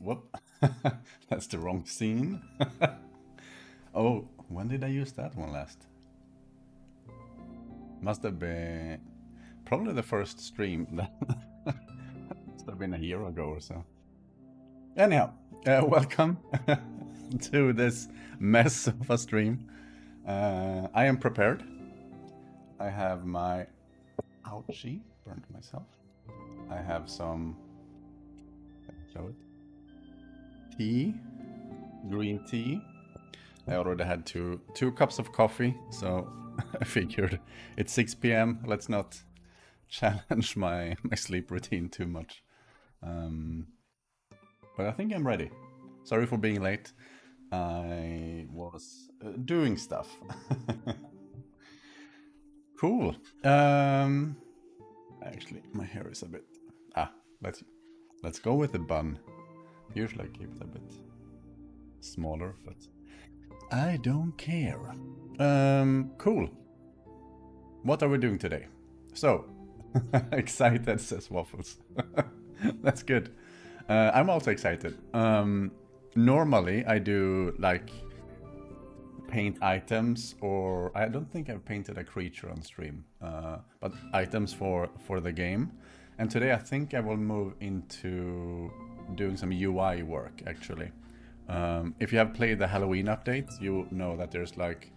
Whoop. That's the wrong scene. Oh, when did I use that one last? Must have been probably the first stream. Must have been a year ago or so. Anyhow, welcome to this mess of a stream. I am prepared. I have my ouchie, burned myself. I have some, show it, tea, green tea. I already had two cups of coffee, so I figured it's 6 p.m. Let's not challenge my sleep routine too much. But I think I'm ready. Sorry for being late. I was doing stuff. Cool. Actually, my hair is a bit. Let's go with the bun. Usually I keep it a bit smaller, but I don't care. Cool. What are we doing today? So, excited, says Waffles. That's good. I'm also excited. Normally I do like paint items, or I don't think I've painted a creature on stream, but items for the game. And today I think I will move into doing some UI work actually. If you have played the Halloween update, you know that there's like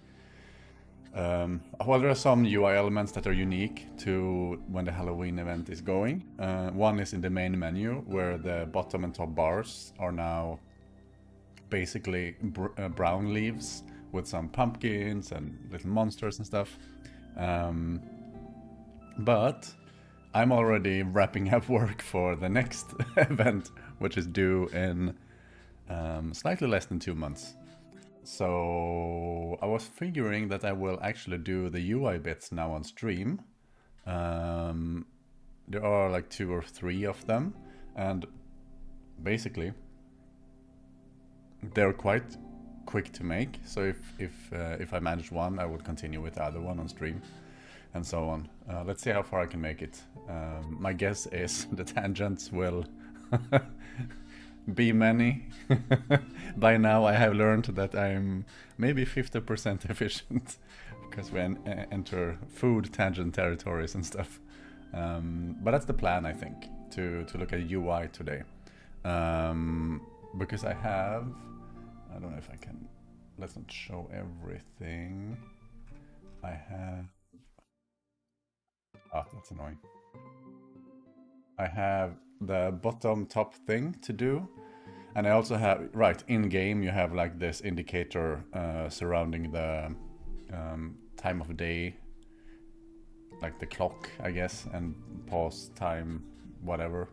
well, there are some UI elements that are unique to when the Halloween event is going. One is in the main menu, where the bottom and top bars are now basically brown leaves with some pumpkins and little monsters and stuff. But I'm already wrapping up work for the next event, which is due in slightly less than 2 months. So I was figuring that I will actually do the UI bits now on stream. There are like 2 or 3 of them, and basically they're quite quick to make. So if I manage one, I will continue with the other one on stream, and so on. Let's see how far I can make it. My guess is the tangents will be many. By now I have learned that I'm maybe 50% efficient because we enter food tangent territories and stuff. But that's the plan, I think, to look at UI today. Because I don't know if I can, let's not show everything. I have, that's annoying. I have the bottom top thing to do. And I also have, right, in game you have like this indicator surrounding the time of day, like the clock, I guess, and pause time, whatever,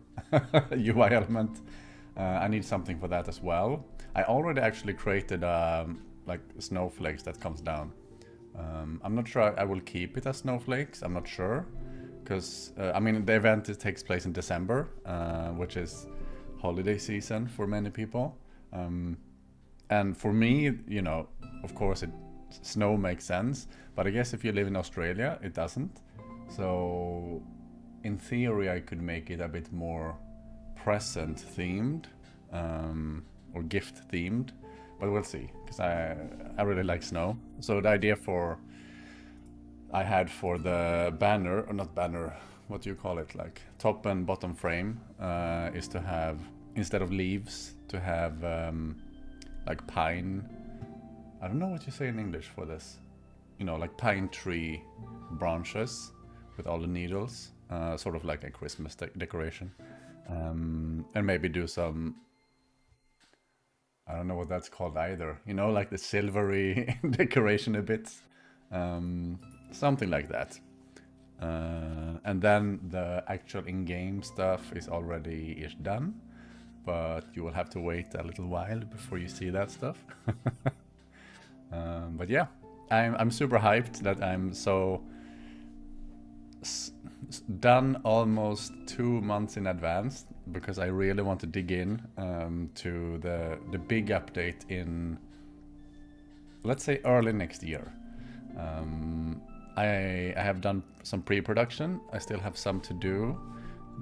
UI element. I need something for that as well. I already actually created like snowflakes that comes down. I'm not sure I will keep it as snowflakes, I'm not sure. Because, I mean, the event takes place in December, which is holiday season for many people. And for me, you know, of course, snow makes sense. But I guess if you live in Australia, it doesn't. So, in theory, I could make it a bit more present themed, or gift themed. But we'll see, because I really like snow. So the idea I had for the banner, or not banner, what do you call it, like top and bottom frame, is to have, instead of leaves, to have like pine, I don't know what you say in English for this, you know, like pine tree branches with all the needles, sort of like a Christmas decoration, and maybe do some, I don't know what that's called either, you know, like the silvery decoration a bit. Something like that. And then the actual in-game stuff is already-ish done, but you will have to wait a little while before you see that stuff. But yeah, I'm super hyped that I'm so done almost 2 months in advance, because I really want to dig in to the big update in, let's say, early next year. I have done some pre-production. I still have some to do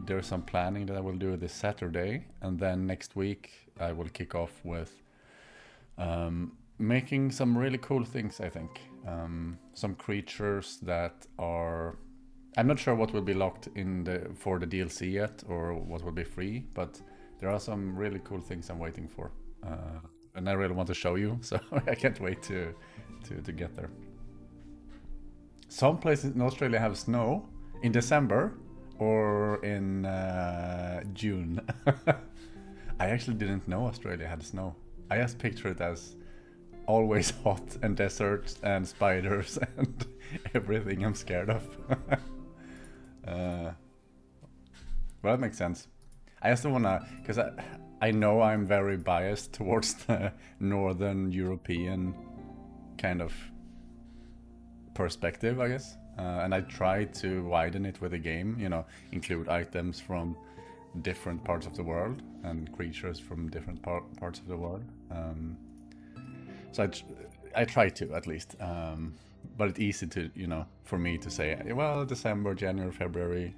there's some planning that I will do this Saturday, and then next week I will kick off with making some really cool things, I think. Some creatures that are... I'm not sure what will be locked in for the DLC yet, or what will be free, but there are some really cool things I'm waiting for. And I really want to show you, so I can't wait to get there. Some places in Australia have snow in December or in June. I actually didn't know Australia had snow. I just picture it as always hot and deserts and spiders and everything I'm scared of. Well, that makes sense. I just don't wanna, because I know I'm very biased towards the Northern European kind of perspective, I guess. And I try to widen it with the game, you know, include items from different parts of the world and creatures from different parts of the world. So I try to, at least. But it's easy to, you know, for me to say, well, December, January, February,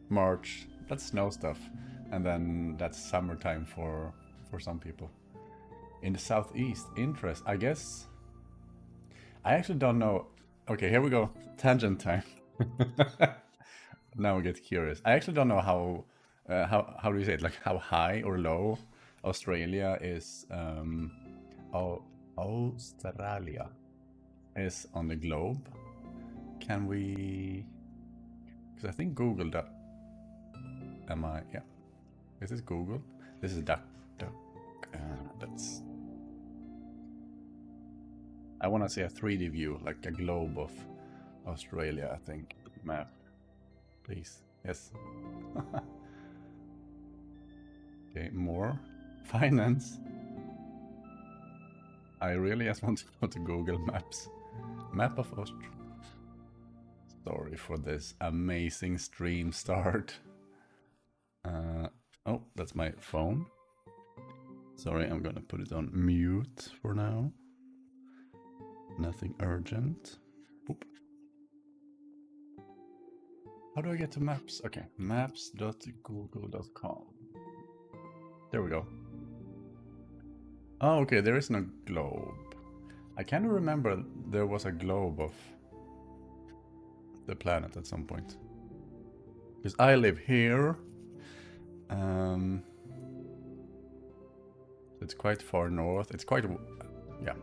March, that's snow stuff. And then that's summertime for some people. In the southeast, interest, I guess. I actually don't know. Okay, here we go. Tangent time. Now we get curious. I actually don't know how do you say it? Like how high or low Australia is. Australia is on the globe. Can we? Because I think Google that. Am I? Yeah. This is Google. This is duck. That's. I want to see a 3D view, like a globe of Australia, I think. Map. Please. Yes. Okay, more. Finance. I really just want to go to Google Maps. Map of Australia. Sorry for this amazing stream start. Oh, that's my phone. Sorry, I'm gonna put it on mute for now. Nothing urgent. Oop. How do I get to maps? Okay, maps.google.com. There we go. Oh, okay, there is no globe. I kind of remember there was a globe of the planet at some point. Because I live here. It's quite far north. It's quite... yeah.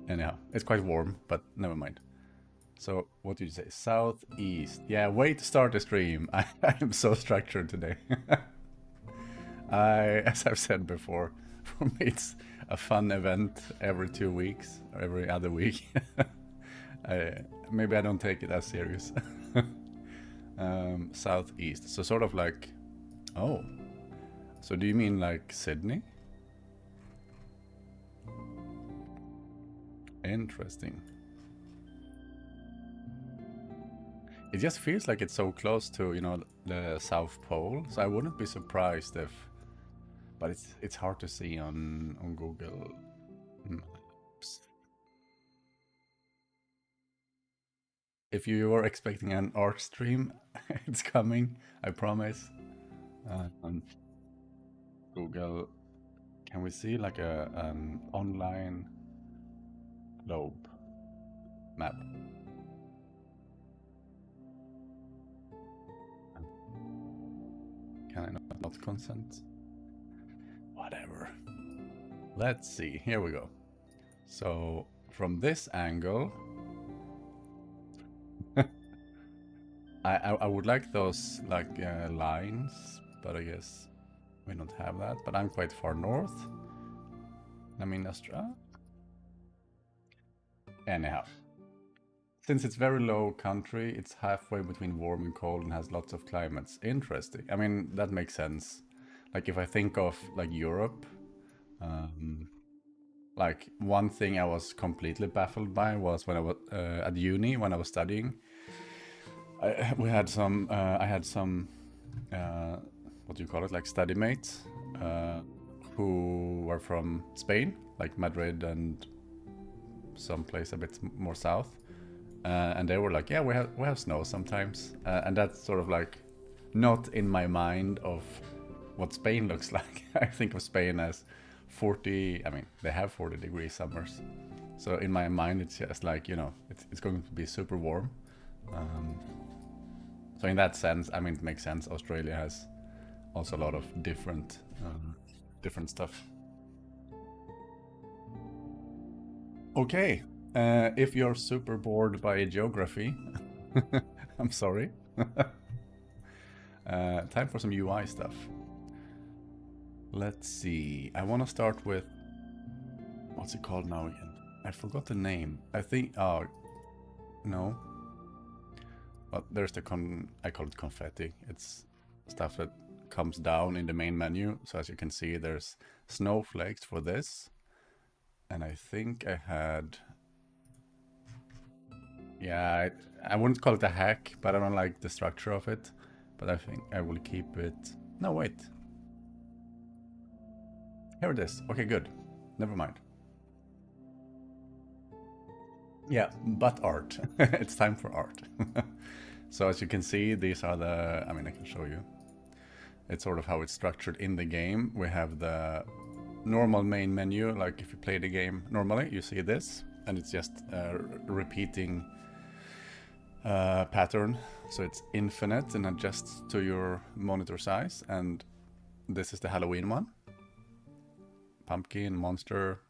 Anyhow, it's quite warm, but never mind. So, what did you say? Southeast. Yeah, way to start the stream. I am so structured today. As I've said before, for me it's a fun event every 2 weeks, or every other week. Maybe I don't take it as serious. Southeast. So sort of like... Oh. So do you mean like Sydney? Interesting. It just feels like it's so close to, you know, the South Pole, so I wouldn't be surprised if... But it's hard to see on Google Maps. If you were expecting an art stream, it's coming, I promise. Google, can we see like an online globe map? Can I not consent? Whatever. Let's see, here we go. So from this angle, I would like those like lines, but I guess we don't have that. But I'm quite far north. I mean, Australia. Anyhow, since it's very low country, it's halfway between warm and cold and has lots of climates. Interesting. I mean, that makes sense. Like if I think of like Europe, like one thing I was completely baffled by was when I was at uni, when I was studying. I had some what do you call it, like study mates who were from Spain, like Madrid and someplace a bit more south, and they were like, yeah, we have snow sometimes, and that's sort of like not in my mind of what Spain looks like. I think of Spain as 40, I mean, they have 40-degree summers. So in my mind, it's just like, you know, it's going to be super warm. So in that sense, I mean, it makes sense. Australia has also a lot of different stuff. Okay, if you're super bored by geography, I'm sorry. Time for some UI stuff. Let's see. I want to start with, what's it called now again? I forgot the name. I think, oh, no. But there's the I call it confetti. It's stuff that comes down in the main menu. So as you can see, there's snowflakes for this. And I think I had, yeah, I wouldn't call it a hack, but I don't like the structure of it. But I think I will keep it. No, wait. Here it is. Okay, good. Never mind. Yeah, but art. It's time for art. So as you can see, these are the, I mean, I can show you. It's sort of how it's structured in the game. We have the normal main menu, like if you play the game normally, you see this, and it's just a repeating pattern. So it's infinite and adjusts to your monitor size. And this is the Halloween one. Pumpkin, monster,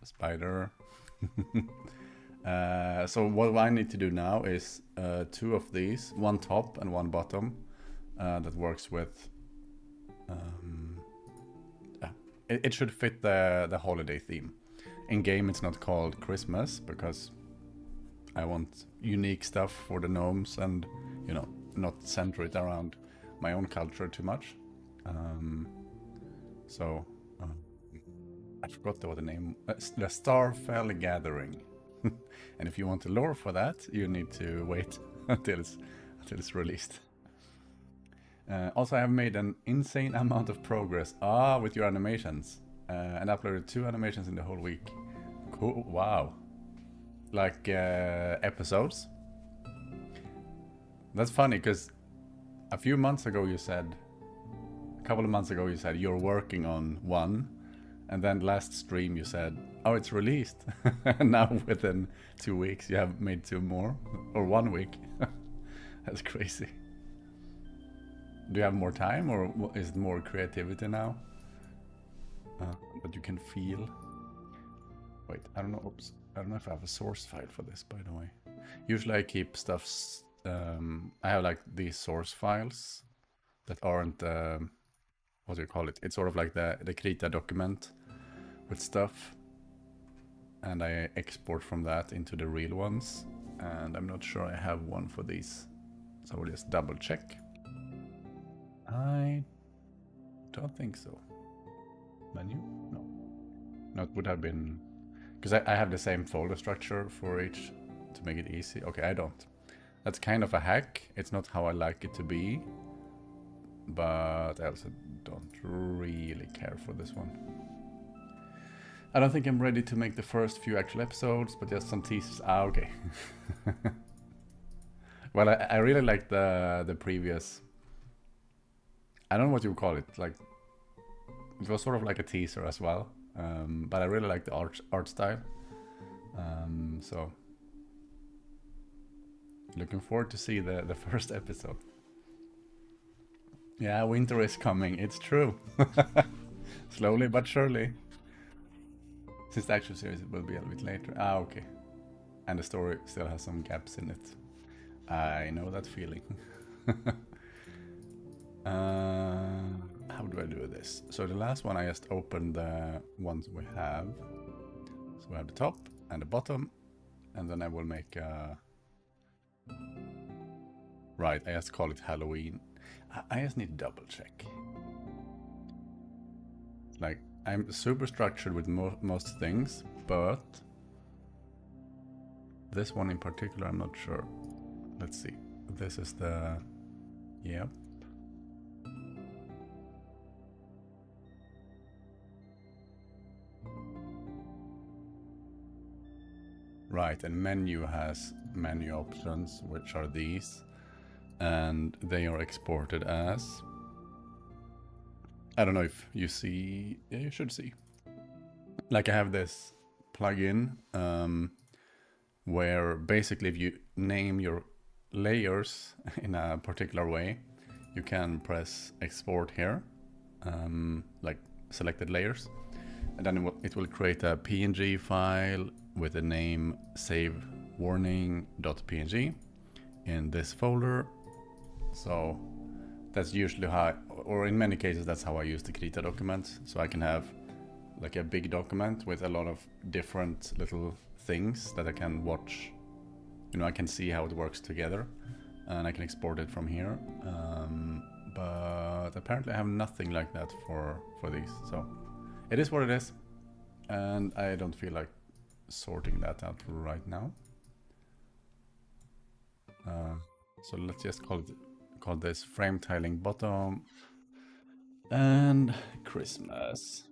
spider. So what I need to do now is 2 of these, one top and one bottom, that works with, it should fit the holiday theme. In game it's not called Christmas because I want unique stuff for the gnomes and, you know, not center it around my own culture too much. I forgot what the name, the Starfell Gathering. And if you want the lore for that, you need to wait until it's released. Also, I have made an insane amount of progress with your animations, and uploaded 2 animations in the whole week. Cool! Wow, like episodes. That's funny because a couple of months ago you said you're working on one. And then last stream you said, oh, it's released. And now within 2 weeks you have made 2 more. Or 1 week. That's crazy. Do you have more time or is it more creativity now? That you can feel? Wait, I don't know. Oops. I don't know if I have a source file for this, by the way. Usually I keep stuff. I have like these source files that aren't, what do you call it? It's sort of like the Krita document with stuff, and I export from that into the real ones, and I'm not sure I have one for these, so we'll just double check. I don't think so. Menu? No, it would have been, because I have the same folder structure for each to make it easy. Okay, I don't. That's kind of a hack. It's not how I like it to be, but I also don't really care for this one. I don't think I'm ready to make the first few actual episodes, but just some teasers. Okay. Well, I really like the previous, I don't know what you would call it, like, it was sort of like a teaser as well, but I really like the art style, so looking forward to see the first episode. Yeah, winter is coming, it's true. Slowly but surely. Since the actual series it will be a bit later. Okay. And the story still has some gaps in it. I know that feeling. How do I do this? So the last one I just opened the ones we have. So we have the top and the bottom. And then I will make a... Right, I just call it Halloween. I just need to double check. Like, I'm super structured with most things, but this one in particular, I'm not sure. Let's see. This is the... Yep. Right, and menu has menu options, which are these. and they are exported as, I don't know if you see, yeah, you should see. Like I have this plugin where basically if you name your layers in a particular way, you can press export here, like selected layers, and then it will create a PNG file with the name save warning.png in this folder. So that's usually how, or in many cases, that's how I use the Krita document. So I can have like a big document with a lot of different little things that I can watch. You know, I can see how it works together, and I can export it from here. But apparently I have nothing like that for these. So it is what it is, and I don't feel like sorting that out right now. So let's just call this frame tiling bottom and Christmas.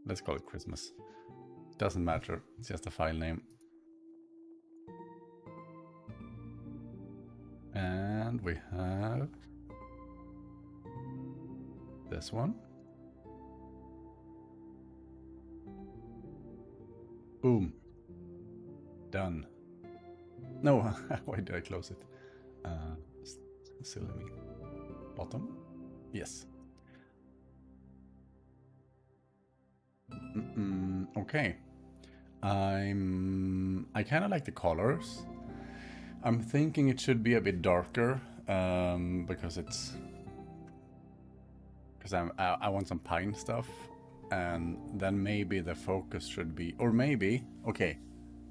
Let's call it Christmas. Doesn't matter, it's just a file name. And we have this one. Boom. Done. No, why did I close it? Silly me. Bottom? Yes. Okay. I kind of like the colors. I'm thinking it should be a bit darker because I want some pine stuff, and then maybe the focus should be, or maybe, okay,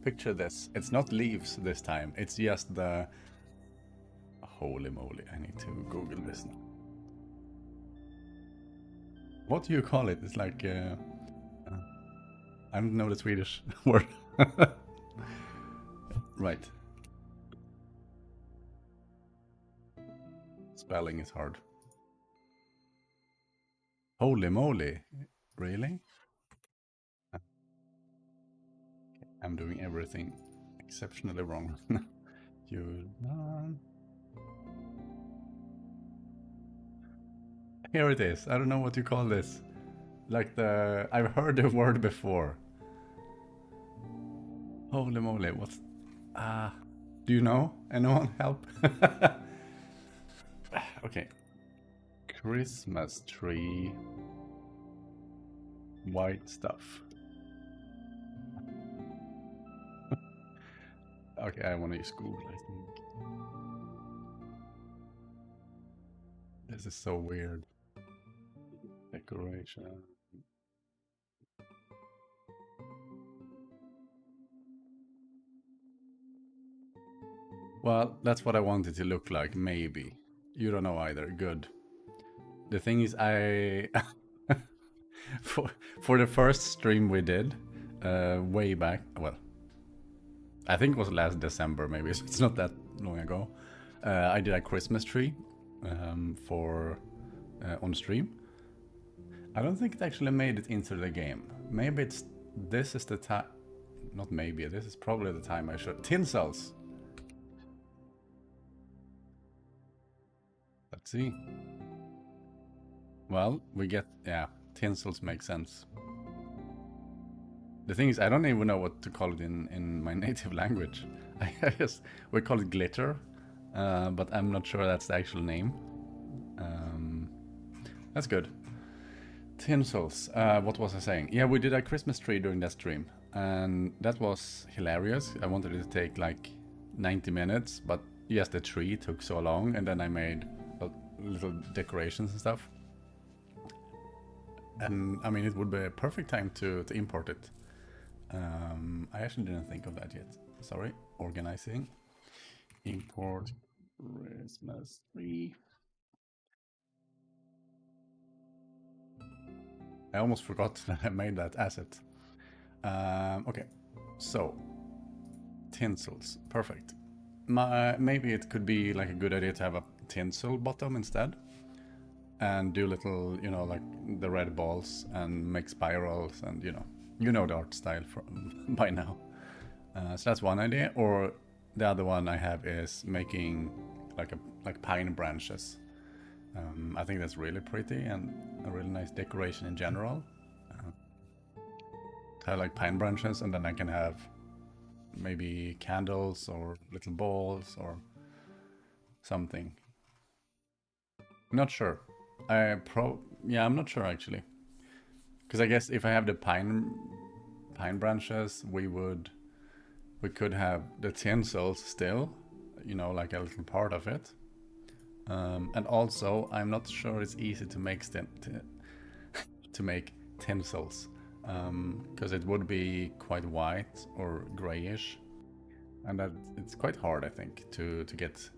picture this. It's not leaves this time. It's just the, holy moly, I need to Google this now. What do you call it? It's like, I don't know the Swedish word. Right. Spelling is hard. Holy moly, really? I'm doing everything exceptionally wrong. Here it is. I don't know what you call this. Like I've heard the word before. Holy moly, what's... do you know? Anyone help? Okay. Christmas tree. White stuff. Okay, I want to use Google, I think. This is so weird. Decoration. Well, that's what I want it to look like, maybe. You don't know either. Good. The thing is, I... for the first stream we did, way back, well, I think it was last December, maybe, so it's not that long ago. I did a Christmas tree on stream. I don't think it actually made it into the game. Maybe this is the time, not maybe, this is probably the time I should. Tinsels! Let's see. Well, we get, yeah, tinsels make sense. The thing is, I don't even know what to call it in my native language. I guess we call it glitter, but I'm not sure that's the actual name. That's good. Tinsels, what was I saying? Yeah, we did a Christmas tree during that stream, and that was hilarious. I wanted it to take like 90 minutes, but yes, the tree took so long, and then I made little decorations and stuff. And I mean, it would be a perfect time to import it. I actually didn't think of that yet. Sorry, organizing. Import Christmas tree. I almost forgot that I made that asset. Okay, so tinsels, perfect. Maybe it could be like a good idea to have a tinsel bottom instead, and do little, you know, like the red balls and make spirals, and you know the art style from by now. So that's one idea. Or the other one I have is making like pine branches. I think that's really pretty and a really nice decoration in general. I have like pine branches, and then I can have maybe candles or little balls or something. Not sure. Yeah, I'm not sure actually. Because I guess if I have the pine branches, we could have the tinsels still, you know, like a little part of it. And also, I'm not sure it's easy to make to make tinsels, because it would be quite white or grayish, and that it's quite hard, I think, to get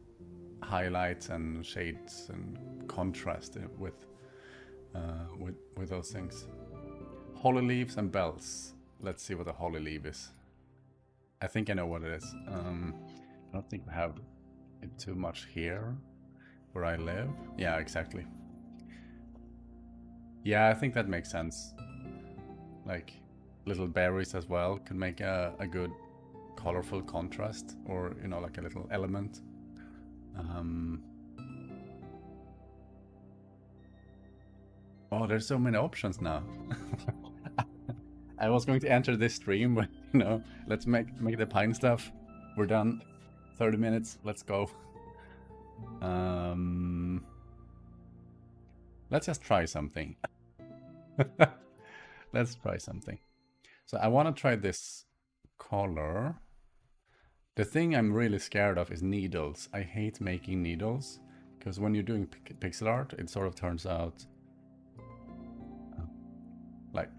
highlights and shades and contrast with those things. Holly leaves and bells. Let's see what a holly leaf is. I think I know what it is. I don't think we have it too much here where I live. Yeah, exactly. Yeah, I think that makes sense. Like little berries as well could make a good colorful contrast, or you know, like a little element. Oh, there's so many options now. I was going to enter this stream, but you know, let's make the pine stuff. We're done. 30 minutes. Let's go. Let's just try something. Let's try something. So I want to try this color. The thing I'm really scared of is needles. I hate making needles, because when you're doing pixel art, it sort of turns out like,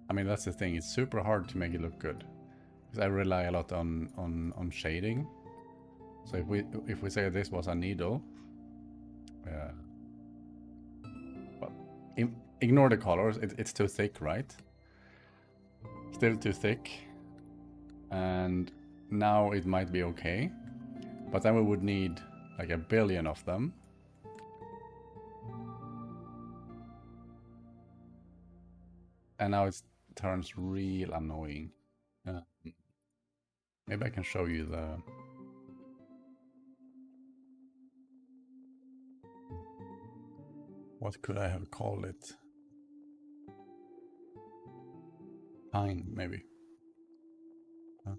I mean, that's the thing. It's super hard to make it look good, because I rely a lot on shading. So if we say this was a needle, well, ignore the colors. It's too thick, right? Still too thick. And now it might be okay, but then we would need like 1 billion of them. And now it turns real annoying. Maybe I can show you the... What could I have called it? Pine, maybe. I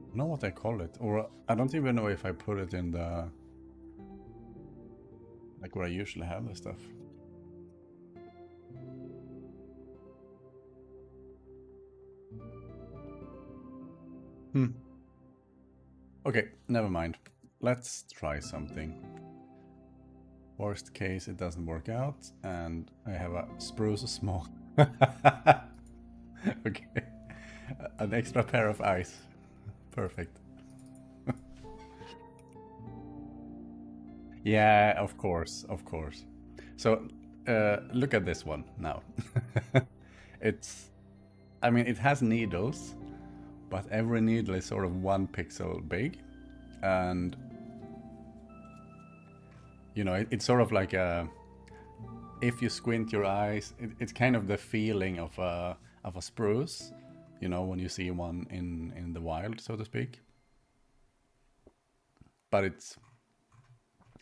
don't know what I call it, or I don't even know if I put it in the... like where I usually have the stuff. Okay, never mind. Let's try something. Worst case, it doesn't work out, and I have a spruce small. Okay, an extra pair of eyes. Perfect. Yeah, of course, of course. So, look at this one now. I mean, it has needles, but every needle is sort of 1 pixel big, and you know, it's sort of like if you squint your eyes, it's kind of the feeling of a spruce, you know, when you see one in the wild, so to speak. But it's,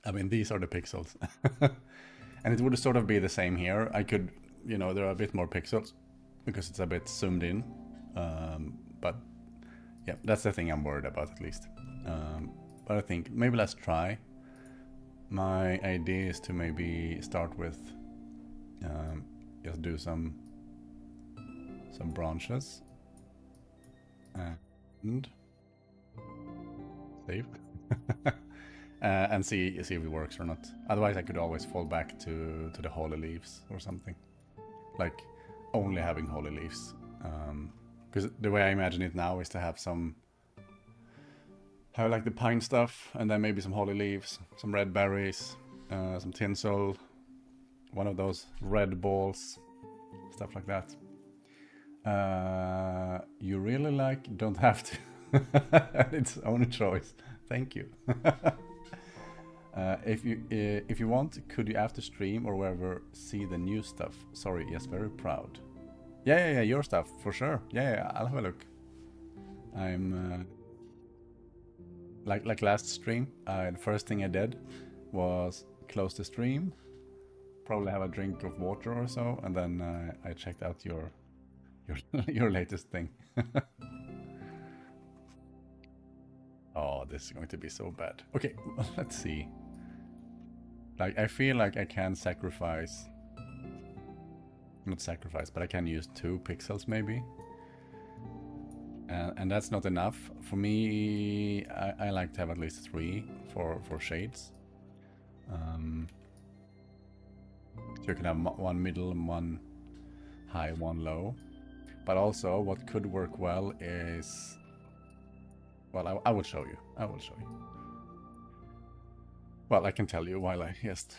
I mean, these are the pixels. And it would sort of be the same here. I could, you know, there are a bit more pixels because it's a bit zoomed in. But yeah, that's the thing I'm worried about, at least. But I think maybe let's try. My idea is to maybe start with just do some branches and save. And see if it works or not. Otherwise, I could always fall back to the holly leaves or something, like only having holly leaves. Because the way I imagine it now is to have like the pine stuff, and then maybe some holly leaves, some red berries, some tinsel, one of those red balls, stuff like that. You really like? Don't have to. It's own choice. Thank you. If you want, could you after stream or wherever see the new stuff? Sorry, yes, very proud. Yeah, your stuff for sure. Yeah, I'll have a look. I'm like last stream. The first thing I did was close the stream, probably have a drink of water or so, and then I checked out your your latest thing. Oh, this is going to be so bad. Okay, let's see. Like, I feel like I can sacrifice... Not sacrifice, but I can use 2 pixels maybe. And that's not enough. For me, I like to have at least 3 for shades. So you can have 1 middle, 1 high, 1 low. But also, what could work well is... Well, I will show you. I will show you. Well, I can tell you while I just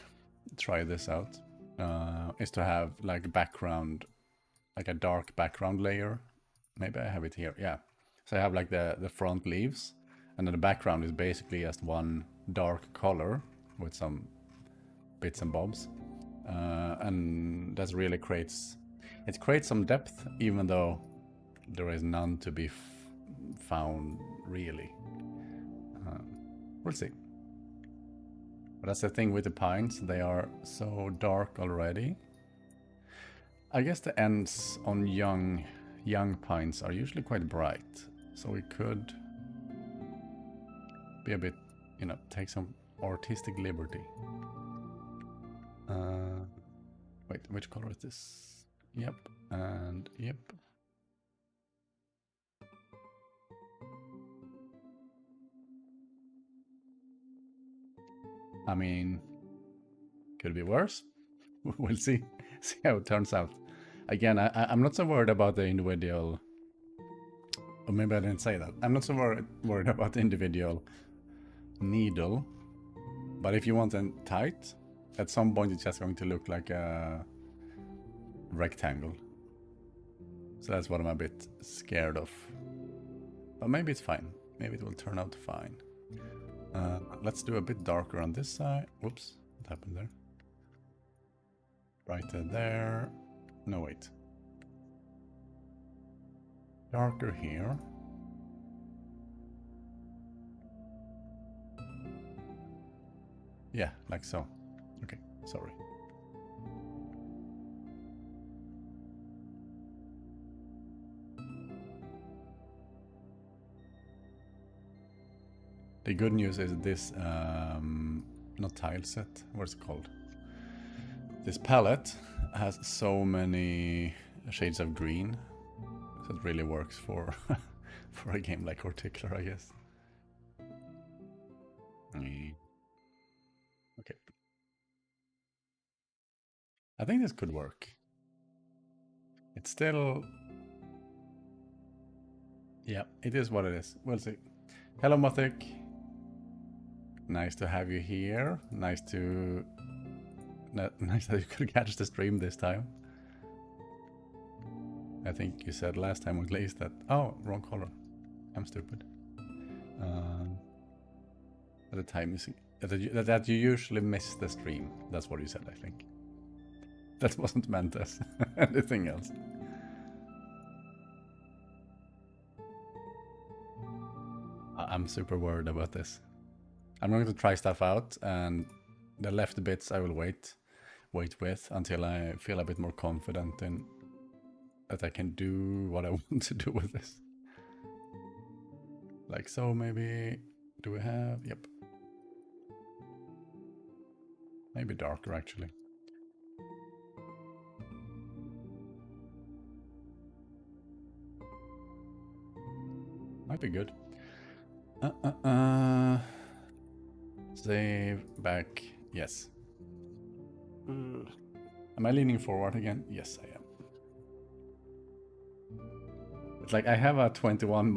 try this out. Is to have like a background, like a dark background layer. Maybe I have it here. Yeah. So I have like the front leaves, and then the background is basically just 1 dark color with some bits and bobs. And that really creates some depth, even though there is none to be found really. We'll see. But that's the thing with the pines, they are so dark already. I guess the ends on young pines are usually quite bright, so we could be a bit, you know, take some artistic liberty. Wait, which color is this? Yep, and yep. I mean, could be worse. We'll see how it turns out. Again, I'm not so worried about the individual, or maybe I didn't say that. I'm not so worried about the individual needle, but if you want them tight, at some point it's just going to look like a rectangle. So that's what I'm a bit scared of. But maybe it's fine. Maybe it will turn out fine. Let's do a bit darker on this side. Whoops, what happened there? Brighter there. No, wait. Darker here. Yeah, like so. Okay, sorry. The good news is this, not tile set, what's it called? This palette has so many shades of green, so it really works for for a game like Horticular, I guess. Okay. I think this could work. It's still... Yeah, it is what it is. We'll see. Hello, Mothic. Nice to have you here. Nice to... Nice that you could catch the stream this time. I think you said last time at least that... Oh, wrong color. I'm stupid. At the time that you usually miss the stream. That's what you said, I think. That wasn't meant as anything else. I'm super worried about this. I'm going to try stuff out, and the left bits I will wait with until I feel a bit more confident in that I can do what I want to do with this. Like so, maybe. Do we have? Yep. Maybe darker, actually. Might be good. Save, back, yes. Am I leaning forward again? Yes, I am. It's like I have a 21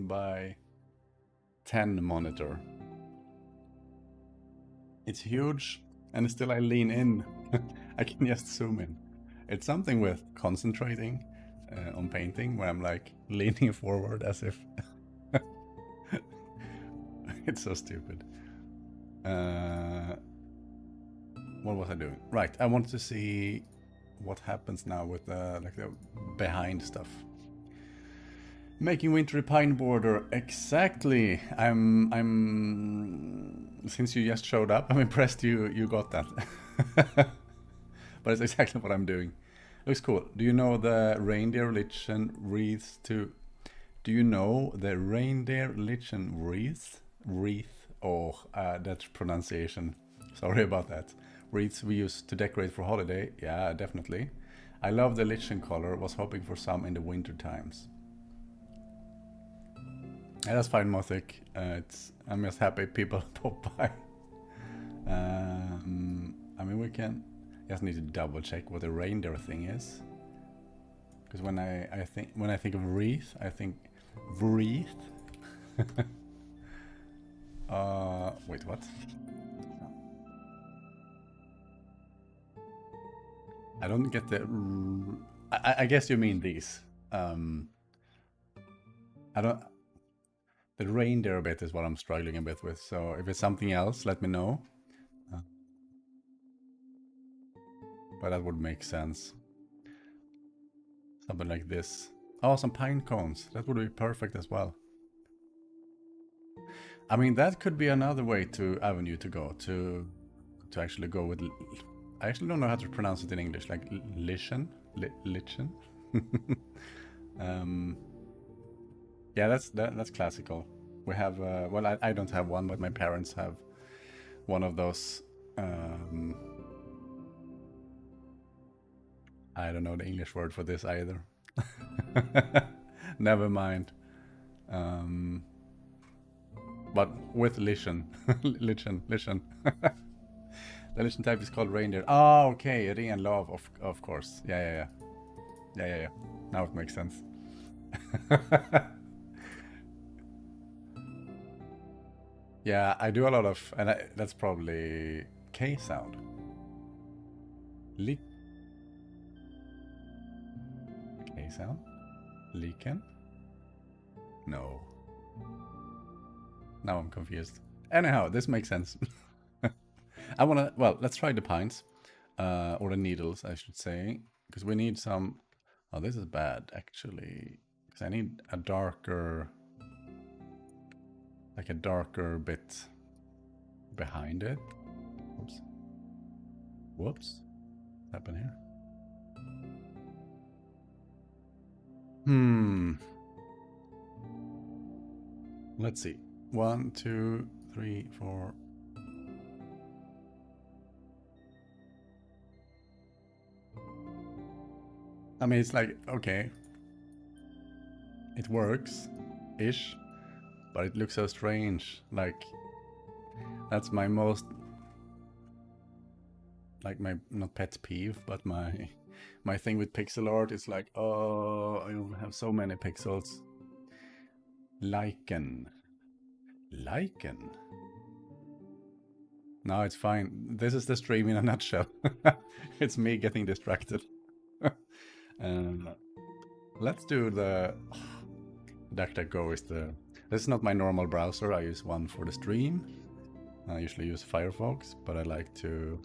by 10 monitor. It's huge, and still I lean in. I can just zoom in. It's something with concentrating on painting where I'm like leaning forward as if... It's so stupid. What was I doing? Right, I want to see what happens now with like the behind stuff. Making wintry pine border, exactly. Since you just showed up, I'm impressed you got that. But it's exactly what I'm doing. Looks cool. Do you know the reindeer lichen wreaths too? Do you know the reindeer lichen wreath? Wreath. Oh, that pronunciation. Sorry about that. Wreaths we use to decorate for holiday. Yeah, definitely. I love the lichen color. Was hoping for some in the winter times. Yeah, that's fine, Mothic. I'm just happy people pop by. I mean, we can just need to double check what the reindeer thing is. Because when I think of wreath, I think wreath. Wait, what? I don't get the. I guess you mean these. I don't. The reindeer bit is what I'm struggling a bit with. So if it's something else, let me know. But that would make sense. Something like this. Oh, some pine cones. That would be perfect as well. I mean, that could be another avenue to go to actually go with. I actually don't know how to pronounce it in English, like lichen, lichen. Yeah, that's classical. We have well, I don't have one, but my parents have one of those. I don't know the English word for this either. Never mind. But with lichen, lichen. The lichen type is called reindeer. Oh, okay, ren love, of course. Yeah. Now it makes sense. Yeah, I do a lot of, and that's probably K sound. K sound? Lichen? No. Now I'm confused. Anyhow, this makes sense. Well, let's try the pines. Or the needles, I should say. Because we need some... Oh, this is bad, actually. Because I need a darker... Like a darker bit behind it. Oops. Whoops. What happened here? Let's see. 1, 2, 3, 4. I mean, it's like, okay. It works-ish. But it looks so strange. Like, that's my most... Like, my, not pet peeve, but my thing with pixel art is like, oh, I only have so many pixels. Lichen. No, it's fine. This is the stream in a nutshell. It's me getting distracted. Let's do the... DuckDuckGo is the... This is not my normal browser. I use one for the stream. I usually use Firefox, but I like to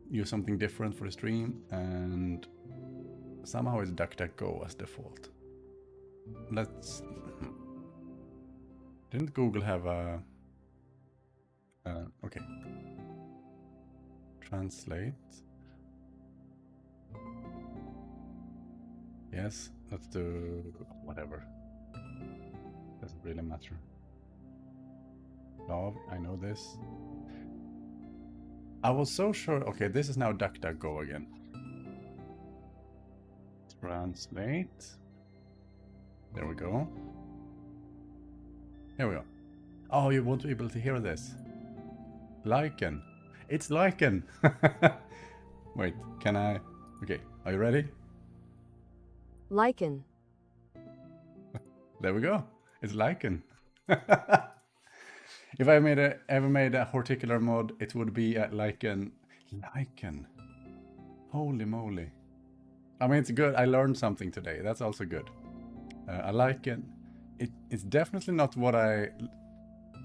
use something different for the stream, and somehow it's DuckDuckGo as default. Let's... Didn't Google have a... okay. Translate. Yes, let's do whatever. Doesn't really matter. Love, I know this. I was so sure. Okay, this is now DuckDuckGo again. Translate. There we go. Here we go. Oh, you won't be able to hear this. Lichen. It's lichen. Wait, can I? Okay, are you ready? Lichen. There we go. It's lichen. If I ever made a Horticular mod, it would be a lichen. Lichen. Holy moly. I mean, it's good. I learned something today. That's also good. A lichen. It's definitely not what I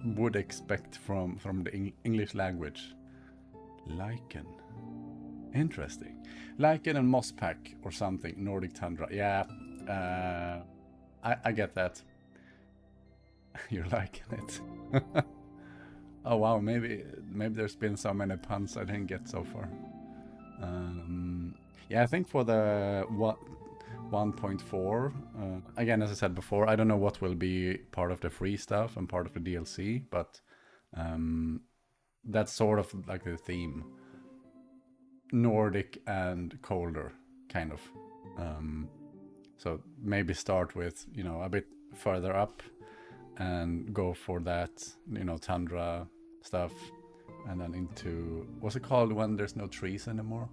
would expect from the English language. Lichen. Interesting. Lichen and moss pack or something. Nordic tundra. Yeah. I get that. You're liking it. Oh wow, maybe there's been so many puns I didn't get so far. Yeah, I think for the 1.4, again, as I said before, I don't know what will be part of the free stuff and part of the DLC, but that's sort of like the theme. Nordic and colder, kind of. So maybe start with, you know, a bit further up and go for that, you know, tundra stuff, and then into, what's it called when there's no trees anymore?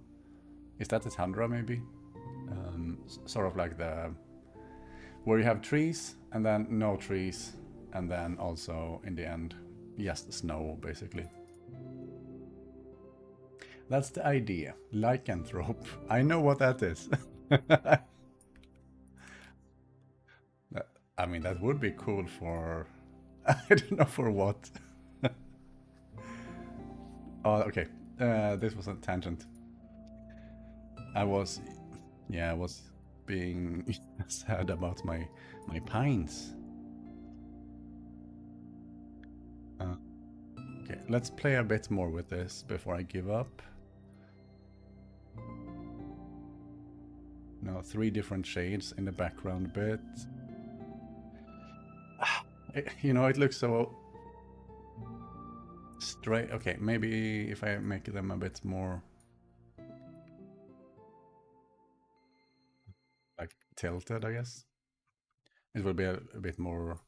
Is that the tundra maybe? Sort of like the, where you have trees and then no trees, and then also in the end, just snow basically. That's the idea. Lycanthrope. I know what that is. I mean, that would be cool for... I don't know for what. Oh, okay. This was a tangent. I was being sad about my pines. Okay, let's play a bit more with this before I give up. Now 3 different shades in the background bit. You know, it looks so straight. Okay, maybe if I make them a bit more like tilted, I guess it will be a bit more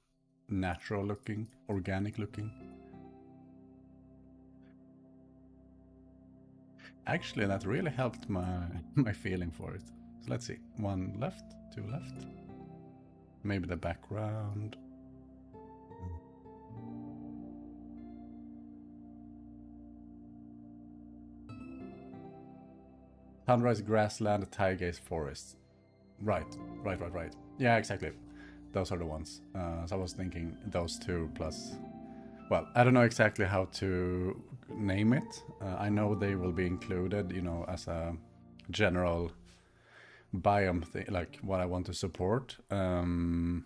natural looking, organic looking. Actually, that really helped my feeling for it. So let's see, 1 left, 2 left. Maybe the background. Sunrise grassland, taiga's forest. Right. Yeah, exactly. Those are the ones. So I was thinking those 2 plus... Well, I don't know exactly how to name it. I know they will be included, you know, as a general biome thing, like what I want to support. Not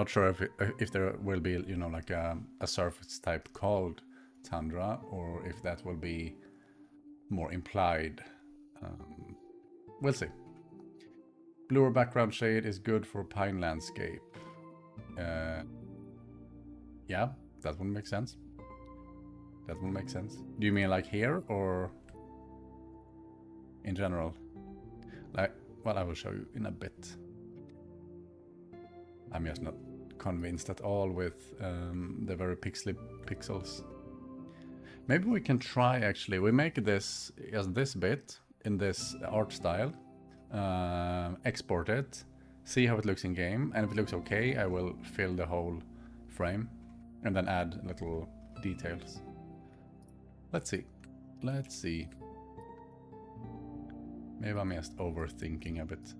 sure if there will be, you know, like a surface type called tundra, or if that will be more implied. We'll see. Bluer background shade is good for pine landscape. Yeah, that would make sense. That would make sense. Do you mean like here or in general? Like, well, I will show you in a bit. I'm just not convinced at all with the very pixely pixels. Maybe we can try actually. We make this as this bit in this art style, export it, see how it looks in game, and if it looks okay, I will fill the whole frame and then add little details. Let's see. Let's see. Maybe I'm just overthinking a bit.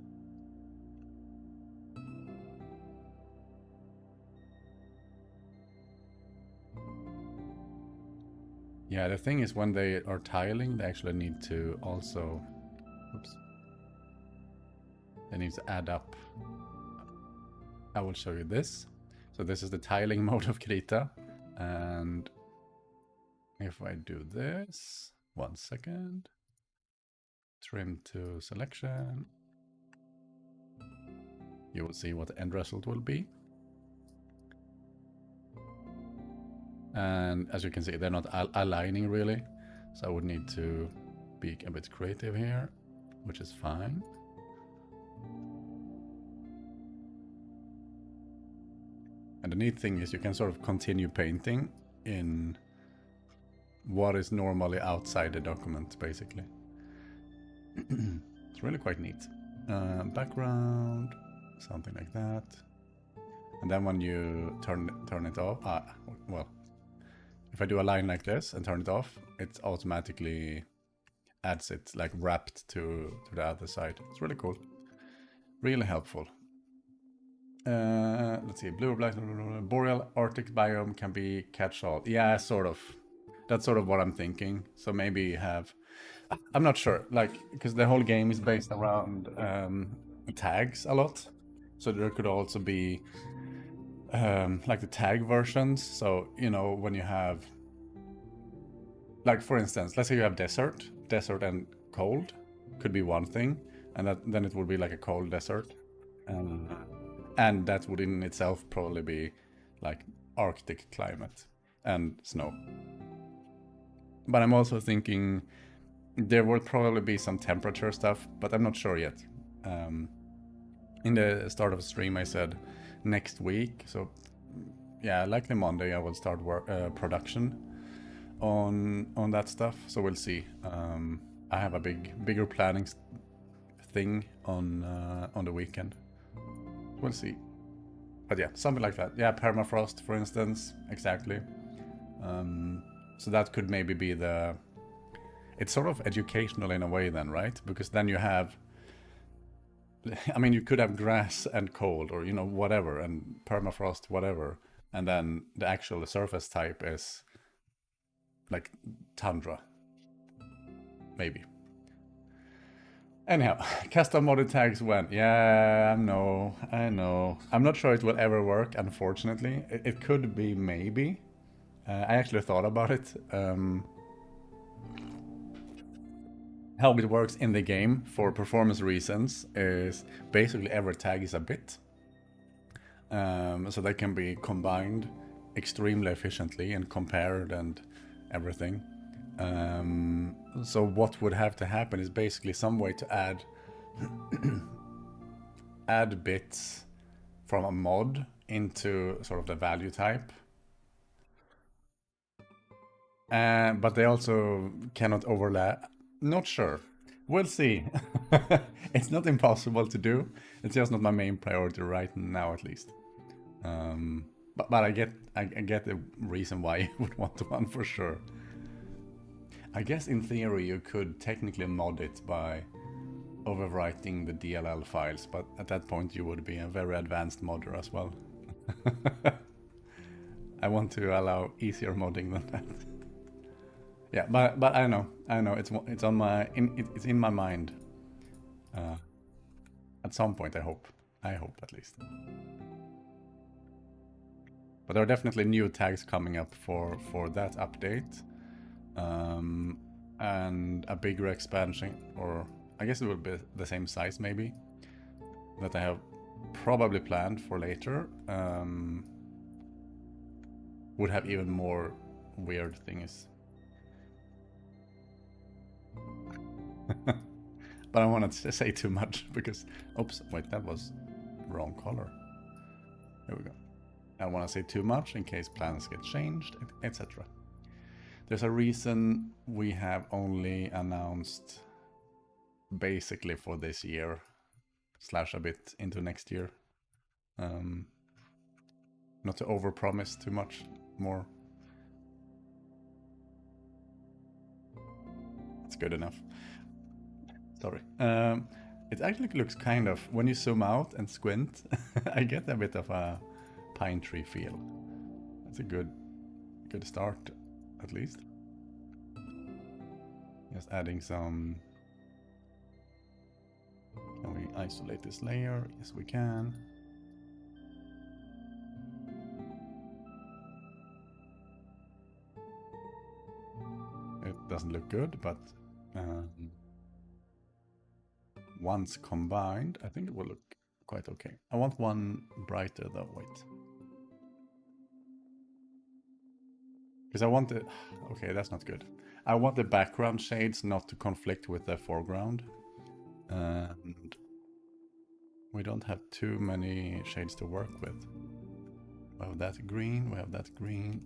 Yeah, the thing is when they are tiling, they actually need to also... Oops. They need to add up. I will show you this. So this is the tiling mode of Krita. And if I do this, 1 second. Trim to selection. You will see what the end result will be. And as you can see, they're not aligning really. So I would need to be a bit creative here, which is fine. And the neat thing is you can sort of continue painting in what is normally outside the document, basically. It's really quite neat. Background, something like that. And then when you turn it off, well, if I do a line like this and turn it off, it automatically adds it like wrapped to the other side. It's really cool. Really helpful. Let's see, blue or black, boreal Arctic biome can be catch-all. Yeah, sort of. That's sort of what I'm thinking. So maybe have, I'm not sure, like, because the whole game is based around tags a lot. So there could also be like the tag versions. So, you know, when you have, like, for instance, let's say you have desert and cold could be one thing, and then it would be like a cold desert. And that would in itself probably be like Arctic climate and snow. But I'm also thinking there will probably be some temperature stuff, but I'm not sure yet. In the start of the stream, I said next week, so yeah, likely Monday I will start production on that stuff. So we'll see. I have a bigger planning thing on the weekend. We'll see. But yeah, something like that. Yeah, permafrost, for instance, exactly. So that could maybe be the... It's sort of educational in a way then, right? Because then you have... I mean, you could have grass and cold or, you know, whatever, and permafrost, whatever. And then the actual surface type is like tundra. Maybe. Anyhow, custom modded tags when? Yeah, I know. I'm not sure it will ever work, unfortunately. It could be, maybe. I actually thought about it. How it works in the game for performance reasons is basically every tag is a bit. So they can be combined extremely efficiently and compared and everything. So what would have to happen is basically some way to add add bits from a mod into sort of the value type. But they also cannot overlap. Not sure. We'll see. It's not impossible to do. It's just not my main priority right now, at least. But I get the reason why you would want one for sure. I guess in theory you could technically mod it by overwriting the DLL files, but at that point you would be a very advanced modder as well. I want to allow easier modding than that. Yeah, but I know it's on my it's in my mind. At some point, I hope at least. But there are definitely new tags coming up for that update. And a bigger expansion, or I guess it will be the same size maybe, that I have probably planned for later. Would have even more weird things. But I don't want to say too much because, oops, wait, that was wrong color. Here we go. I don't want to say too much in case plans get changed, etc. There's a reason we have only announced basically for this year / a bit into next year. Not to overpromise too much more. It's good enough. Sorry. It actually looks kind of, when you zoom out and squint, I get a bit of a pine tree feel. That's a good start, at least. Just adding some... Can we isolate this layer? Yes, we can. It doesn't look good, but once combined, I think it will look quite okay. I want one brighter though, wait. Because I want it... Okay, that's not good. I want the background shades not to conflict with the foreground. And we don't have too many shades to work with. We have that green, we have that green.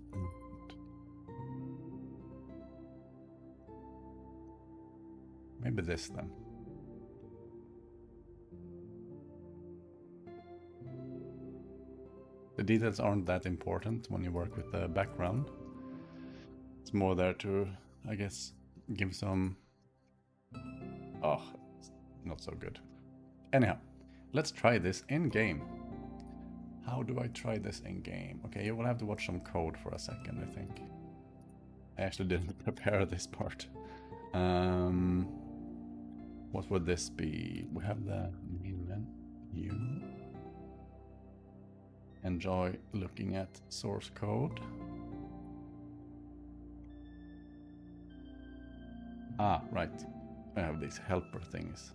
Maybe this then. The details aren't that important when you work with the background. It's more there to, I guess, give some... Oh, not so good. Anyhow, let's try this in game. How do I try this in game? Okay, you will have to watch some code for a second, I think. I actually didn't prepare this part. What would this be? We have the main menu. Enjoy looking at source code. Ah, right. I have these helper things.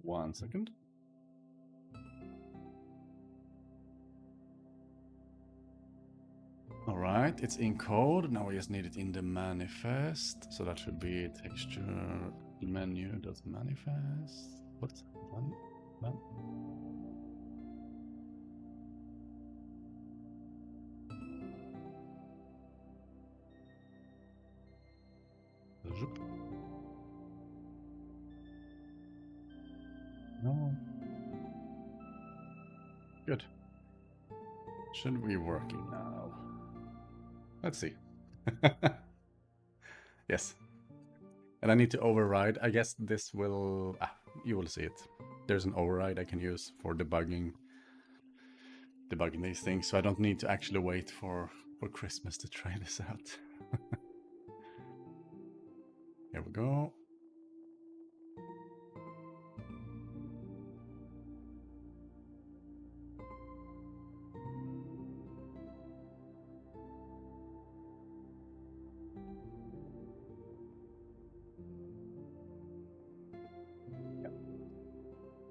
1 second. Alright, it's in code. Now we just need it in the manifest. So that should be texture menu.manifest. What? One? No. Good. Should be working now. Let's see. Yes. And I need to override. I guess this will... you will see it. There's an override I can use for debugging these things, so I don't need to actually wait for Christmas to try this out. Here we go.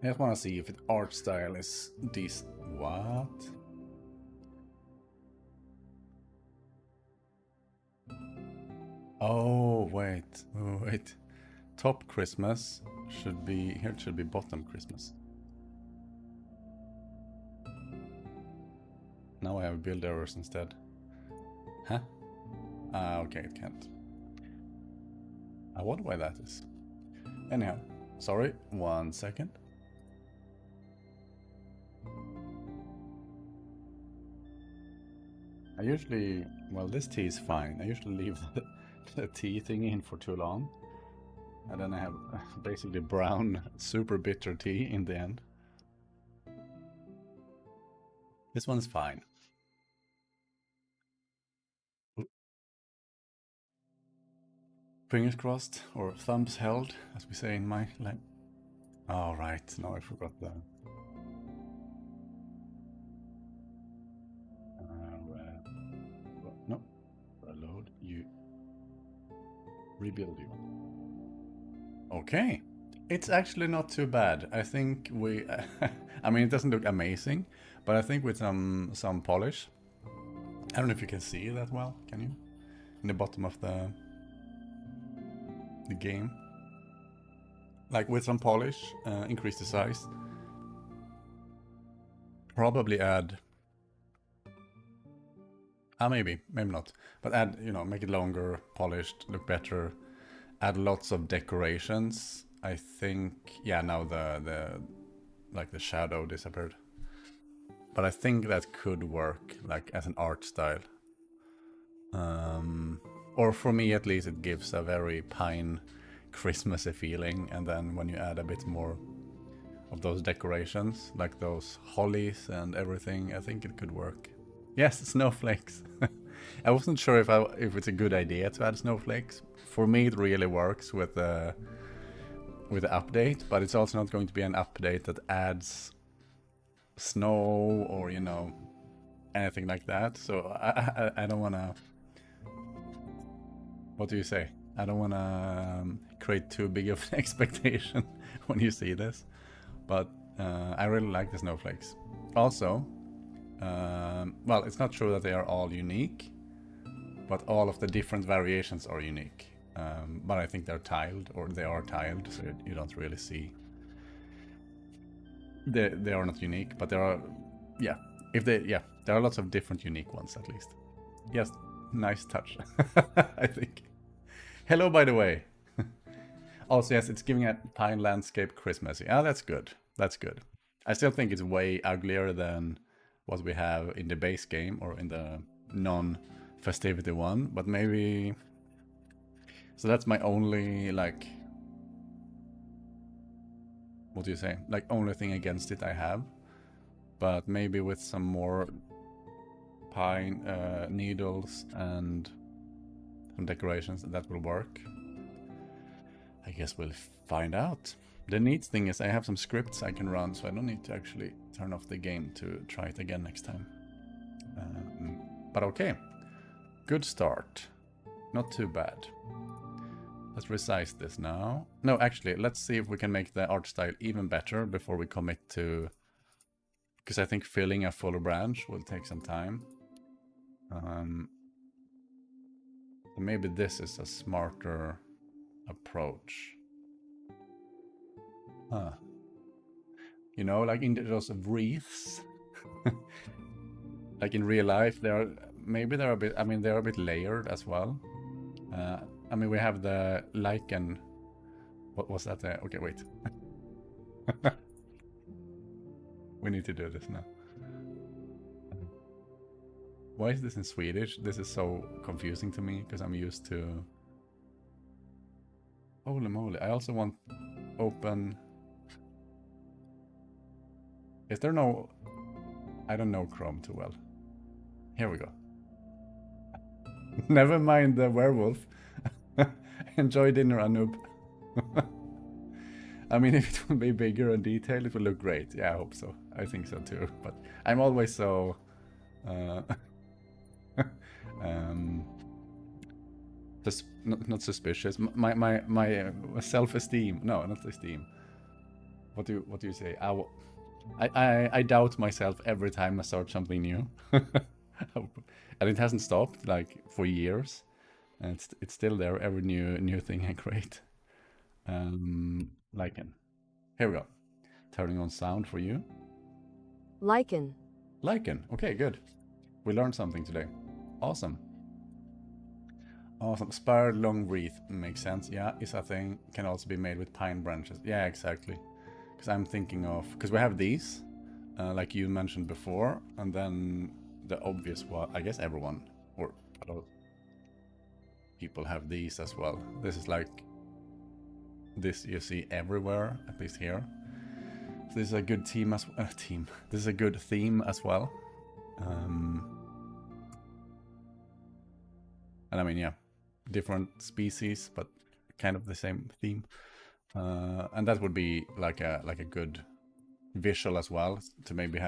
I just want to see if the art style is this. What? Oh, wait. Oh, wait. Top Christmas should be... Here it should be bottom Christmas. Now I have build errors instead. Huh? Okay, it can't. I wonder why that is. Anyhow, sorry, 1 second. I usually, well, this tea is fine. I usually leave the tea thing in for too long. And then I have basically brown, super bitter tea in the end. This one's fine. Fingers crossed, or thumbs held, as we say in my language. Oh, right, no, I forgot that. No, reload you. Rebuild you. Okay, it's actually not too bad. I think we, I mean, it doesn't look amazing, but I think with some polish. I don't know if you can see that well, can you? In the bottom of the game. Like with some polish, increase the size. Probably add... maybe not. But add, you know, make it longer, polished, look better. Add lots of decorations. I think, yeah, now the shadow disappeared. But I think that could work, like as an art style. Or for me at least, it gives a very pine Christmassy feeling. And then when you add a bit more of those decorations, like those hollies and everything, I think it could work. Yes, snowflakes. I wasn't sure if it's a good idea to add snowflakes. For me, it really works with the update, but it's also not going to be an update that adds snow or, you know, anything like that. So I don't want to... What do you say? I don't want to create too big of an expectation when you see this. But I really like the snowflakes. Also, well, it's not true that they are all unique, but all of the different variations are unique. But I think they're tiled, or they are tiled, so you don't really see. They are not unique, but there are, yeah. There are lots of different unique ones at least. Yes, nice touch, I think. Hello, by the way. Also, yes, it's giving a pine landscape Christmassy. Ah, that's good. That's good. I still think it's way uglier than what we have in the base game or in the non-festivity one, but maybe... So that's my only, like... What do you say? Like, only thing against it I have. But maybe with some more pine needles and some decorations, that will work. I guess we'll find out. The neat thing is I have some scripts I can run, so I don't need to actually turn off the game to try it again next time. But okay, good start. Not too bad. Let's resize this now. No, actually, let's see if we can make the art style even better before we commit to... Because I think filling a full branch will take some time. So maybe this is a smarter approach. Huh. You know, like in those wreaths, like in real life, they're a bit. I mean, they're a bit layered as well. I mean, we have the lichen. What was that? Okay, wait. We need to do this now. Why is this in Swedish? This is so confusing to me because I'm used to... Holy moly, I also want open... Is there no... I don't know Chrome too well. Here we go. Never mind the werewolf. Enjoy dinner, Anub. I mean, if it will be bigger and detailed, it will look great. Yeah, I hope so. I think so too. But I'm always so... not suspicious. My self-esteem. No, not esteem. What do you say? I doubt myself every time I start something new, and it hasn't stopped like for years, and it's still there. Every new thing I create. Lichen. Here we go. Turning on sound for you. Lichen. Lichen. Okay, good. We learned something today. Awesome. Awesome. Spired long wreath makes sense. Yeah, is a thing. Can also be made with pine branches. Yeah, exactly. Because I'm thinking of... Because we have these, like you mentioned before, and then the obvious one, I guess everyone, or a lot of people have these as well. This is like... This you see everywhere, at least here. So this is a good theme as... This is a good theme as well. And I mean, yeah, different species, but kind of the same theme. And that would be like a good visual as well, to maybe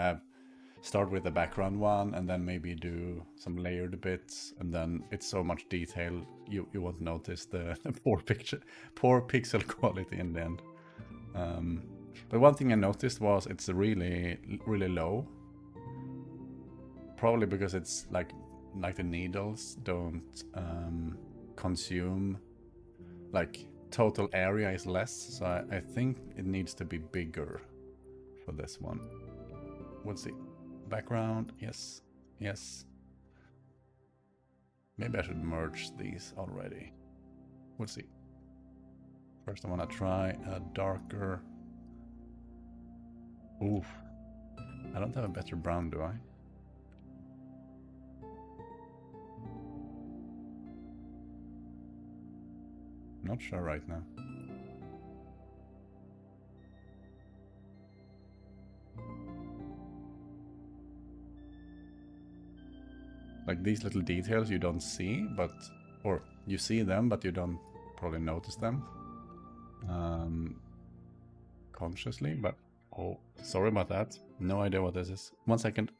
start with the background one and then maybe do some layered bits, and then it's so much detail you won't notice the poor pixel quality in the end. But one thing I noticed was it's really low, probably because it's like the needles don't consume, like total area is less, so I think it needs to be bigger for this one. We'll see. Background, yes. Maybe I should merge these already. We'll see. First I want to try a darker... Oof. I don't have a better brown, do I? Not sure right now. Like these little details you don't see, but... Or you see them, but you don't probably notice them. Consciously, but... Oh, sorry about that. No idea what this is. 1 second.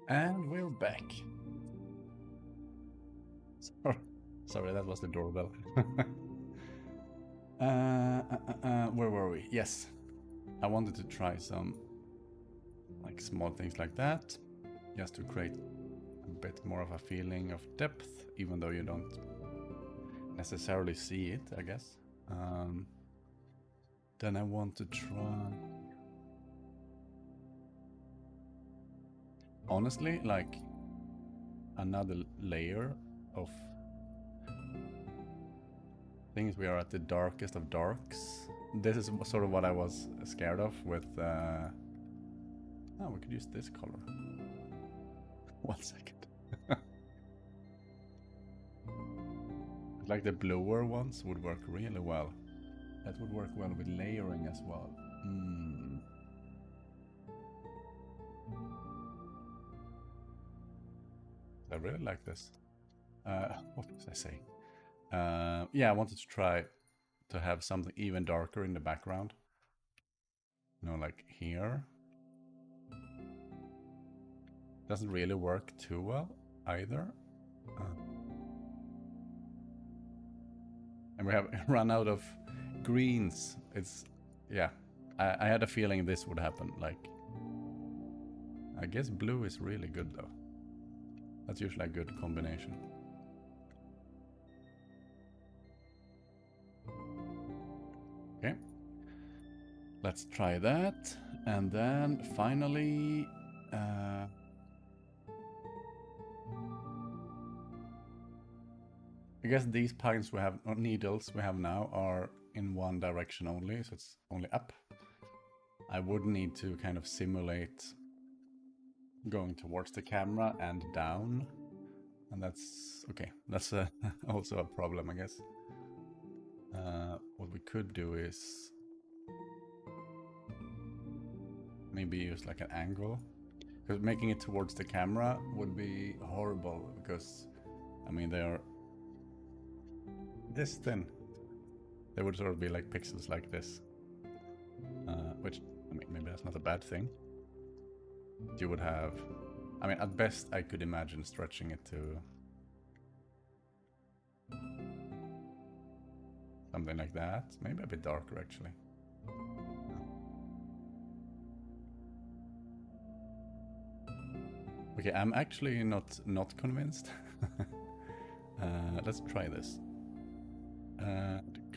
And we're back. Sorry, that was the doorbell. Where were we? Yes. I wanted to try some like small things like that, just to create a bit more of a feeling of depth, even though you don't necessarily see it, I guess. Then I want to try... Honestly, like another layer of things. We are at the darkest of darks. This is sort of what I was scared of with... Oh, we could use this color. 1 second. Like the bluer ones would work really well. That would work well with layering as well. I really like this. What was I saying? Yeah, I wanted to try to have something even darker in the background. You know, like here. Doesn't really work too well either. And we have run out of greens. It's, yeah. I had a feeling this would happen. Like, I guess blue is really good though. That's usually a good combination. Okay. Let's try that. And then finally... I guess these pines we have, or needles we have now, are in one direction only, so it's only up. I would need to kind of simulate going towards the camera and down, and that's okay. That's also a problem, I guess. What we could do is maybe use like an angle, because making it towards the camera would be horrible, because I mean they're this thin. They would sort of be like pixels like this, which, I mean, maybe that's not a bad thing. You would have, I mean, at best I could imagine stretching it to something like that. Maybe a bit darker actually. Okay, I'm actually not convinced. Let's try this.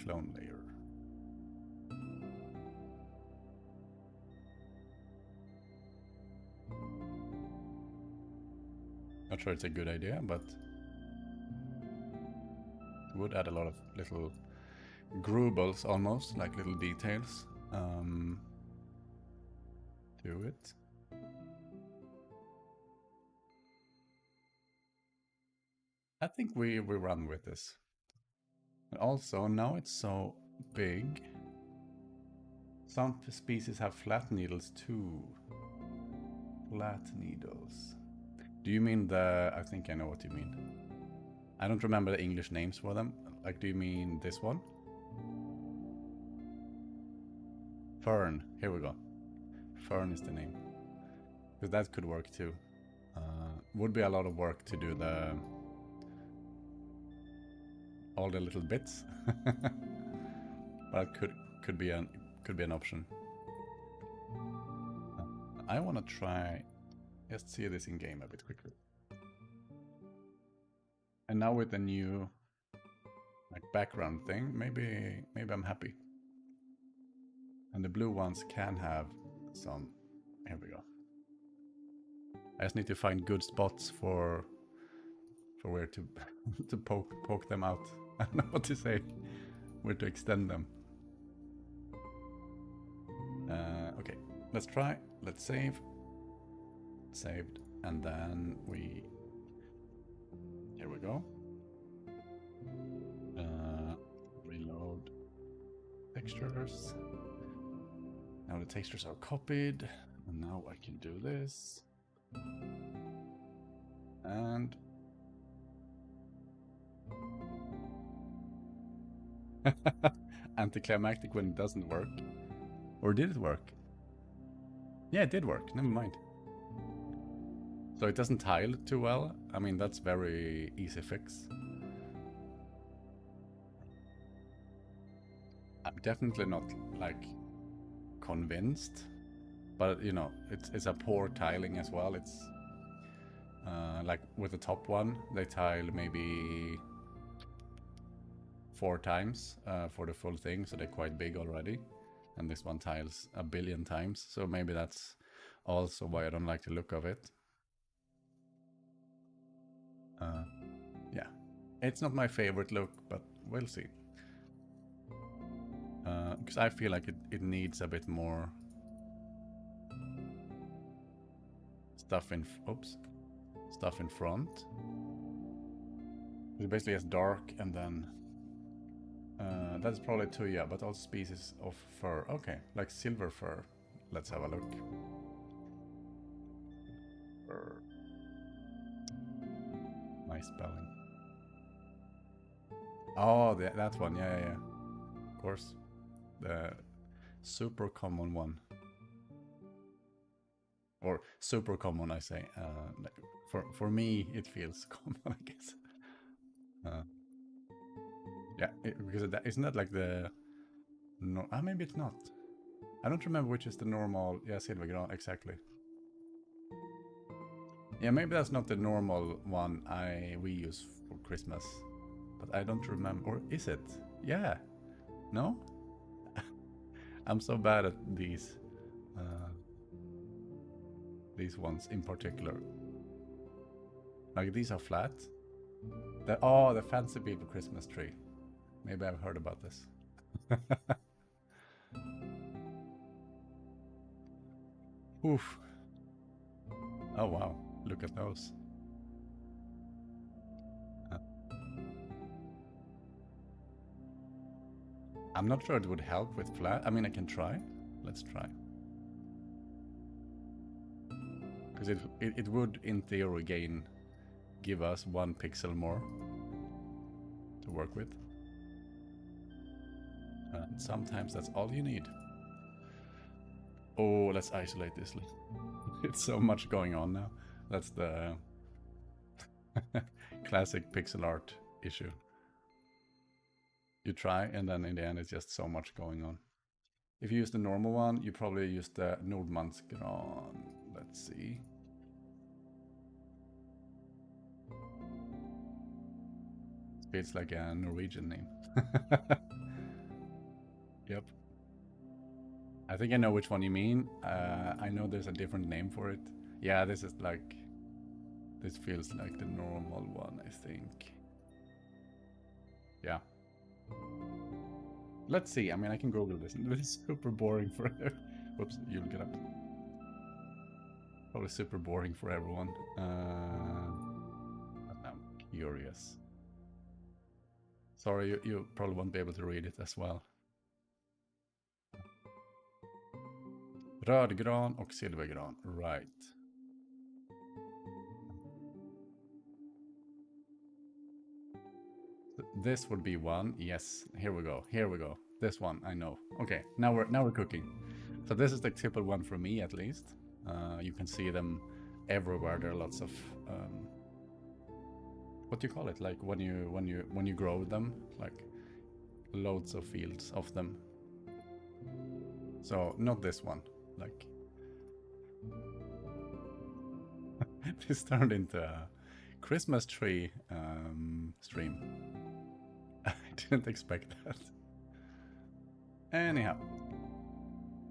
Clone layer. Not sure it's a good idea, but it would add a lot of little groobles, almost like little details to it. I think we run with this. And also, now it's so big. Some species have flat needles too. Flat needles. Do you mean the... I think I know what you mean. I don't remember the English names for them. Like, do you mean this one? Fern. Here we go. Fern is the name. Because that could work too. Would be a lot of work to do the... all the little bits. But could be an option. I want to try just see this in game a bit quickly. And now with the new like background thing, maybe I'm happy. And the blue ones can have some. Here we go. I just need to find good spots for where to to poke them out. I don't know what to say. Where to extend them. Okay, let's try. Let's save. Saved, and then here we go. Reload textures. Now the textures are copied, and now I can do this. And anticlimactic when it doesn't work. Or did it work? Yeah, it did work. Never mind. So it doesn't tile too well. I mean, that's very easy fix. I'm definitely not like convinced, but you know, it's a poor tiling as well. It's like with the top one, they tile maybe 4 times for the full thing, so they're quite big already. And this one tiles a billion times, so maybe that's also why I don't like the look of it. Yeah, it's not my favorite look, but we'll see. Because I feel like it needs a bit more stuff in front. It basically has dark, and then that's probably too, yeah, but all species of fur. Okay, like silver fur. Let's have a look. Fur. Nice spelling. Oh, that one. Yeah. Of course. The super common one. Or super common, I say. For me, it feels common, I guess. Yeah, because isn't that like the... No, maybe it's not. I don't remember which is the normal... Yeah, silvergran, exactly. Yeah, maybe that's not the normal one we use for Christmas. But I don't remember. Or is it? Yeah. No? I'm so bad at these ones in particular. Like these are flat. The fancy people Christmas tree. Maybe I've heard about this. Oof. Oh wow, look at those. I'm not sure it would help with flat. I mean, I can try. Let's try. Because it would, in theory, give us 1 pixel more to work with. And sometimes that's all you need. Oh, let's isolate this. It's so much going on now. That's the classic pixel art issue. You try, and then in the end, it's just so much going on. If you use the normal one, you probably use the Nordmansgran. Let's see. It's like a Norwegian name. Yep. I think I know which one you mean. I know there's a different name for it. Yeah, this feels like the normal one, I think. Yeah. Let's see. I mean, I can Google this. This is super boring for... Whoops, you'll get up. Probably super boring for everyone. But I'm curious. Sorry, you probably won't be able to read it as well. Rödgran och silvergran, right. This would be one. Yes, here we go. This one, I know. Okay, now we're cooking. So this is the typical one for me, at least. You can see them everywhere. There are lots of what do you call it? Like when you grow them, like loads of fields of them. So not this one. Like this turned into a Christmas tree stream. I didn't expect that. Anyhow.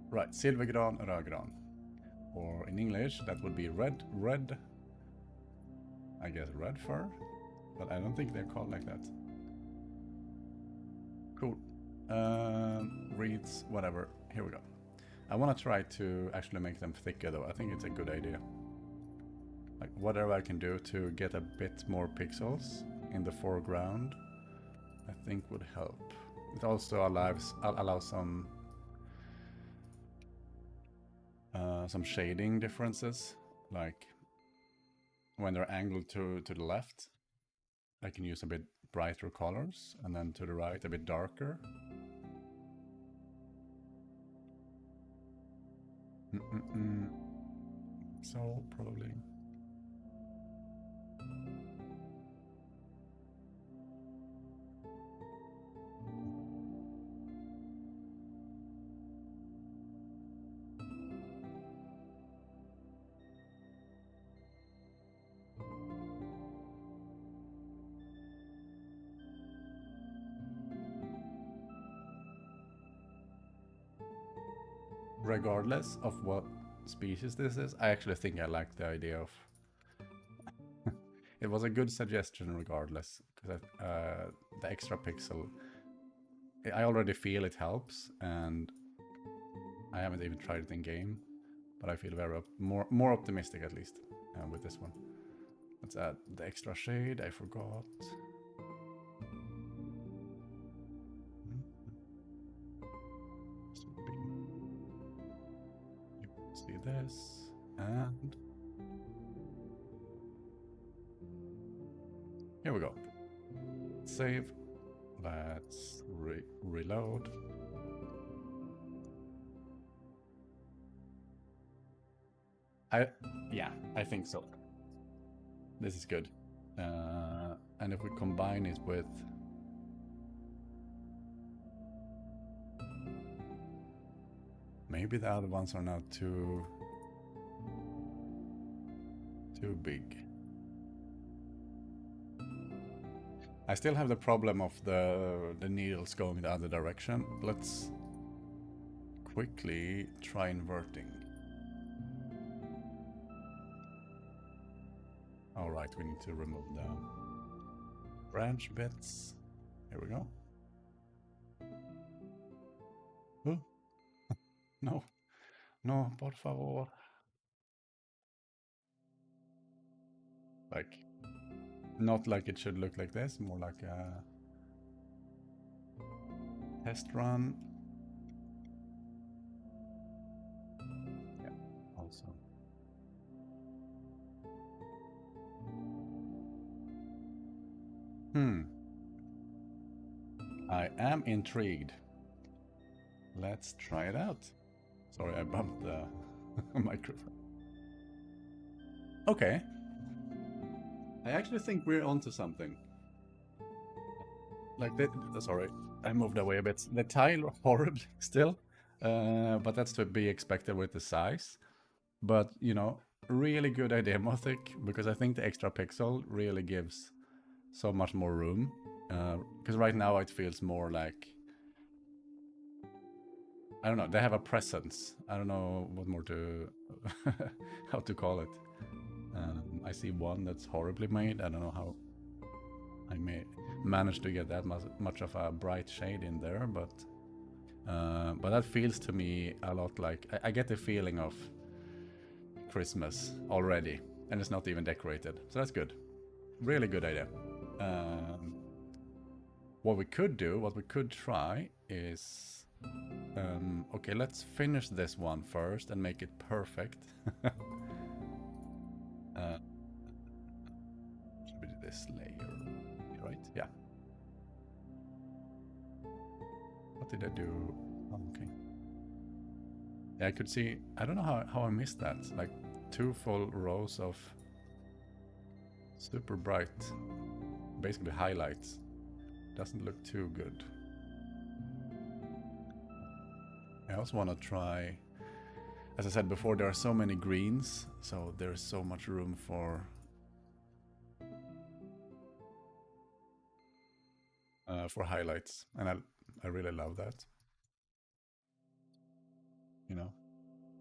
Right, silvergran, rödgran. Or in English, that would be red, I guess red fir? But I don't think they're called like that. Cool. Reeds, whatever. Here we go. I want to try to actually make them thicker though. I think it's a good idea. Like whatever I can do to get a bit more pixels in the foreground, I think would help. It also allows some shading differences, like when they're angled to the left, I can use a bit brighter colors, and then to the right a bit darker. So probably regardless of what species this is, I actually think I like the idea of... It was a good suggestion regardless, because the extra pixel, I already feel it helps, and I haven't even tried it in game, but I feel very more optimistic at least with this one. Let's add the extra shade, I forgot. See this, and here we go. Save. Let's reload. Yeah, I think so. This is good. And if we combine it with... Maybe the other ones are not too big. I still have the problem of the needles going the other direction. Let's quickly try inverting. All right, we need to remove the branch bits. Here we go. No, no, por favor. Like, not like it should look like this, more like a test run. Yeah, also. I am intrigued. Let's try it out. Sorry, I bumped the microphone. Okay. I actually think we're onto something. Like that. Sorry, I moved away a bit. The tile horribly still, but that's to be expected with the size. But you know, really good idea, Mothic, because I think the extra pixel really gives so much more room. Because right now it feels more like, I don't know, they have a presence. I don't know what more to how to call it. I see one that's horribly made. I don't know how I may manage to get that much of a bright shade in there, but that feels to me a lot like, I get the feeling of Christmas already, and it's not even decorated, so that's good. Really good idea. What we could try is, okay, let's finish this one first and make it perfect. Should we do this layer, right? Yeah. What did I do? Oh, okay. Yeah, I could see, I don't know how I missed that. Like 2 full rows of super bright, basically highlights. Doesn't look too good. I also want to try, as I said before, there are so many greens, so there's so much room for highlights, and I really love that. You know,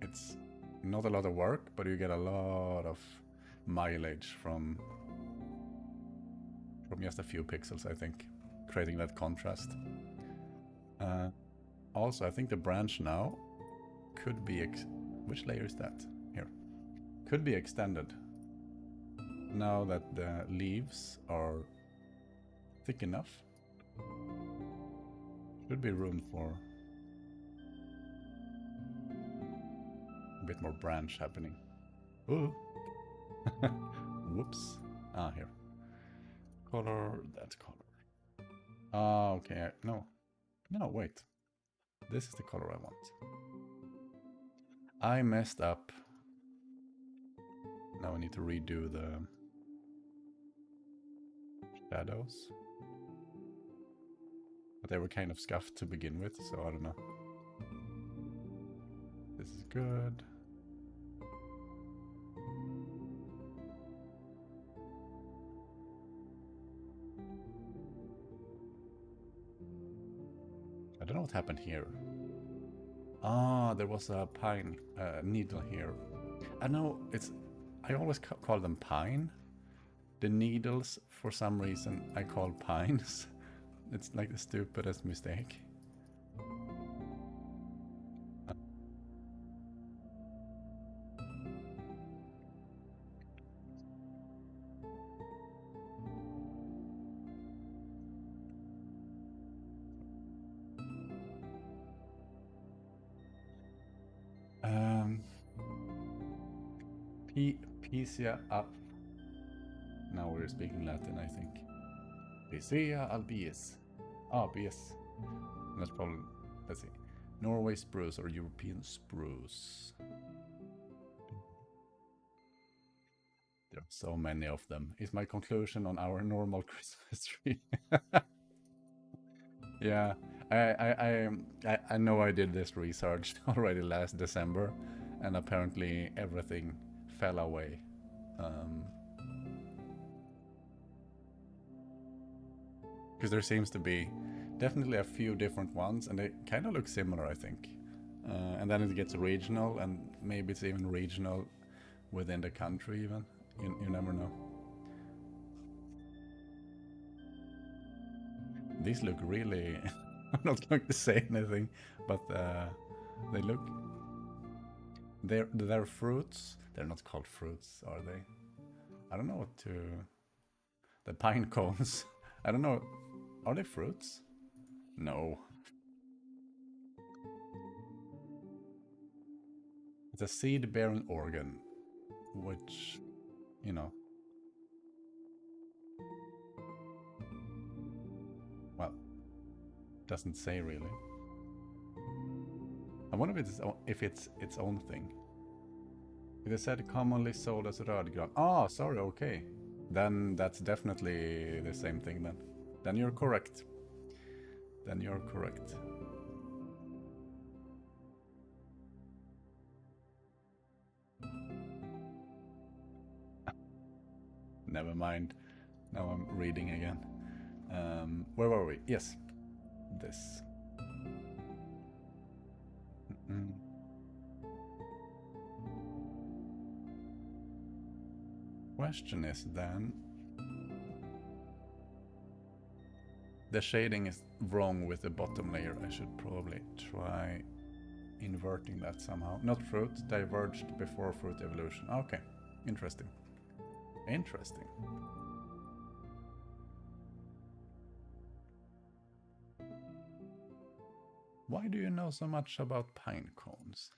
it's not a lot of work, but you get a lot of mileage from just a few pixels, I think, creating that contrast. Also, I think the branch now could be, which layer is that? Here. Could be extended. Now that the leaves are thick enough, should be room for a bit more branch happening. Ooh. Whoops. Ah, here. Color, that color. Ah, okay. No, wait. This is the color I want. I messed up. Now I need to redo the shadows. But they were kind of scuffed to begin with, so I don't know. This is good. I don't know what happened here. Ah, there was a pine needle here. I know it's. I always call them pine. The needles, for some reason, I call pines. It's like the stupidest mistake. Pisia up. Now we're speaking Latin, I think. Pisia albies. Ah, bies. That's probably. Let's see. Norway spruce or European spruce. There are so many of them. Is my conclusion on our normal Christmas tree. Yeah, I know I did this research already last December, and apparently everything fell away. Because there seems to be definitely a few different ones, and they kind of look similar, I think. And then it gets regional, and maybe it's even regional within the country even. You never know. These look really... I'm not going to say anything, but they look... They're fruits. They're not called fruits, are they? I don't know what to... The pine cones. I don't know. Are they fruits? No. It's a seed-bearing organ, which, you know... Well, doesn't say really. I wonder if it's its own thing. It is said commonly sold as rödgran. Ah, sorry, okay. Then that's definitely the same thing then. Then you're correct. Then you're correct. Never mind. Now I'm reading again. Where were we? Yes. This. Question is then... The shading is wrong with the bottom layer. I should probably try inverting that somehow. Not fruit, diverged before fruit evolution. Okay, interesting. Interesting. Why do you know so much about pine cones?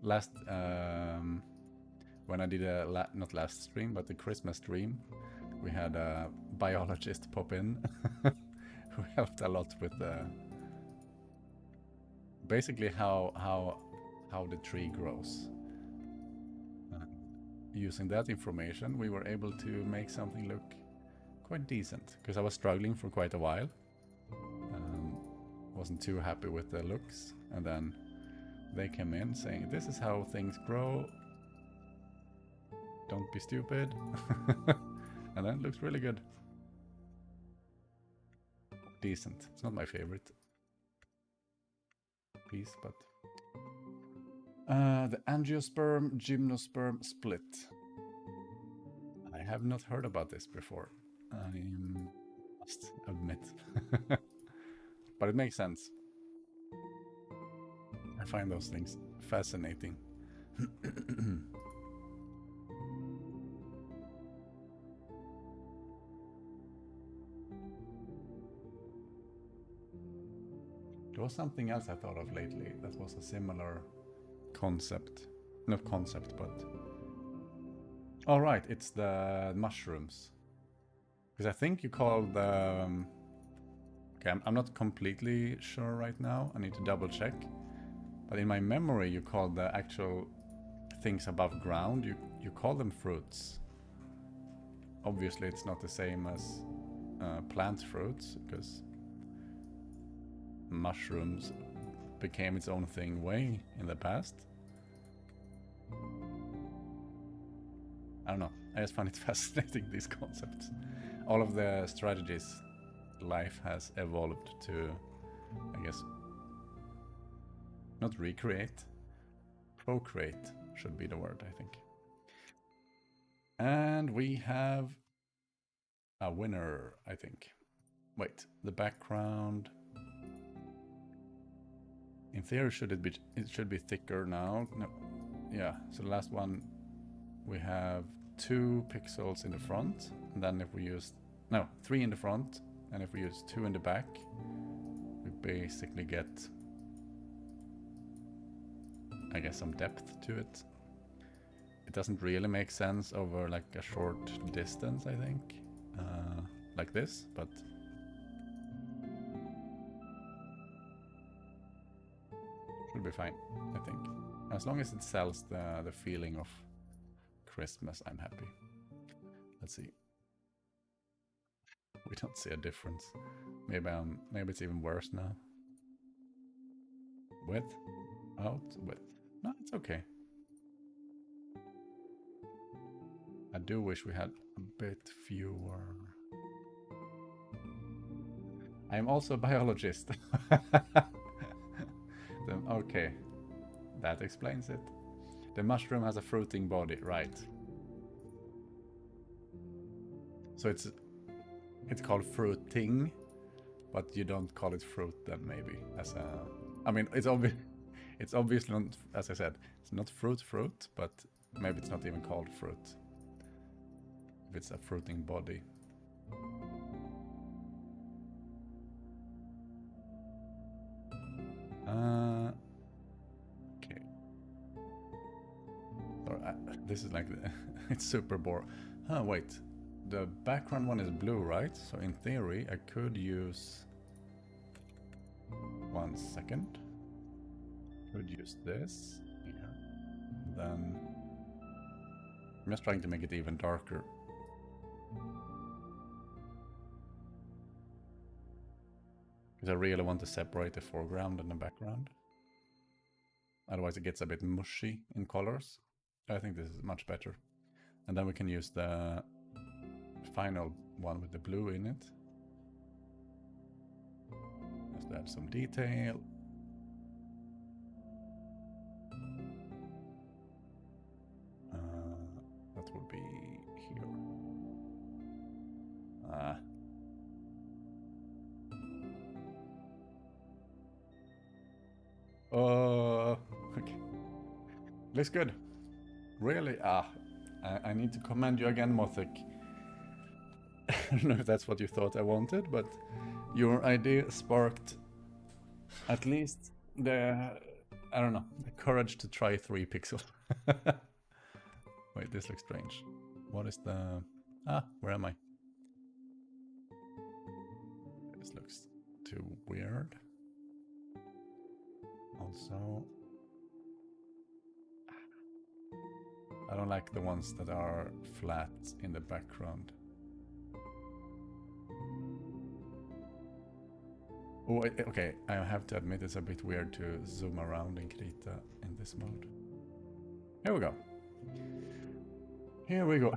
Last, when I did a, not last stream, but the Christmas stream, we had a biologist pop in who helped a lot with basically how the tree grows. Using that information, we were able to make something look quite decent, because I was struggling for quite a while. Wasn't too happy with the looks, and then they came in saying, this is how things grow, don't be stupid. And then it looks really good. Decent. It's not my favorite piece, but the angiosperm gymnosperm split. I have not heard about this before, I must admit. But it makes sense. I find those things fascinating. There was something else I thought of lately that was a similar concept. Not concept, but... Oh right, it's the mushrooms. Because I think you call the... Okay, I'm not completely sure right now. I need to double check. But in my memory, you call the actual things above ground, you call them fruits. Obviously, it's not the same as plant fruits, because mushrooms became its own thing way in the past. I don't know. I just find it fascinating, these concepts. All of the strategies life has evolved to, I guess, not recreate, procreate should be the word, I think. And we have a winner, I think. Wait, the background. In theory, it should be thicker now. No, yeah. So the last one, we have 2 pixels in the front, and then if we use 3 in the front, and if we use 2 in the back, we basically get, I guess, some depth to it. It doesn't really make sense over like a short distance, I think, like this, but should be fine, I think. As long as it sells the feeling of Christmas, I'm happy. Let's see. We don't see a difference. Maybe it's even worse now. Width, out, width. No, it's okay. I do wish we had a bit fewer. I'm also a biologist. Then, okay, that explains it. The mushroom has a fruiting body, right? So it's called fruiting, but you don't call it fruit then, maybe, as a... I mean, it's obviously not, as I said, it's not fruit, but maybe it's not even called fruit. If it's a fruiting body. Okay. Sorry, this is like, it's super boring. Huh, wait. The background one is blue, right? So in theory, I could use... 1 second. Could use this here. Then... I'm just trying to make it even darker. Because I really want to separate the foreground and the background. Otherwise it gets a bit mushy in colors. I think this is much better. And then we can use the final one with the blue in it. Just to add some detail. That would be here. Okay. Looks good. Really? I need to commend you again, Mothic. I don't know if that's what you thought I wanted, but your idea sparked at least the, I don't know, the courage to try 3 pixels. Wait, this looks strange. What is the... where am I? This looks too weird. Also, I don't like the ones that are flat in the background. Oh, okay, I have to admit it's a bit weird to zoom around in Krita in this mode. Here we go. Here we go.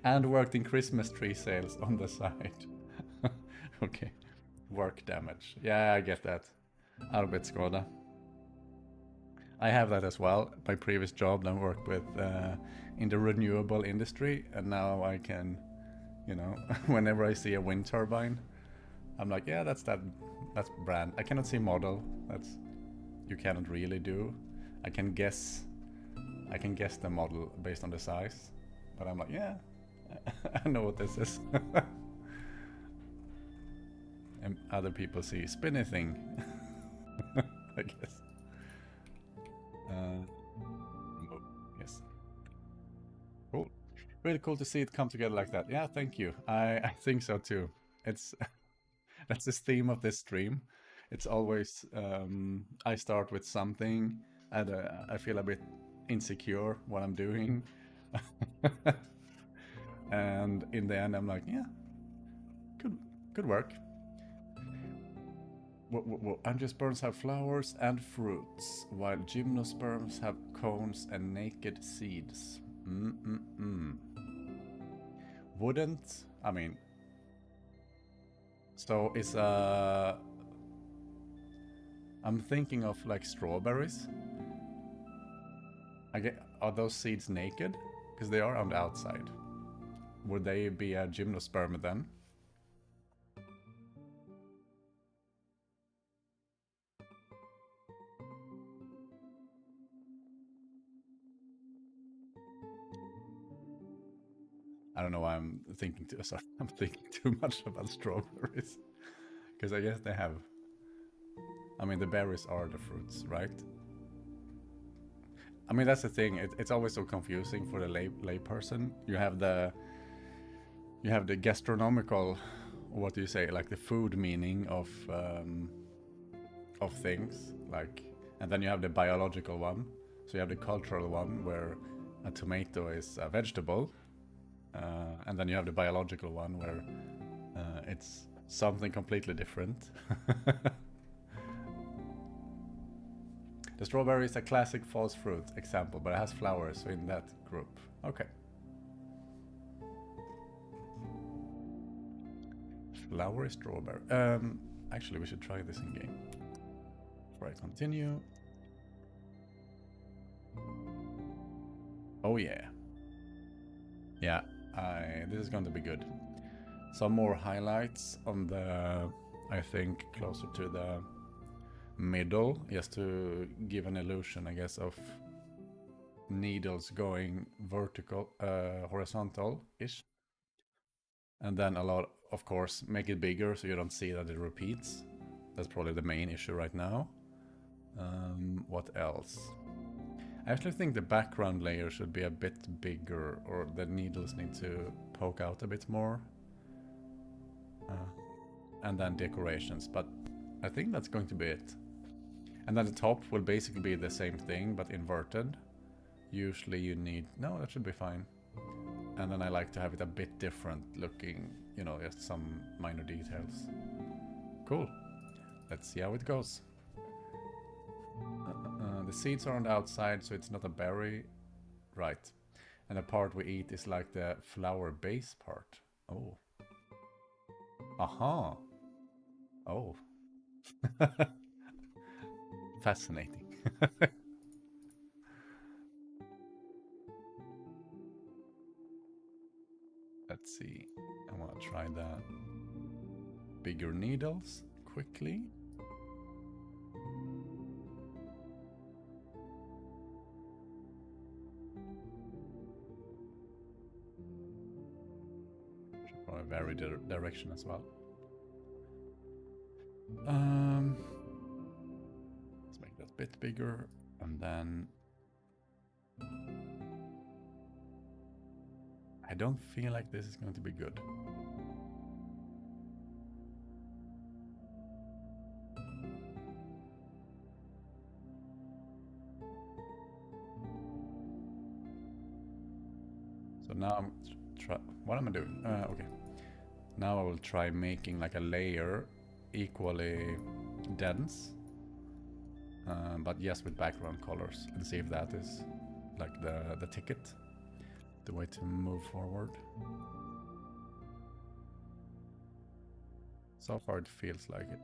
And worked in Christmas tree sales on the side. Okay. Work damage. Yeah, I get that. Arbetsskada. I have that as well. My previous job I worked with in the renewable industry, and now I can, you know, whenever I see a wind turbine, I'm like, yeah, that's brand. I cannot see model. That's, you cannot really do. I can guess the model based on the size, but I'm like, yeah, I know what this is. And other people see spinny thing, I guess. Yes. Cool. Really cool to see it come together like that. Yeah, thank you. I think so too. It's that's the theme of this stream. It's always I start with something and I feel a bit insecure what I'm doing. And in the end I'm like, yeah, good work. Angiosperms have flowers and fruits, while gymnosperms have cones and naked seeds. Wouldn't, I mean, So it's I'm thinking of like strawberries. Are those seeds naked? Because they are on the outside. Would they be a gymnosperm then? I don't know why I'm thinking too. Sorry, I'm thinking too much about strawberries. Because I guess they have. I mean, the berries are the fruits, right? I mean, that's the thing. It's always so confusing for the lay person. You have the gastronomical, what do you say, like the food meaning of things, like, and then you have the biological one. So you have the cultural one where a tomato is a vegetable, and then you have the biological one where it's something completely different. The strawberry is a classic false fruit example, but it has flowers, so in that group. Okay. Flowery strawberry. Actually, we should try this in game. Before I continue. Oh yeah. Yeah, this is going to be good. Some more highlights on the, I think, closer to the middle, just to give an illusion, I guess, of needles going vertical, horizontal-ish. And then a lot, of course, make it bigger so you don't see that it repeats. That's probably the main issue right now. What else? I actually think the background layer should be a bit bigger, or the needles need to poke out a bit more. And then decorations, but I think that's going to be it. And then the top will basically be the same thing, but inverted. Usually you need, no, that should be fine. And then I like to have it a bit different looking, you know, just some minor details. Cool. Let's see how it goes. The seeds are on the outside, so it's not a berry. Right. And the part we eat is like the flower base part. Oh. Aha. Oh. Fascinating. Let's see. I want to try the bigger needles quickly. Should probably vary the direction as well. Let's make that a bit bigger, and then I don't feel like this is going to be good. So now I'm what am I doing? Okay. Now I will try making like a layer equally dense, but yes, with background colors, and see if that is like the ticket, the way to move forward. So far it feels like it.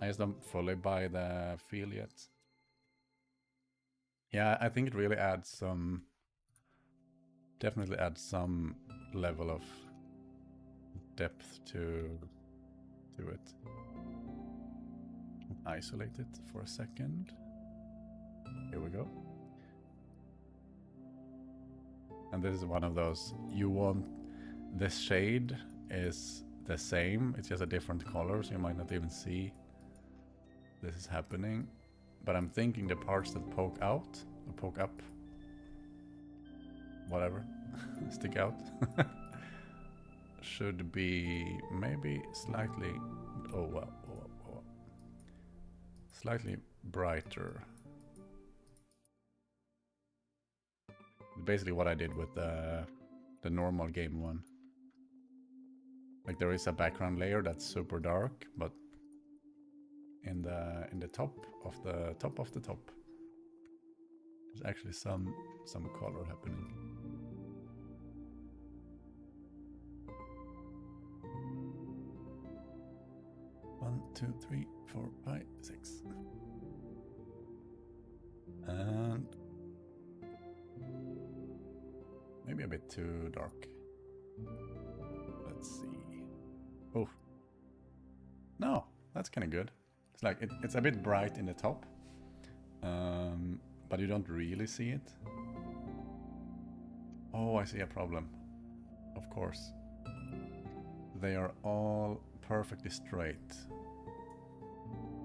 I just don't fully buy the feel yet. Yeah, I think it really adds some, definitely adds some level of depth to it. Isolate it for a second. Here we go. And this is one of those, you want, this shade is the same, it's just a different color, so you might not even see this is happening. But I'm thinking the parts that poke out, or poke up, whatever, stick out, should be maybe slightly, slightly brighter. Basically what I did with the normal game one. Like there is a background layer that's super dark, but in the top of the top, there's actually some color happening. 2, 3, 4, 5, 6. And maybe a bit too dark. Let's see. Oh. No, that's kind of good. It's like it's a bit bright in the top, but you don't really see it. Oh, I see a problem. Of course. They are all perfectly straight.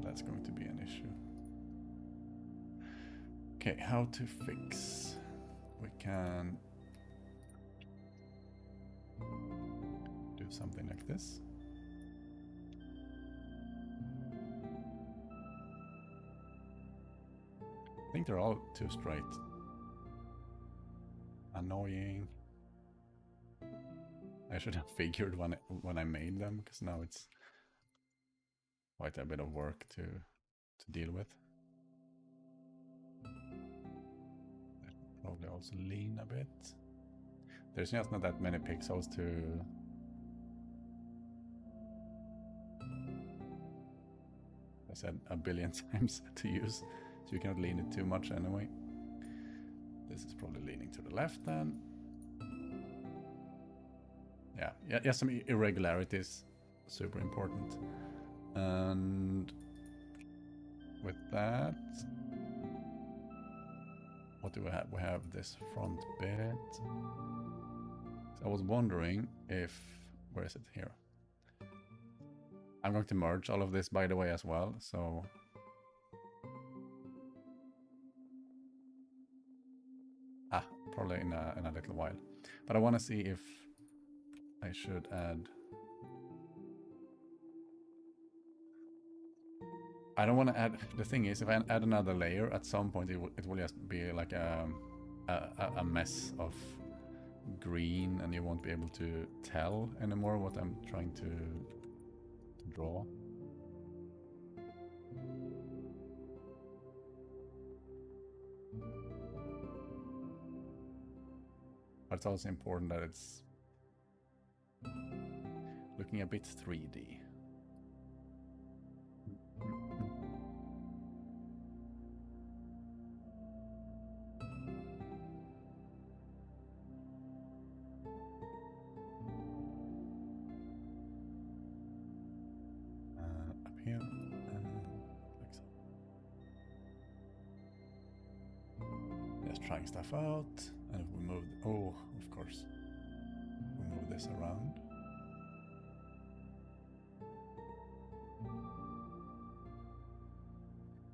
That's going to be an issue. Okay, how to fix? We can do something like this. I think they're all too straight. Annoying. I should have figured when I made them, because now it's quite a bit of work to deal with. Probably also lean a bit. There's just not that many pixels to... I said a billion times to use, so you cannot lean it too much anyway. This is probably leaning to the left then. Yeah, some irregularities, super important. And with that, what do we have? We have this front bit. So I was wondering if, where is it here? I'm going to merge all of this, by the way, as well. So probably in a little while. But I want to see if I should add. I don't want to add. The thing is, if I add another layer, at some point it will just be like a mess of green, and you won't be able to tell anymore what I'm trying to draw. But it's also important that it's looking a bit 3D. Up here, like so. Just trying stuff out, and if we move, oh, of course, we move this around.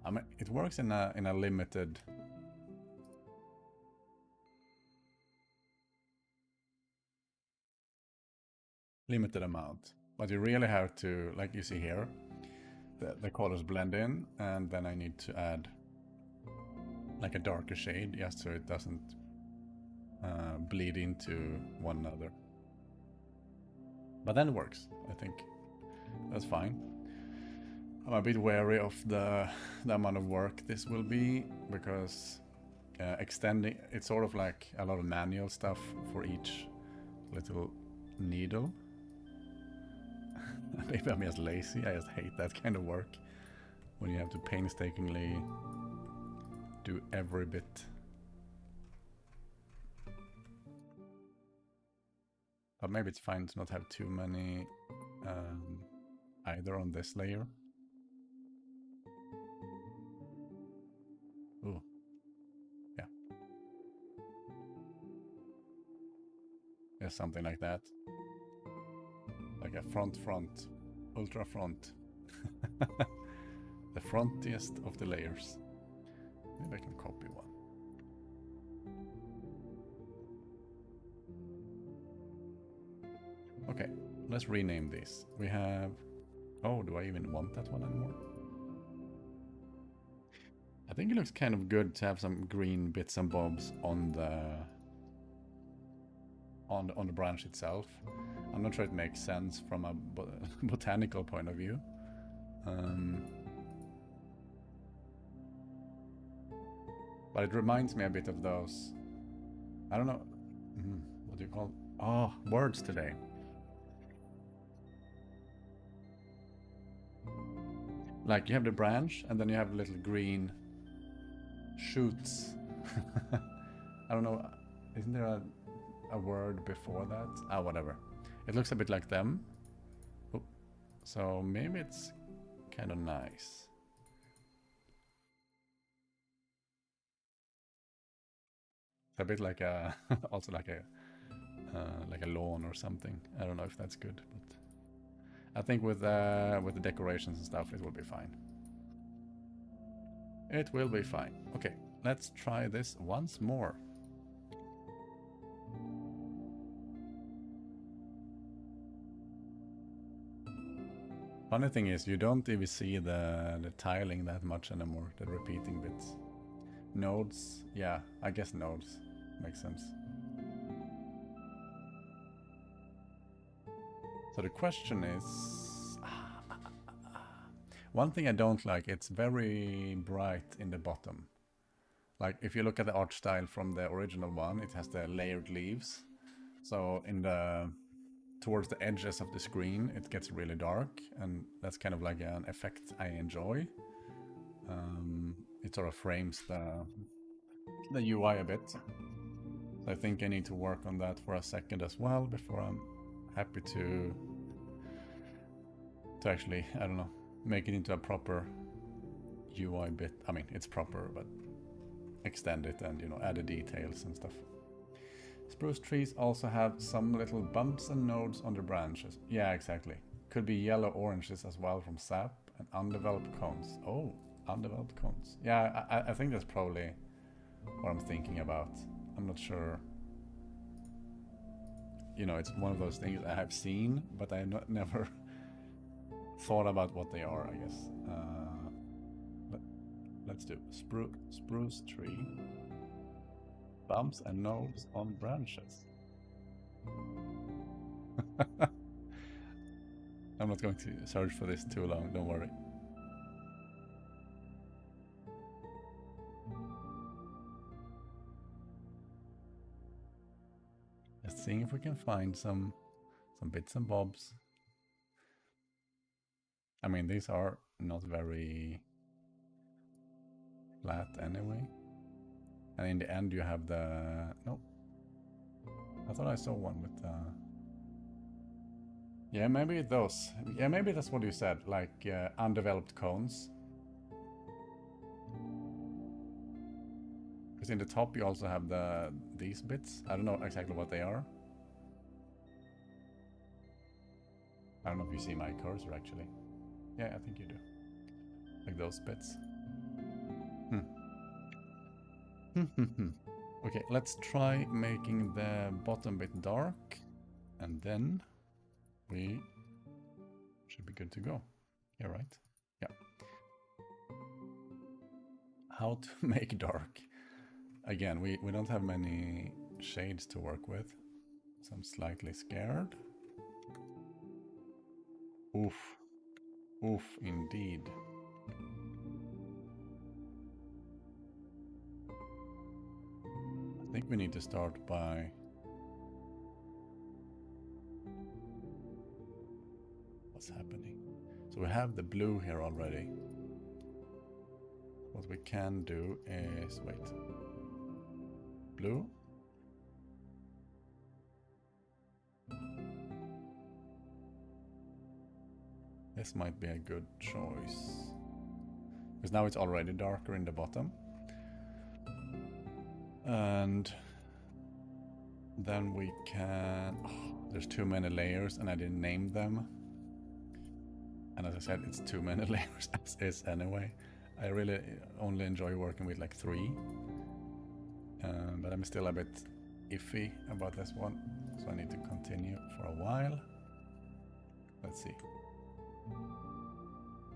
I mean, it works in a limited amount, but you really have to, like you see here, the colors blend in, and then I need to add like a darker shade just so it doesn't bleed into one another. But then it works, I think. That's fine. I'm a bit wary of the amount of work this will be, because extending, it's sort of like a lot of manual stuff for each little needle. Maybe I'm just lazy, I just hate that kind of work, when you have to painstakingly do every bit. But maybe it's fine to not have too many either on this layer. Ooh. Yeah. Yeah, something like that. Like a front, ultra front. The frontiest of the layers. Maybe I can copy one. Okay, let's rename this. We have... Oh, do I even want that one anymore? I think it looks kind of good to have some green bits and bobs on the branch itself. I'm not sure it makes sense from a botanical point of view. But it reminds me a bit of those... I don't know... what do you call... Oh, words today. Like you have the branch and then you have little green shoots. I don't know, isn't there a word before that? Ah, whatever. It looks a bit like them. Oh, so maybe it's kind of nice. It's a bit like a, also like a lawn or something. I don't know if that's good, but I think with the decorations and stuff, it will be fine. It will be fine. Okay, let's try this once more. Funny thing is, you don't even see the tiling that much anymore, the repeating bits. Nodes, yeah, I guess nodes. Makes sense. So the question is... One thing I don't like, it's very bright in the bottom. Like, if you look at the art style from the original one, it has the layered leaves. So in the... towards the edges of the screen, it gets really dark, and that's kind of like an effect I enjoy. It sort of frames the UI a bit. So I think I need to work on that for a second as well before I'm happy to actually, I don't know, make it into a proper UI bit. I mean, it's proper, but extend it and, you know, add the details and stuff. Spruce trees also have some little bumps and nodes on the branches. Yeah, exactly. Could be yellow oranges as well from sap and undeveloped cones. Oh, undeveloped cones. Yeah, I think that's probably what I'm thinking about. I'm not sure. You know, it's one of those things I have seen, but I never thought about what they are, I guess. Let's do spruce tree. Bumps and nodes on branches. I'm not going to search for this too long, don't worry. Just seeing if we can find some bits and bobs. I mean, these are not very flat anyway. And in the end you have the... No. I thought I saw one with the... Yeah, maybe those. Yeah, maybe that's what you said, like undeveloped cones. Because in the top you also have these bits. I don't know exactly what they are. I don't know if you see my cursor actually. Yeah, I think you do. Like those bits. Okay, let's try making the bottom bit dark. And then we should be good to go. Yeah, right? Yeah. How to make dark. Again, we don't have many shades to work with. So I'm slightly scared. Oof. Oof, indeed. I think we need to start by... What's happening? So we have the blue here already. What we can do is... Wait. Blue. This might be a good choice. Because now it's already darker in the bottom. And then we can... Oh, there's too many layers and I didn't name them. And as I said, it's too many layers as is anyway. I really only enjoy working with like 3. But I'm still a bit iffy about this one. So I need to continue for a while. Let's see.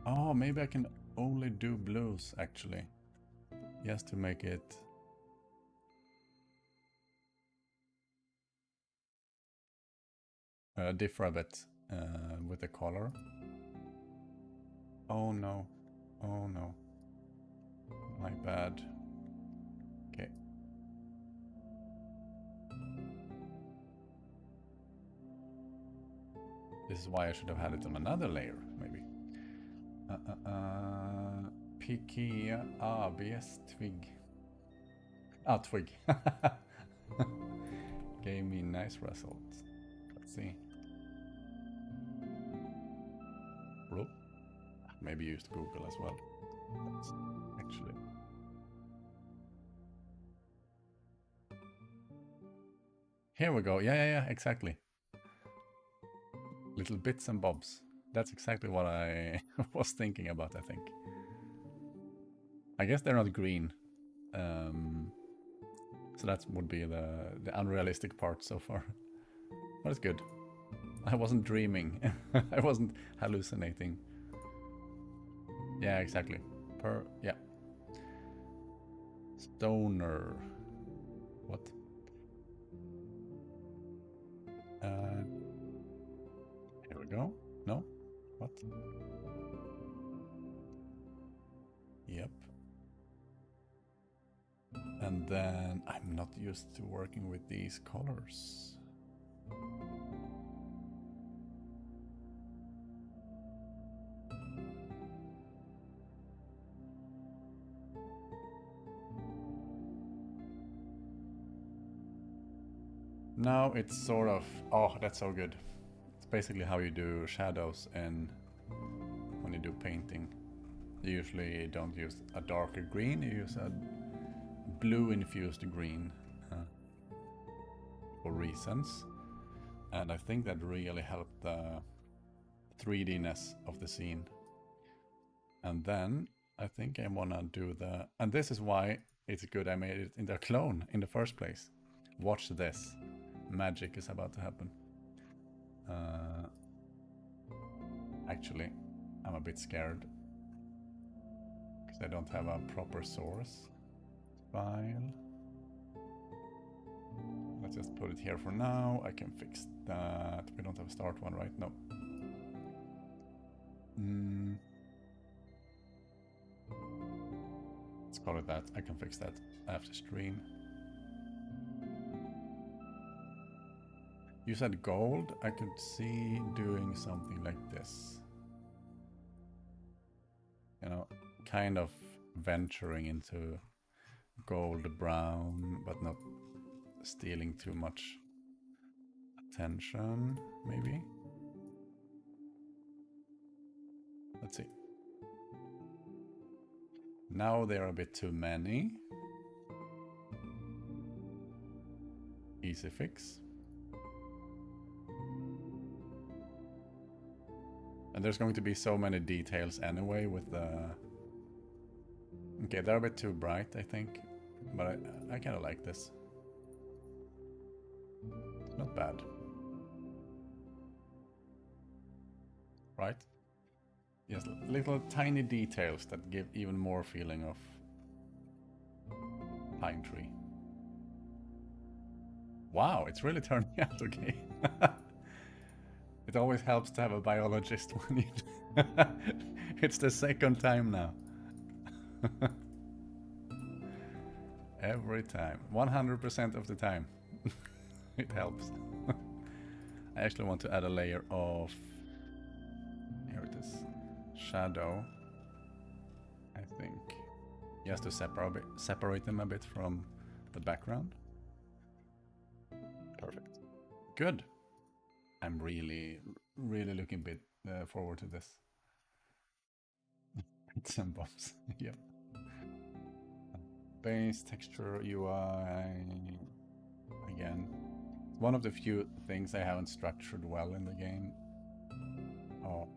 Oh, maybe I can only do blues actually. Just to make it... differ a bit with the color. Oh no. Oh no. My bad. Okay. This is why I should have had it on another layer, maybe. Pikia ABS twig. Ah, twig. Gave me nice results. Let's see. Whoop. Maybe used Google as well. That's actually. Here we go. Yeah, exactly. Little bits and bobs. That's exactly what I was thinking about, I think. I guess they're not green. So that would be the unrealistic part so far. But it's good. I wasn't dreaming. I wasn't hallucinating. Yeah, exactly. Yeah. Stoner. What? Here we go. No? What? Yep. And then I'm not used to working with these colors. Now it's sort of, oh, that's so good. It's basically how you do shadows and when you do painting. You usually don't use a darker green, you use a blue infused green for reasons. And I think that really helped the 3D-ness of the scene. And then I think I wanna do the, and this is why it's good I made it into a clone in the first place. Watch this. Magic is about to happen. Actually, I'm a bit scared because I don't have a proper source file. Let's just put it here for now. I can fix that. We don't have a start one, right? No. Let's call it that. I can fix that after stream. You said gold. I could see doing something like this. You know, kind of venturing into gold brown, but not stealing too much attention, maybe. Let's see. Now there are a bit too many. Easy fix. And there's going to be so many details anyway with the... Okay, they're a bit too bright, I think. But I kind of like this. Not bad. Right? Yes, little tiny details that give even more feeling of pine tree. Wow, it's really turning out okay. It always helps to have a biologist when you... It's the second time now. Every time. 100% of the time. It helps. I actually want to add a layer of... Here it is. Shadow. I think. Just to separate them a bit from the background. Perfect. Good. I'm really looking forward to this. Bits and bobs. Yep. Base, texture, UI. Again. One of the few things I haven't structured well in the game. Oh,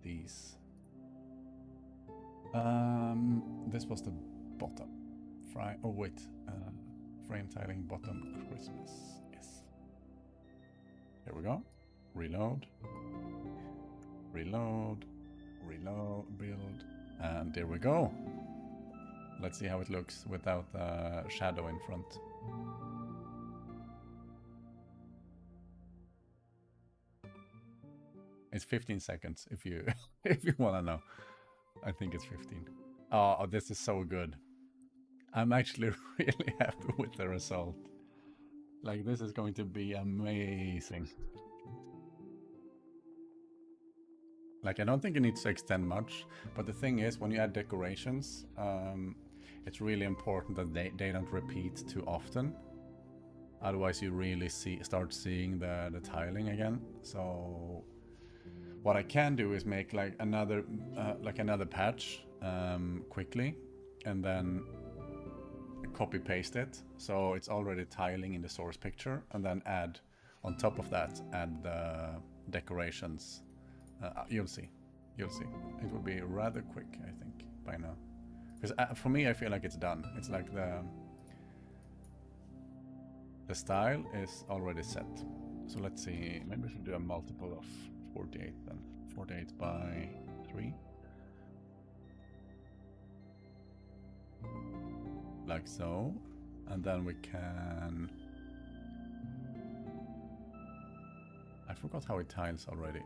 these. This was the bottom. Oh wait. Frame tiling bottom Christmas. Yes. Here we go. Reload. Reload. Reload. Build. And there we go. Let's see how it looks without the shadow in front. It's 15 seconds if you if you want to know. I think it's 15. Oh, this is so good. I'm actually really happy with the result. Like, this is going to be amazing. Like, I don't think it needs to extend much, but the thing is, when you add decorations, it's really important that they don't repeat too often. Otherwise, you really start seeing the tiling again. So, what I can do is make like another patch quickly, and then copy paste it so it's already tiling in the source picture, and then add on top of that the decorations. You'll see. It will be rather quick, I think, by now. Because for me, I feel like it's done. It's like the style is already set. So let's see. Maybe we should do a multiple of 48 then. 48 by 3. Like so. And then we can... I forgot how it tiles already.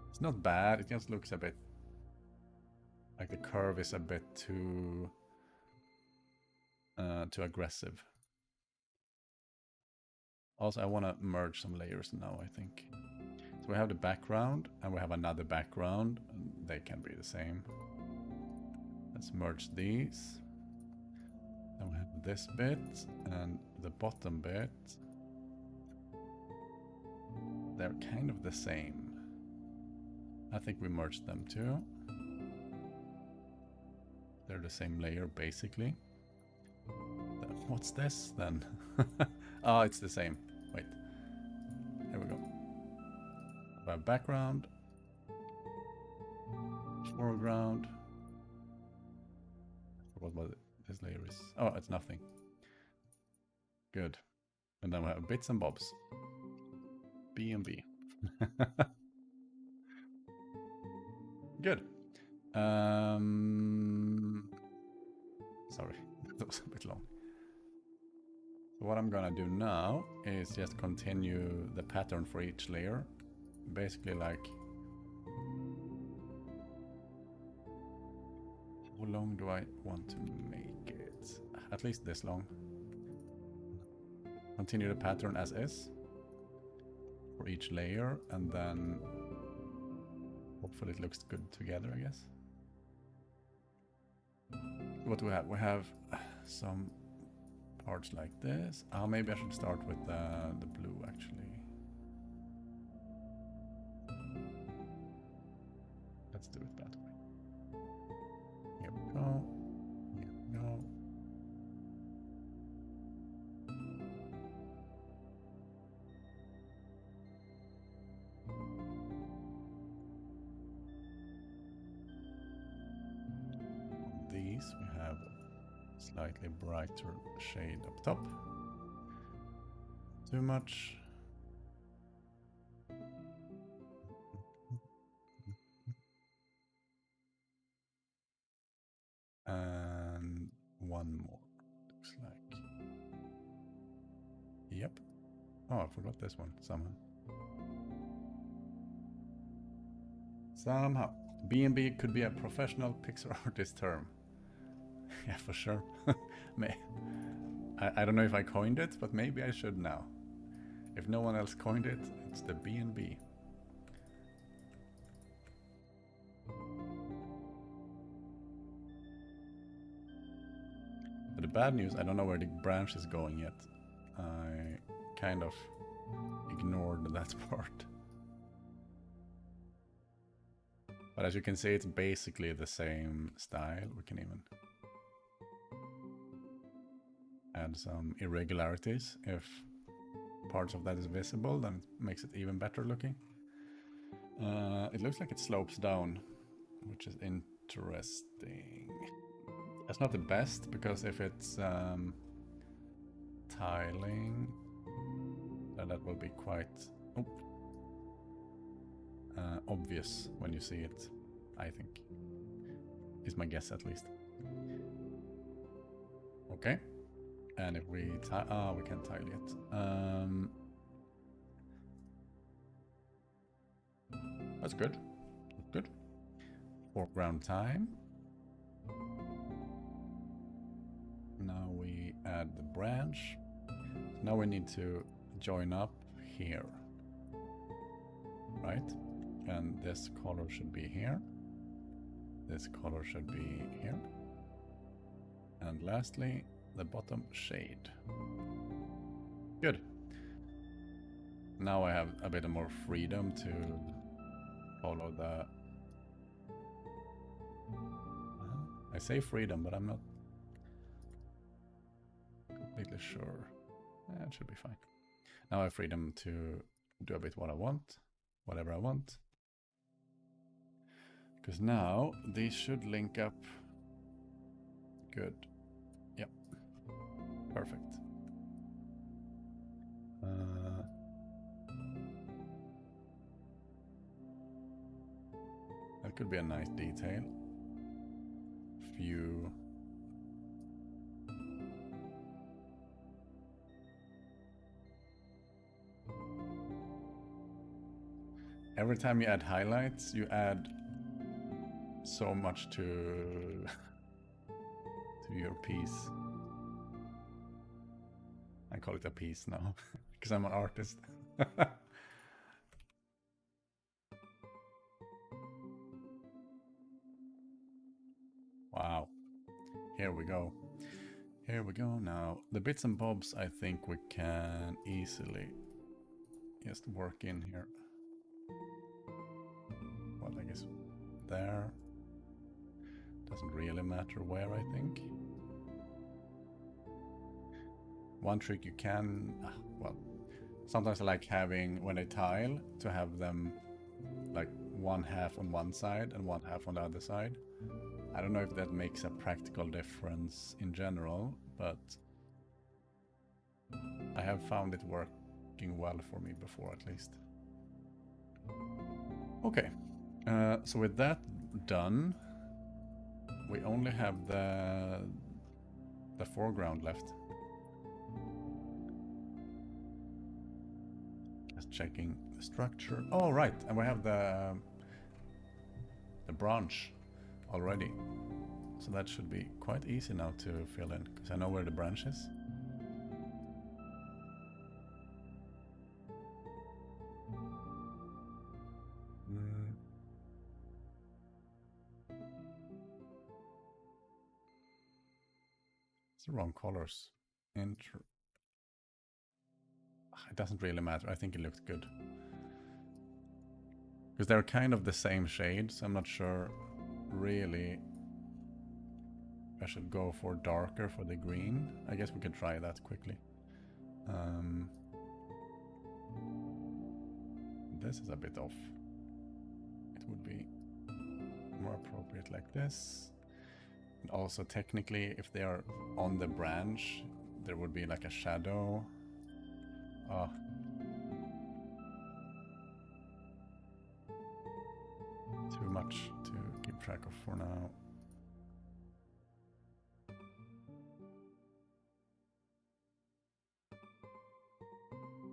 It's not bad, it just looks a bit like the curve is a bit too aggressive. Also, I want to merge some layers now, I think. So we have the background and we have another background, and they can be the same. Let's merge these. Then we have this bit and the bottom bit. They're kind of the same. I think we merged them too. They're the same layer, basically. What's this, then? Oh, it's the same. Wait. Here we go. We have background. Foreground. What this layer is. Oh, it's nothing. Good. And then we have bits and bobs. B and B. Good. Sorry, that was a bit long. So what I'm gonna do now is just continue the pattern for each layer. Basically, like, how long do I want to make it? At least this long. Continue the pattern as is for each layer, and then hopefully it looks good together, I guess. What do we have? We have some parts like this. Maybe I should start with the blue, actually. Let's do it that way. Here we go. Here we go. These we have slightly brighter shade up top. Too much. And one more, looks like. Yep. Oh, I forgot this one somehow. Somehow. B&B could be a professional pixel artist term. Yeah, for sure. I don't know if I coined it, but maybe I should now. If no one else coined it, it's the B&B. But the bad news, I don't know where the branch is going yet. I kind of ignored that part. But as you can see, it's basically the same style. We can even add some irregularities. If parts of that is visible, then it makes it even better looking. It looks like it slopes down, which is interesting. It's not the best, because if it's tiling, then that will be quite obvious when you see it, I think. Is my guess, at least. Okay. And if we tile... we can't tile yet. That's good. That's good. Foreground time. Now we add the branch. Now we need to join up here. right? And this color should be here. This color should be here. And lastly, the bottom shade. Good. Now I have a bit more freedom to follow the... I say freedom, but I'm not completely sure. It should be fine. Now I have freedom to do a bit what I want, whatever I want. Because now these should link up. Good. Yep. Perfect. That could be a nice detail. Few. Every time you add highlights, you add so much to your piece. I call it a piece now because I'm an artist. Wow. Here we go. Here we go now. The bits and bobs I think we can easily just work in here. Well, I guess there. Doesn't really matter where, I think. One trick you can, well, sometimes I like having, when I tile, to have them like one half on one side and one half on the other side. I don't know if that makes a practical difference in general, but I have found it working well for me before, at least. Okay, so with that done, we only have the foreground left. Just checking the structure. Oh, right, and we have the branch already. So that should be quite easy now to fill in, because I know where the branch is. It's the wrong colors. It doesn't really matter. I think it looked good. Because they're kind of the same shade, so I'm not sure really I should go for darker for the green. I guess we could try that quickly. This is a bit off. It would be more appropriate like this. And also technically, if they are on the branch, there would be like a shadow. Too much to keep track of for now.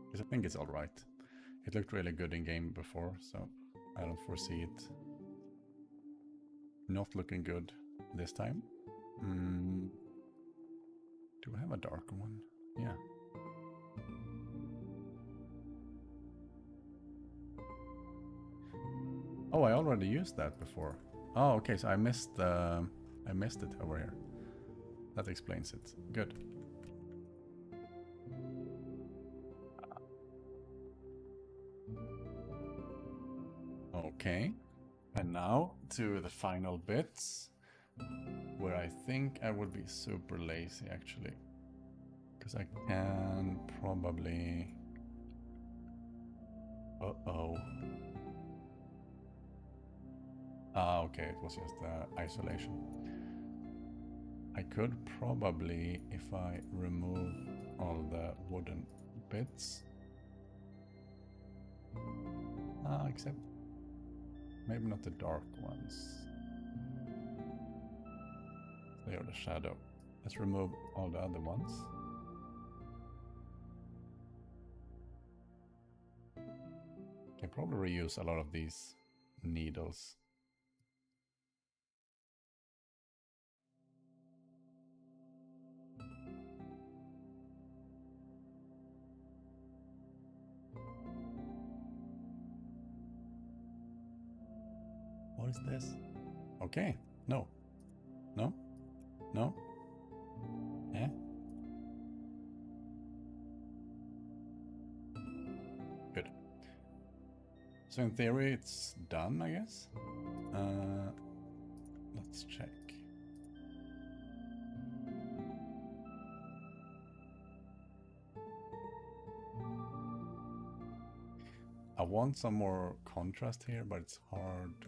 Because I think it's all right. It looked really good in game before, so I don't foresee it not looking good this time. Do I have a darker one? Yeah. Oh, I already used that before. Oh, okay, so I missed it over here. That explains it. Good. Okay. And now to the final bits, where I think I would be super lazy actually. Because I can probably... Uh-oh. Ah, okay, it was just isolation. I could probably, if I remove all the wooden bits... except maybe not the dark ones. They are the shadow. Let's remove all the other ones. Can probably reuse a lot of these needles. is this? Okay, no. No? No? Eh? Good. So in theory it's done, I guess. Let's check. I want some more contrast here, but it's hard.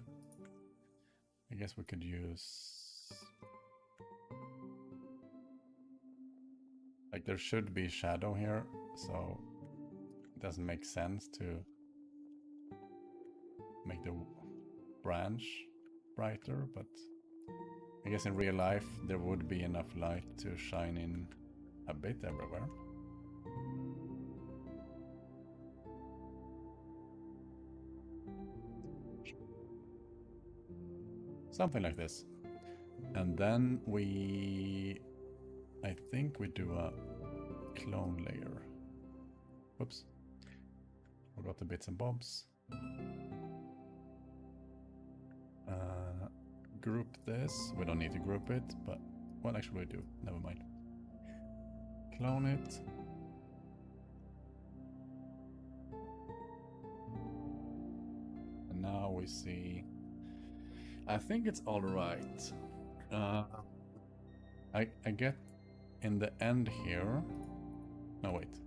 I guess we could use... Like there should be shadow here, so it doesn't make sense to make the branch brighter, but I guess in real life there would be enough light to shine in a bit everywhere. Something like this. And then I think we do a clone layer. Whoops. Forgot the bits and bobs. Group this. We don't need to group it, but what actually we do? Never mind. Clone it. And now we see... I think it's all right. I get in the end here. No, wait.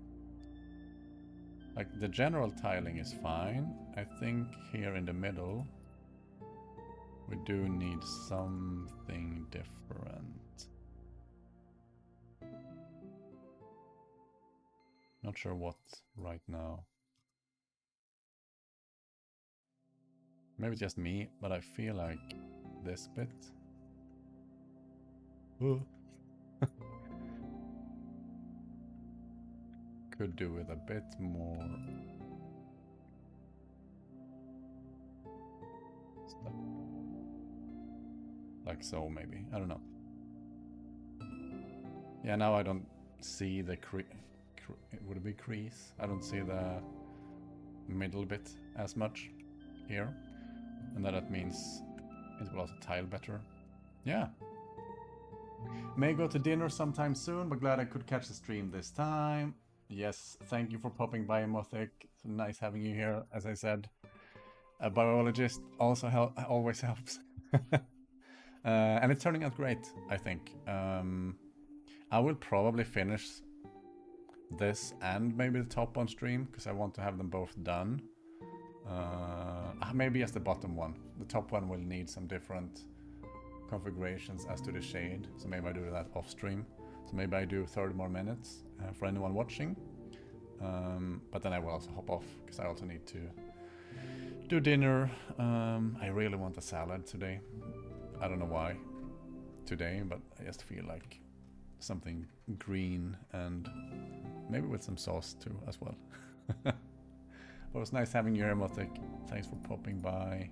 Like the general tiling is fine. I think here in the middle we do need something different. Not sure what right now. Maybe just me, but I feel like this bit. Could do with a bit more stuff. Like so, maybe. I don't know. Yeah, now I don't see the would it be crease? I don't see the middle bit as much here. And that means it will also tile better. Yeah. May go to dinner sometime soon, but glad I could catch the stream this time. Yes, thank you for popping by, Mothic. It's nice having you here, as I said. A biologist also always helps. And it's turning out great, I think. I will probably finish this and maybe the top on stream, because I want to have them both done. Maybe just the bottom one. The top one will need some different configurations as to the shade, so maybe I do that off stream. So maybe I do 30 more minutes for anyone watching. But then I will also hop off, because I also need to do dinner. I really want a salad today. I don't know why today, but I just feel like something green and maybe with some sauce too as well. It was nice having you here, Motic. Thanks for popping by.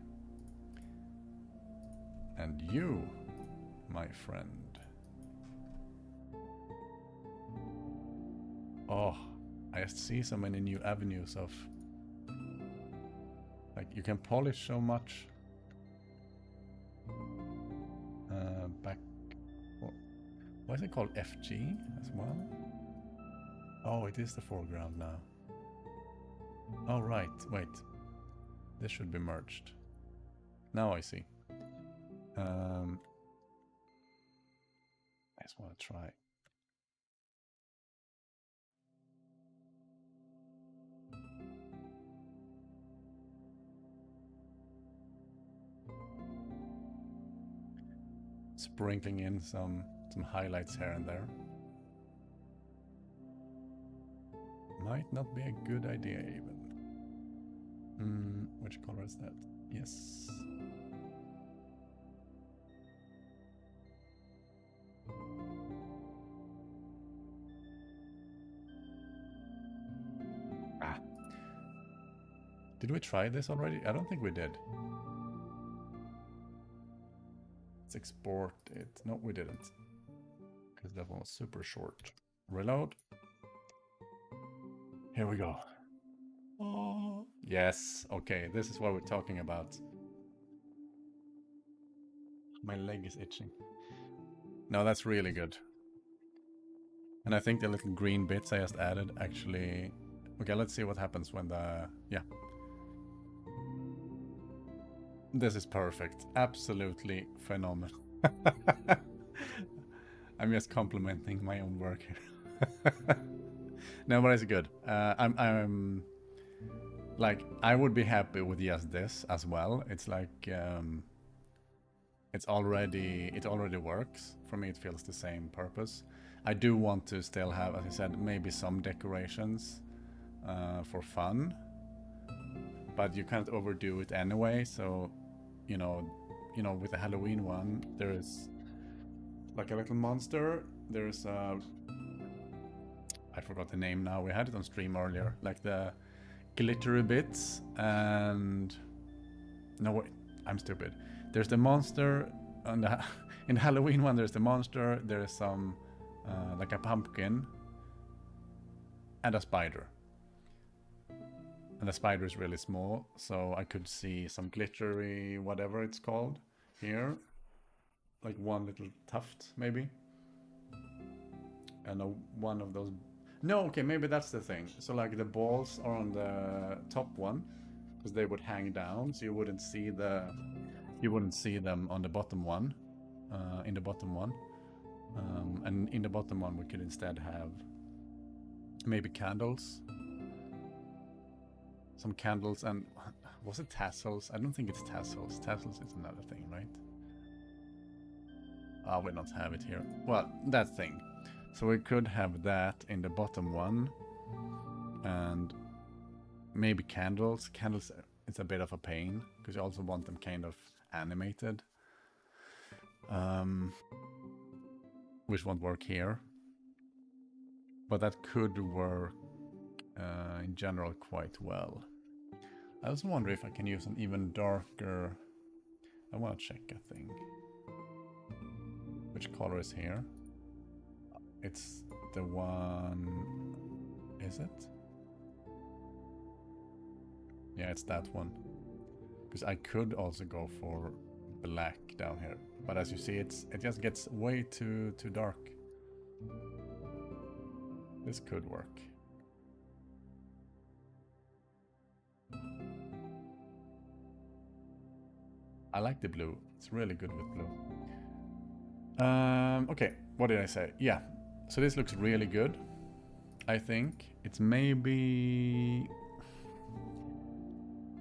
And you, my friend. Oh, I just see so many new avenues of... Like, you can polish so much. Why is it called FG as well? Oh, it is the foreground now. Oh, right. Wait. This should be merged. Now I see. I just want to try. Sprinkling in some highlights here and there. Might not be a good idea even. Which color is that? Yes. Did we try this already? I don't think we did. Let's export it. No, we didn't. Because that one was super short. Reload. Here we go. Oh, yes. Okay, this is what we're talking about. My leg is itching. No, that's really good. And I think the little green bits I just added actually... Okay, let's see what happens when the... Yeah. This is perfect. Absolutely phenomenal. I'm just complimenting my own work here. No, but it's good. I'm like, I would be happy with just this as well. It's like it already works. For me, it feels the same purpose. I do want to still have, as I said, maybe some decorations for fun, but you can't overdo it anyway. So, you know, with the Halloween one, there is like a little monster. There's I forgot the name now. We had it on stream earlier, like the glittery bits and no wait, I'm stupid. There's the monster on the in the Halloween one. There's the monster. There's some like a pumpkin and a spider. And the spider is really small, so I could see some glittery whatever it's called here, like one little tuft maybe, and one of those. No, okay, maybe that's the thing. So like the balls are on the top one, because they would hang down, so you wouldn't see them on the bottom one, in the bottom one, and in the bottom one we could instead have maybe candles, some candles, and was it tassels? I don't think it's tassels. Tassels is another thing, right? Oh, we don't have it here. Well, that thing. So we could have that in the bottom one, and maybe candles. Candles, it's a bit of a pain, because you also want them kind of animated. Which won't work here. But that could work in general quite well. I also wonder if I can use an even darker... I want to check a thing. Which color is here? It's the one... Is it? Yeah, it's that one. Because I could also go for black down here. But as you see, it just gets way too dark. This could work. I like the blue. It's really good with blue. Okay, what did I say? Yeah, so this looks really good. I think it's maybe...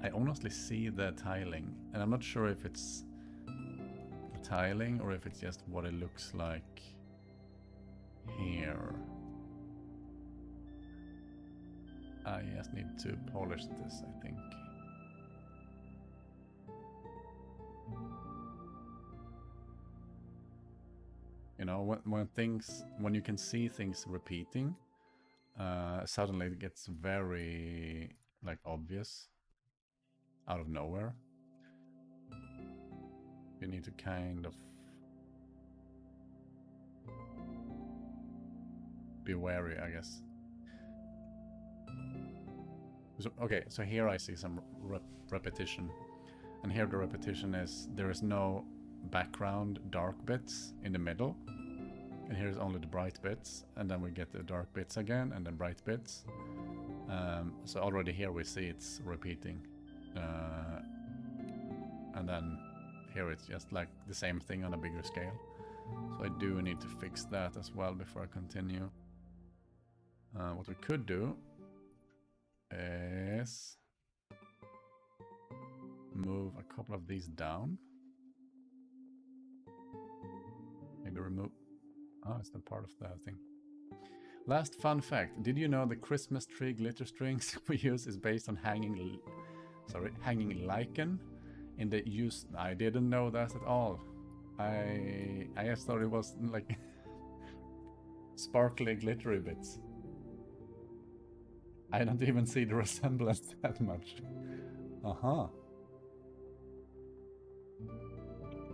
I honestly see the tiling, and I'm not sure if it's the tiling or if it's just what it looks like here. I just need to polish this, I think. You know, when you can see things repeating, suddenly it gets very, like, obvious out of nowhere. You need to kind of be wary, I guess. So, okay, so here I see some repetition. And here the repetition is, there is no background dark bits in the middle. And here's only the bright bits. And then we get the dark bits again, and then bright bits. So already here we see it's repeating. And then here it's just like the same thing on a bigger scale. So I do need to fix that as well before I continue. What we could do is move a couple of these down. Maybe remove... Oh, it's not part of that thing. Last fun fact. Did you know the Christmas tree glitter strings we use is based on hanging lichen in the use? I didn't know that at all. I just thought it was like sparkly glittery bits. I don't even see the resemblance that much.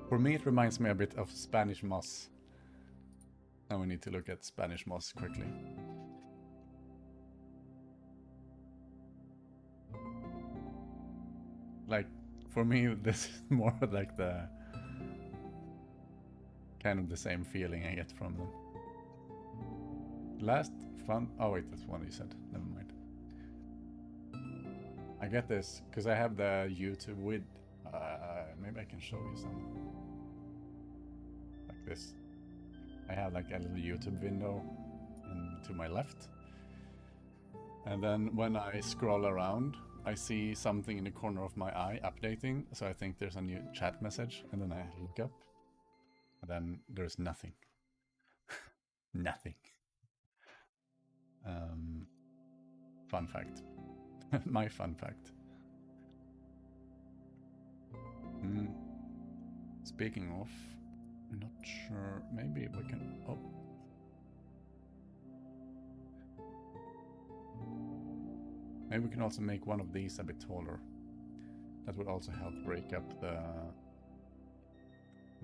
For me it reminds me a bit of Spanish moss. Now we need to look at Spanish moss quickly. Like, for me, this is more like the kind of the same feeling I get from them. Last fun... Oh wait, that's one you said. Never mind. I get this because I have the YouTube with... maybe I can show you some. Like this. I have like a little YouTube window to my left. And then when I scroll around, I see something in the corner of my eye updating. So I think there's a new chat message. And then I look up. And then there's nothing. Nothing. Fun fact. My fun fact. Speaking of, I'm not sure. Maybe we can... Oh. Maybe we can also make one of these a bit taller. That would also help break up the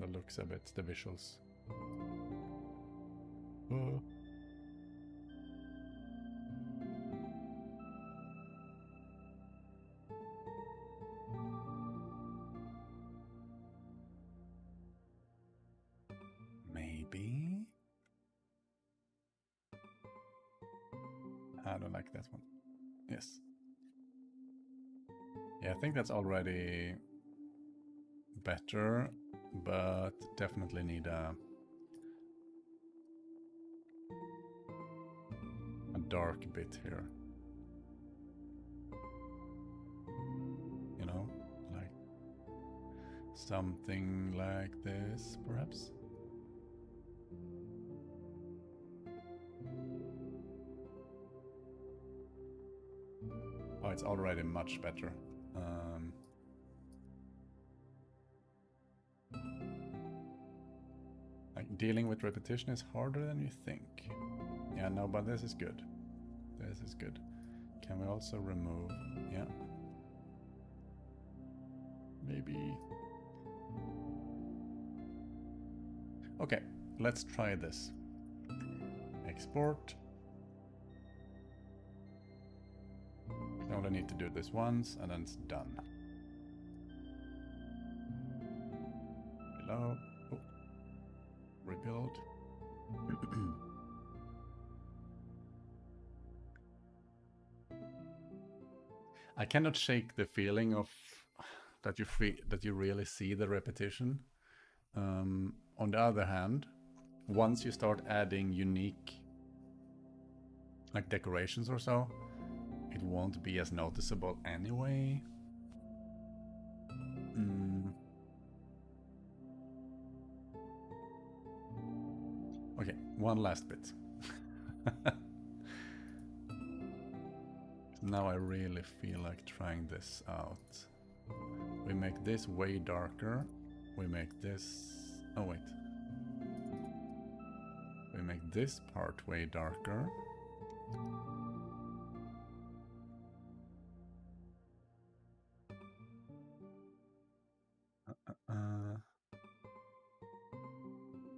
looks a bit, the visuals. Maybe? I don't like that one. Yes. Yeah, I think that's already better, but definitely need a dark bit here. You know, like something like this, perhaps. Oh, it's already much better. Like dealing with repetition is harder than you think. Yeah, no, but this is good. This is good. Can we also remove... Yeah. Maybe... Okay, let's try this. Export. I only need to do this once and then it's done. Below. Oh. Rebuild. I cannot shake the feeling of that you really see the repetition. On the other hand, once you start adding unique like decorations or so, it won't be as noticeable anyway. Okay, one last bit. Now I really feel like trying this out. We make this way darker. We make this... Oh wait. We make this part way darker.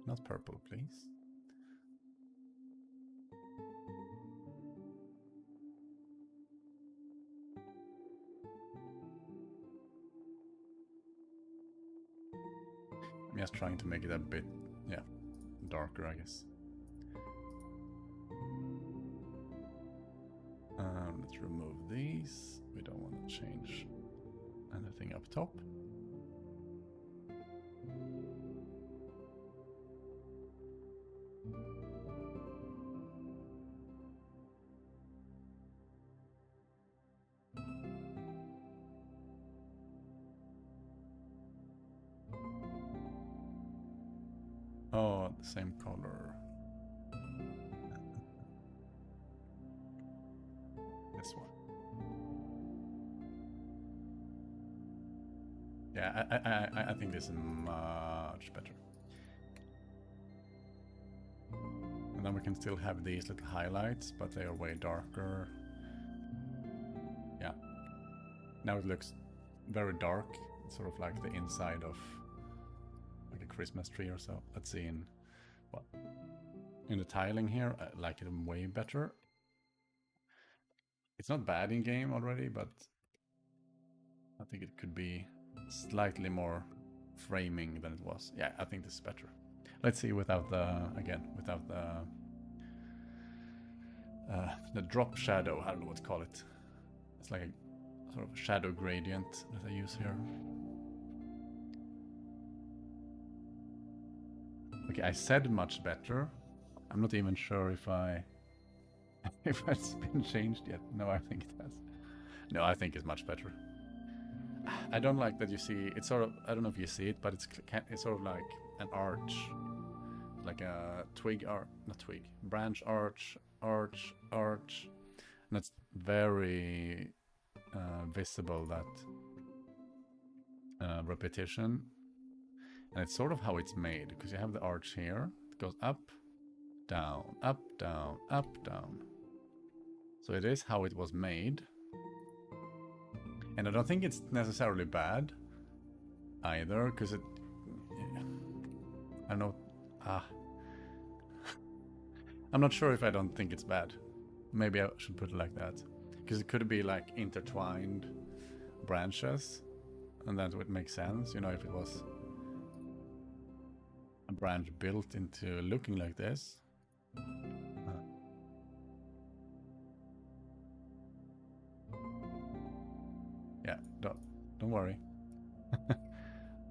Not purple, please. I'm just trying to make it a bit, yeah, darker, I guess. Let's remove these. We don't want to change anything up top. Oh, the same color. This one. Yeah, I think this is much better. And then we can still have these little highlights, but they are way darker. Yeah. Now it looks very dark. It's sort of like the inside of like a Christmas tree or so. Let's see in what? In the tiling here, I like it way better. It's not bad in game already, but I think it could be slightly more framing than it was. Yeah, I think this is better. Let's see without the, again, without the drop shadow. I don't know what to call it. It's like a sort of shadow gradient that I use here. Okay, I said much better. I'm not even sure if if it's been changed yet. No, I think it has. No, I think it's much better. I don't like that you see, it's sort of, I don't know if you see it, but it's sort of like an arch. Like a twig arch, not twig, branch arch, arch. And it's very visible, that repetition. And it's sort of how it's made, because you have the arch here. It goes up, down, up, down, up, down. So it is how it was made. And I don't think it's necessarily bad either, because it... I know... I'm not sure if I don't think it's bad. Maybe I should put it like that. Because it could be like intertwined branches. And that would make sense, you know, if it was a branch built into looking like this. Yeah, don't worry.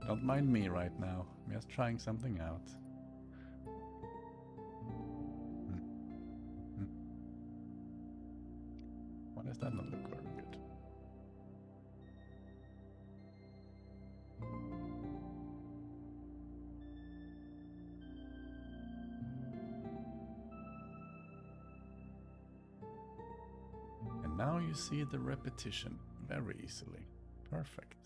Don't mind me right now. I'm just trying something out. Why does that not look very good? And now you see the repetition very easily. Perfect.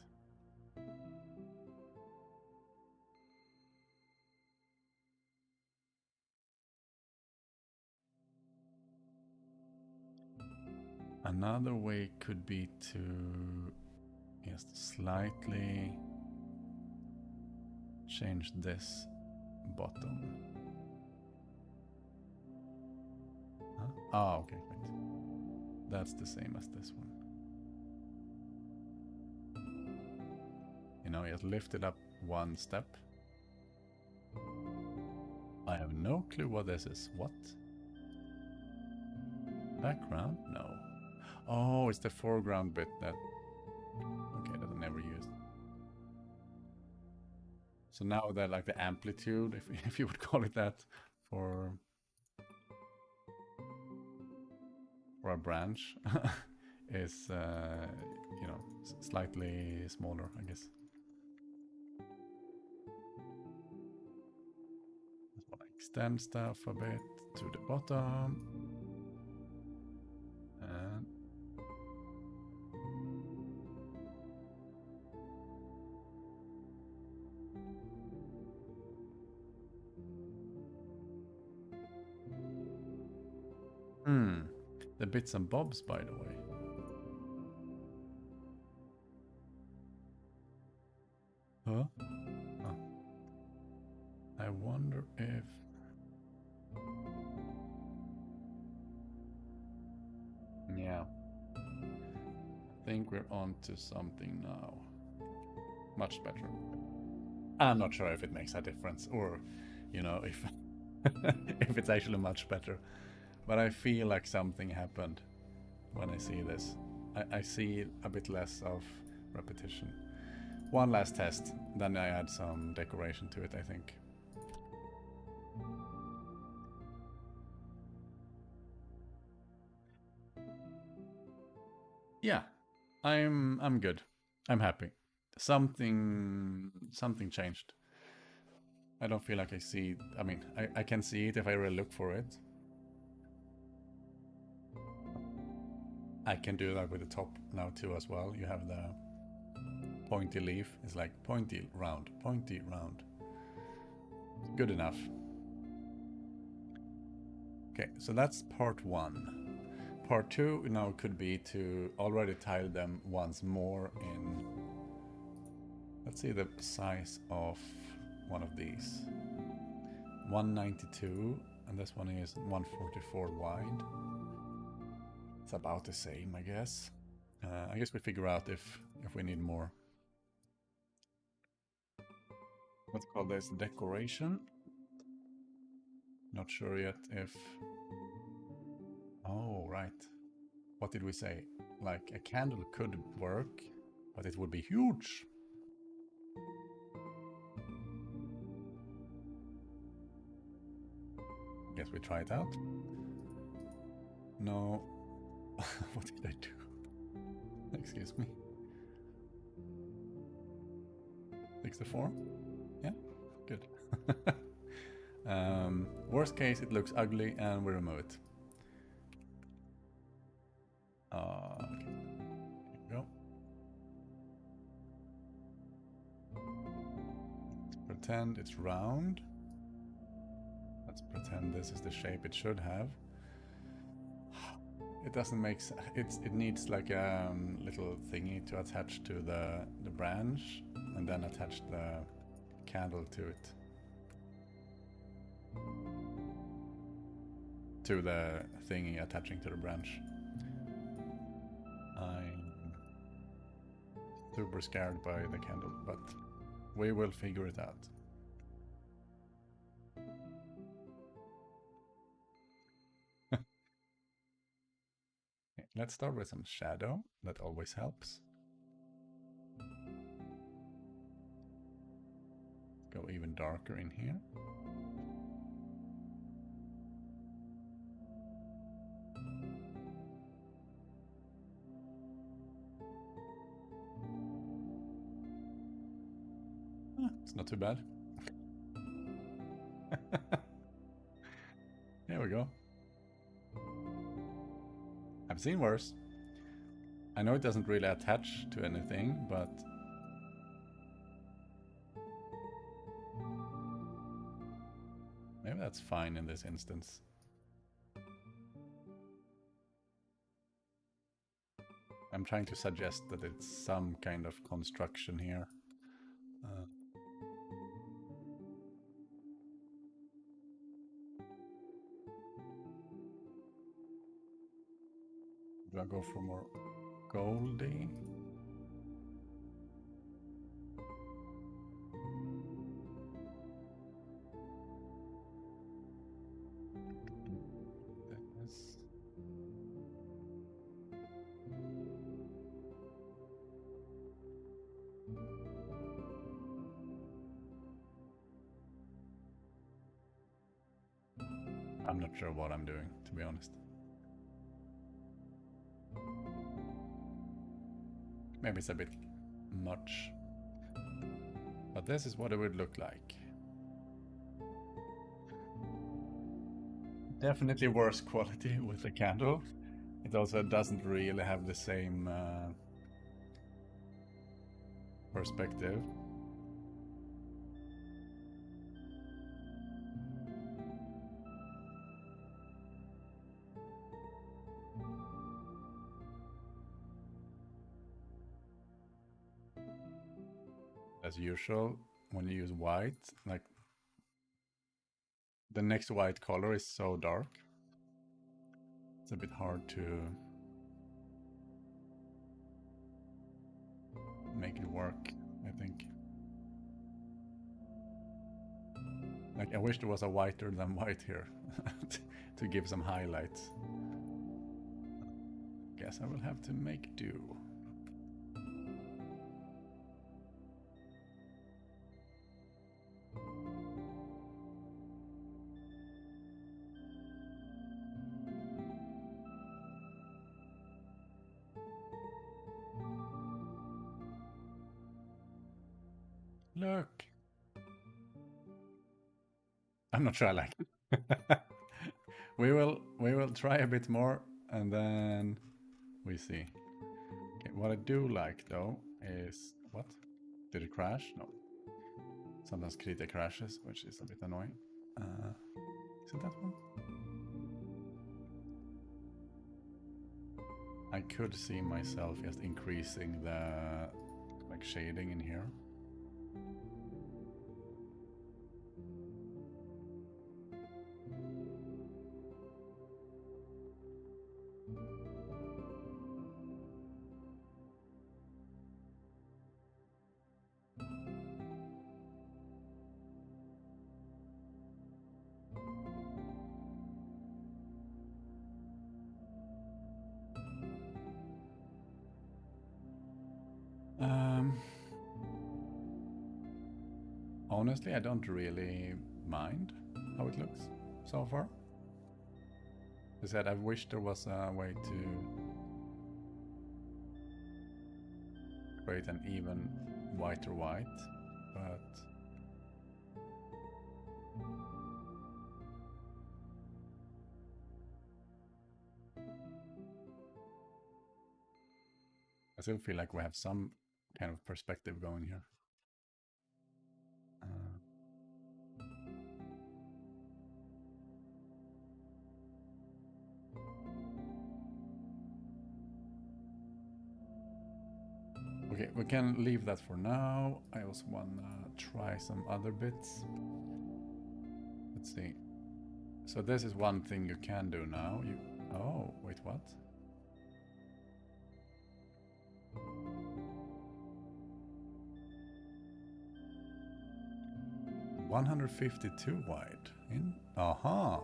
Another way could be to just slightly change this bottom. Huh? Ah, okay, wait. That's the same as this one. You know, just lift it up one step. I have no clue what this is. What? Background? No. Oh, it's the foreground bit that... Okay, that I never used. So now that, like, the amplitude, if you would call it that, for a branch, is, you know, slightly smaller, I guess. Just want to extend stuff a bit to the bottom. And the bits and bobs, by the way. Huh? Oh. I wonder if... Yeah. I think we're on to something now. Much better. I'm not sure if it makes a difference, or, you know, if if it's actually much better. But I feel like something happened when I see this. I see a bit less of repetition. One last test, then I add some decoration to it, I think. Yeah, I'm good. I'm happy. Something changed. I don't feel like I see... I mean, I can see it if I really look for it. I can do that with the top now too as well. You have the pointy leaf. It's like pointy, round, pointy, round. Good enough. Okay, so that's part one. Part two now could be to already tile them once more in... Let's see the size of one of these. 192, and this one is 144 wide. It's about the same, I guess. I guess we figure out if we need more. Let's call this decoration. Not sure yet if... Oh, right. What did we say? Like, a candle could work, but it would be huge. Guess we try it out. No. What did I do? Excuse me. Fix the form? Yeah, good. Worst case, it looks ugly and we remove it. Okay. Here we go. Let's pretend it's round. Let's pretend this is the shape it should have. It doesn't make sense. It needs like a little thingy to attach to the branch and then attach the candle to it. To the thingy attaching to the branch. I'm super scared by the candle, but we will figure it out. Okay, let's start with some shadow. That always helps. Go even darker in here. It's not too bad. There we go. I've seen worse. I know it doesn't really attach to anything, but maybe that's fine in this instance. I'm trying to suggest that it's some kind of construction here. Do I go for more goldy? This. I'm not sure what I'm doing, to be honest. Maybe it's a bit much. But this is what it would look like. Definitely worse quality with the candle. It also doesn't really have the same perspective. As usual, when you use white, like the next white color is so dark. It's a bit hard to make it work, I think. Like, I wish there was a whiter than white here to give some highlights. Guess I will have to make do. Look. I'm not sure I like it. we will try a bit more and then we see. Okay, what I do like though is what? Did it crash? No. Sometimes Krita crashes, which is a bit annoying. Is it that one? I could see myself just increasing the like shading in here. Honestly, I don't really mind how it looks so far. As I said, I wish there was a way to create an even whiter white, but I still feel like we have some kind of perspective going here. Okay, we can leave that for now. I also want to try some other bits. Let's see. So this is one thing you can do now. Oh, wait, what? $152 wide. Aha.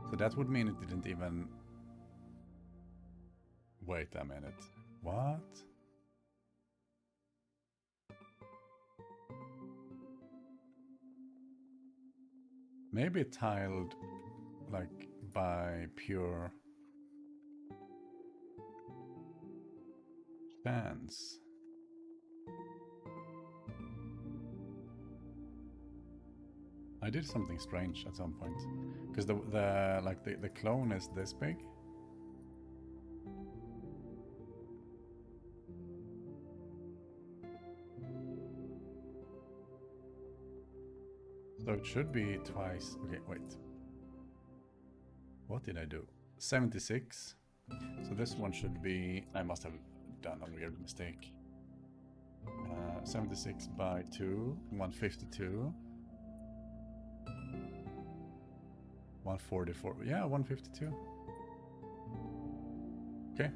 So that would mean it didn't even... Wait a minute. What? Maybe tiled like by pure chance. I did something strange at some point because the clone is this big. So it should be twice. Okay, wait. What did I do? 76. So this one should be... I must have done a weird mistake. 76 by 2, 152. 144. Yeah, 152. Okay.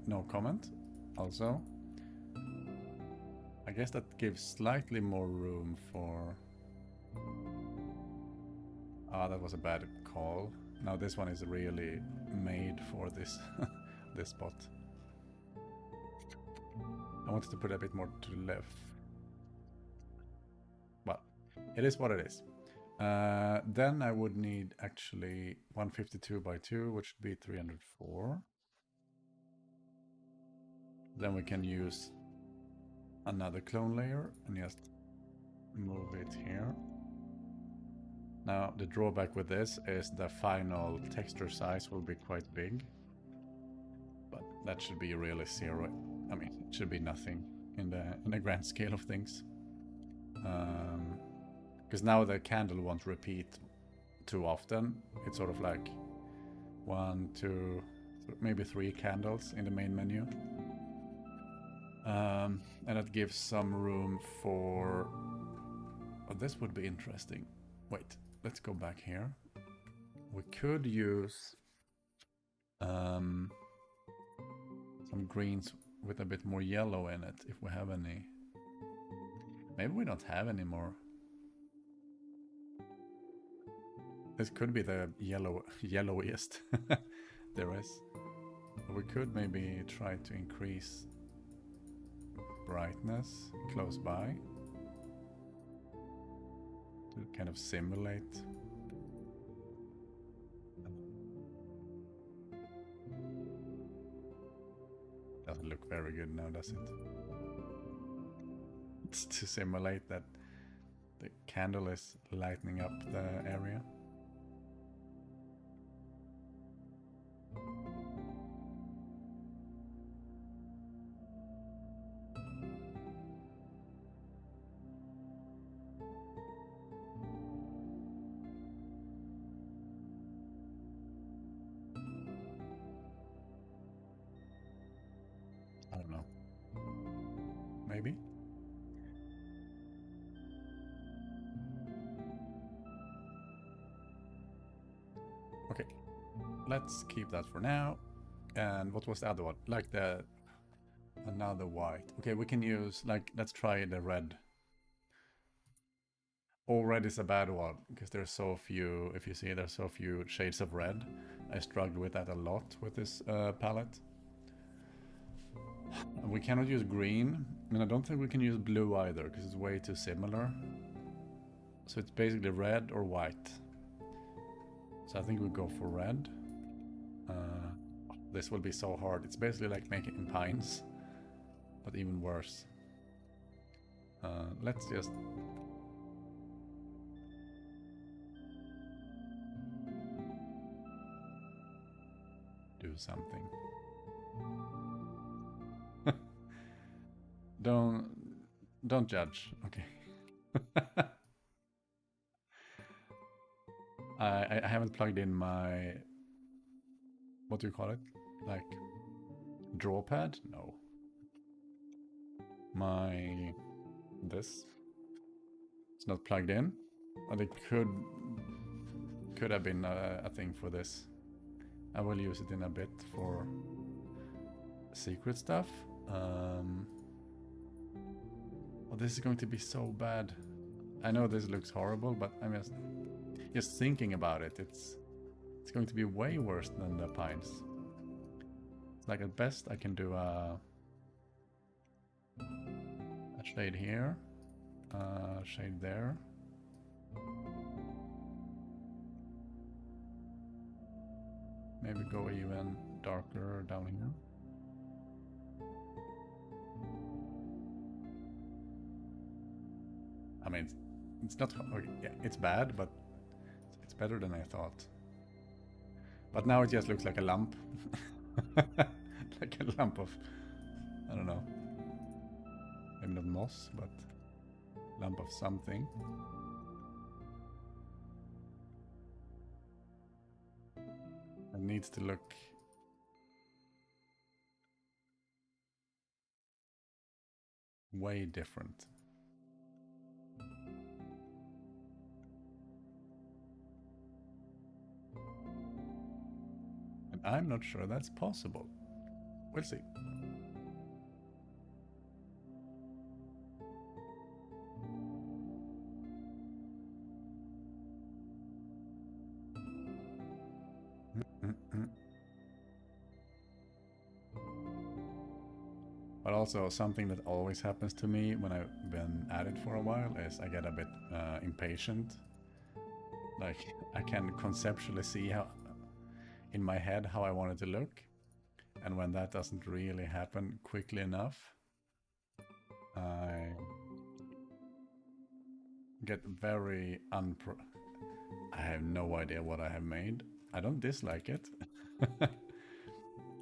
No comment. Also, I guess that gives slightly more room for... Ah, that was a bad call. Now this one is really made for this this spot. I wanted to put a bit more to the left. Well, it is what it is. Then I would need actually 152 by 2, which would be 304. Then we can use another clone layer and just move it here. Now, the drawback with this is the final texture size will be quite big. But that should be really zero. I mean, it should be nothing in the grand scale of things. Because now the candle won't repeat too often. It's sort of like 1, 2, maybe 3 candles in the main menu. And that gives some room for... Oh, this would be interesting. Wait. Let's go back here. We could use some greens with a bit more yellow in it if we have any. Maybe we don't have any more. This could be the yellowiest there is. We could maybe try to increase brightness close by. To kind of simulate. Doesn't look very good now, does it? It's to simulate that the candle is lighting up the area. I don't know. Maybe? Okay. Let's keep that for now. And what was the other one? Like another white. Okay, we can use, like, let's try the red. All red is a bad one, because there's so few, if you see, there's so few shades of red. I struggled with that a lot with this palette. We cannot use green, and I don't think we can use blue either, because it's way too similar. So it's basically red or white. So I think we'll go for red. This will be so hard. It's basically like making pines, but even worse. Let's just... do something. Don't judge. Okay. I haven't plugged in my... what do you call it? Like draw pad? No. My... this. It's not plugged in, but it could have been a thing for this. I will use it in a bit for secret stuff. Oh, this is going to be so bad. I know this looks horrible, but I'm just thinking about it. It's going to be way worse than the pines. Like at best, I can do a shade here, a shade there. Maybe go even darker down here. I mean, it's not... okay, yeah, it's bad, but it's better than I thought. But now it just looks like a lump. Like a lump of... I don't know. Maybe not moss, but lump of something. It needs to look... way different. And I'm not sure that's possible. We'll see. But also something that always happens to me when I've been at it for a while is I get a bit impatient. Like I can conceptually see how in my head how I want it to look, and when that doesn't really happen quickly enough, I get very I have no idea what I have made. I don't dislike it.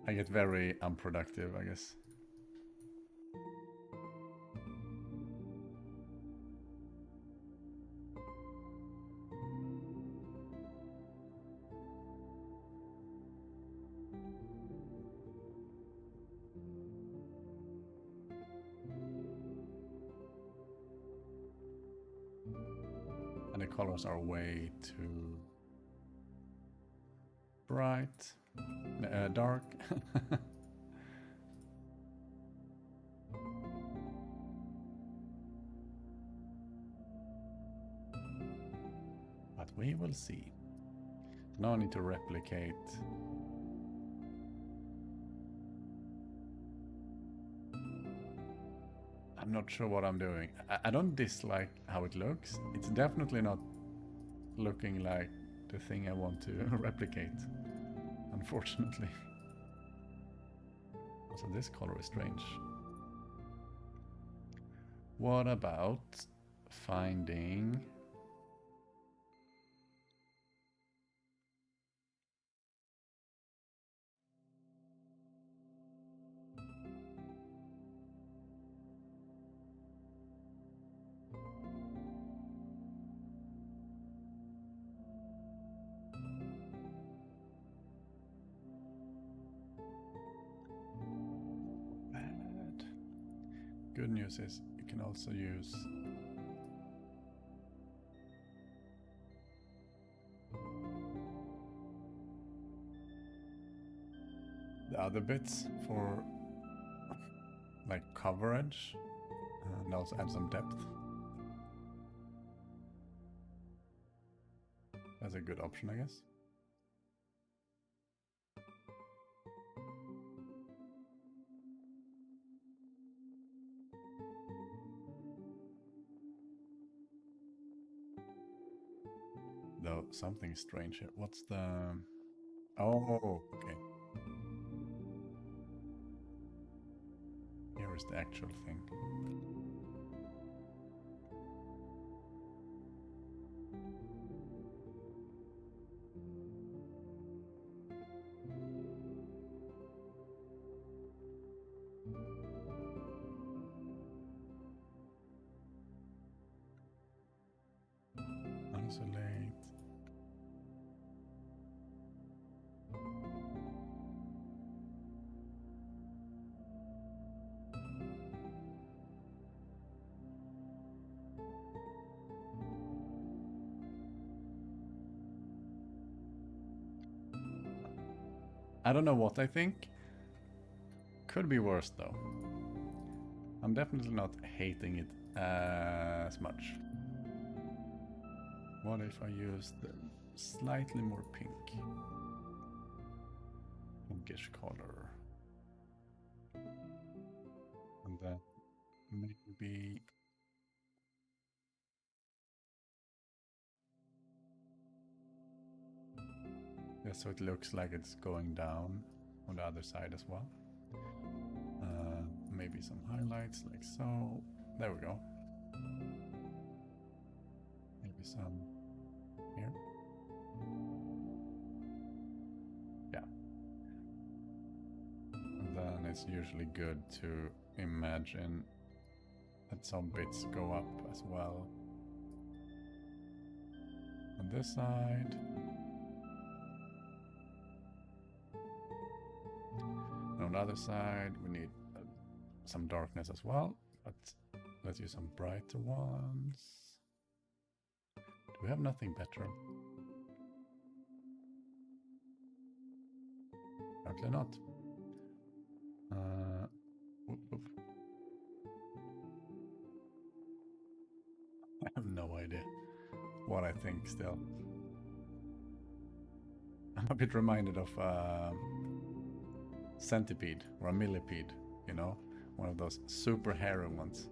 I get very unproductive, I guess. And the colors are way too bright, dark. But we will see. No need to replicate. I'm not sure what I'm doing. I don't dislike how it looks. It's definitely not looking like the thing I want to replicate, unfortunately. Also, this color is strange. What about finding... bad. Good news is you can also use the other bits for like coverage and also add some depth. That's a good option, I guess. though something strange here. What's the... Oh, okay. Here is the actual thing. Isolate. I don't know what I think. Could be worse though. I'm definitely not hating it as much. What if I use the slightly more pink? Pinkish color. And then maybe... Yeah, so it looks like it's going down on the other side as well. Maybe some highlights like so. There we go. Maybe some here. Yeah. And then it's usually good to imagine that some bits go up as well. On this side. And on the other side, we need some darkness as well, but let's use some brighter ones. Do we have nothing better? Apparently not. Whoop, whoop. I have no idea what I think still. I'm a bit reminded of centipede or a millipede, you know? One of those super hairy ones.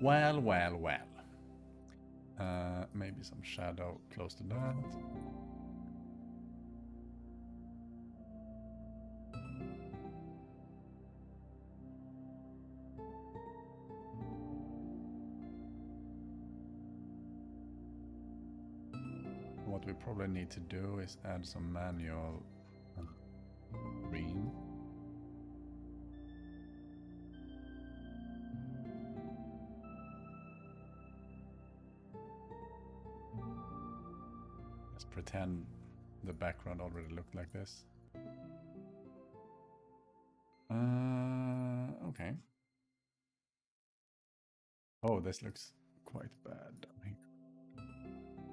Well, well, well. Maybe some shadow close to that. What we probably need to do is add some manual green. Let's pretend the background already looked like this. Okay. Oh, this looks quite bad down here.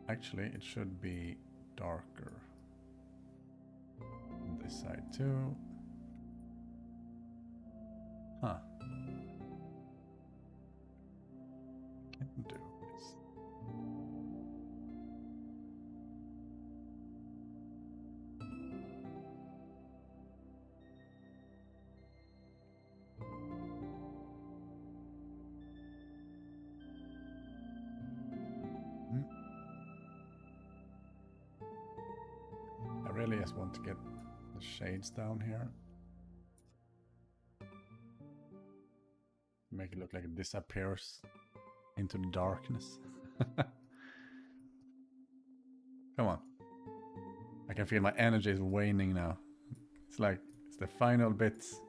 Actually, it should be darker on this side too. Huh. Can do this. I really just want to get the shades down here. Make it look like it disappears into the darkness. Come on. I can feel my energy is waning now. It's like, it's the final bits.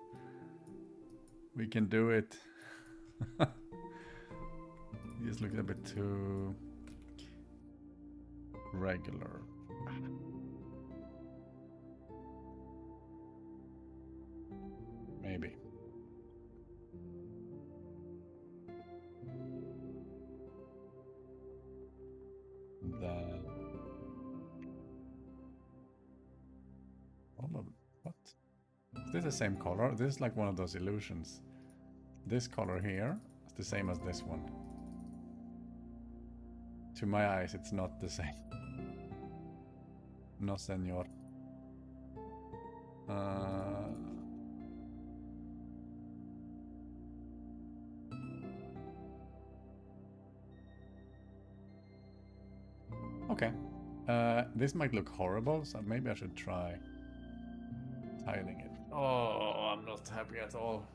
We can do it. It just looks a bit too regular. Maybe. Then... What? Is this the same color? This is like one of those illusions. This color here is the same as this one. To my eyes, it's not the same. No, senor. Okay. This might look horrible, so maybe I should try tiling it. Oh, I'm not happy at all.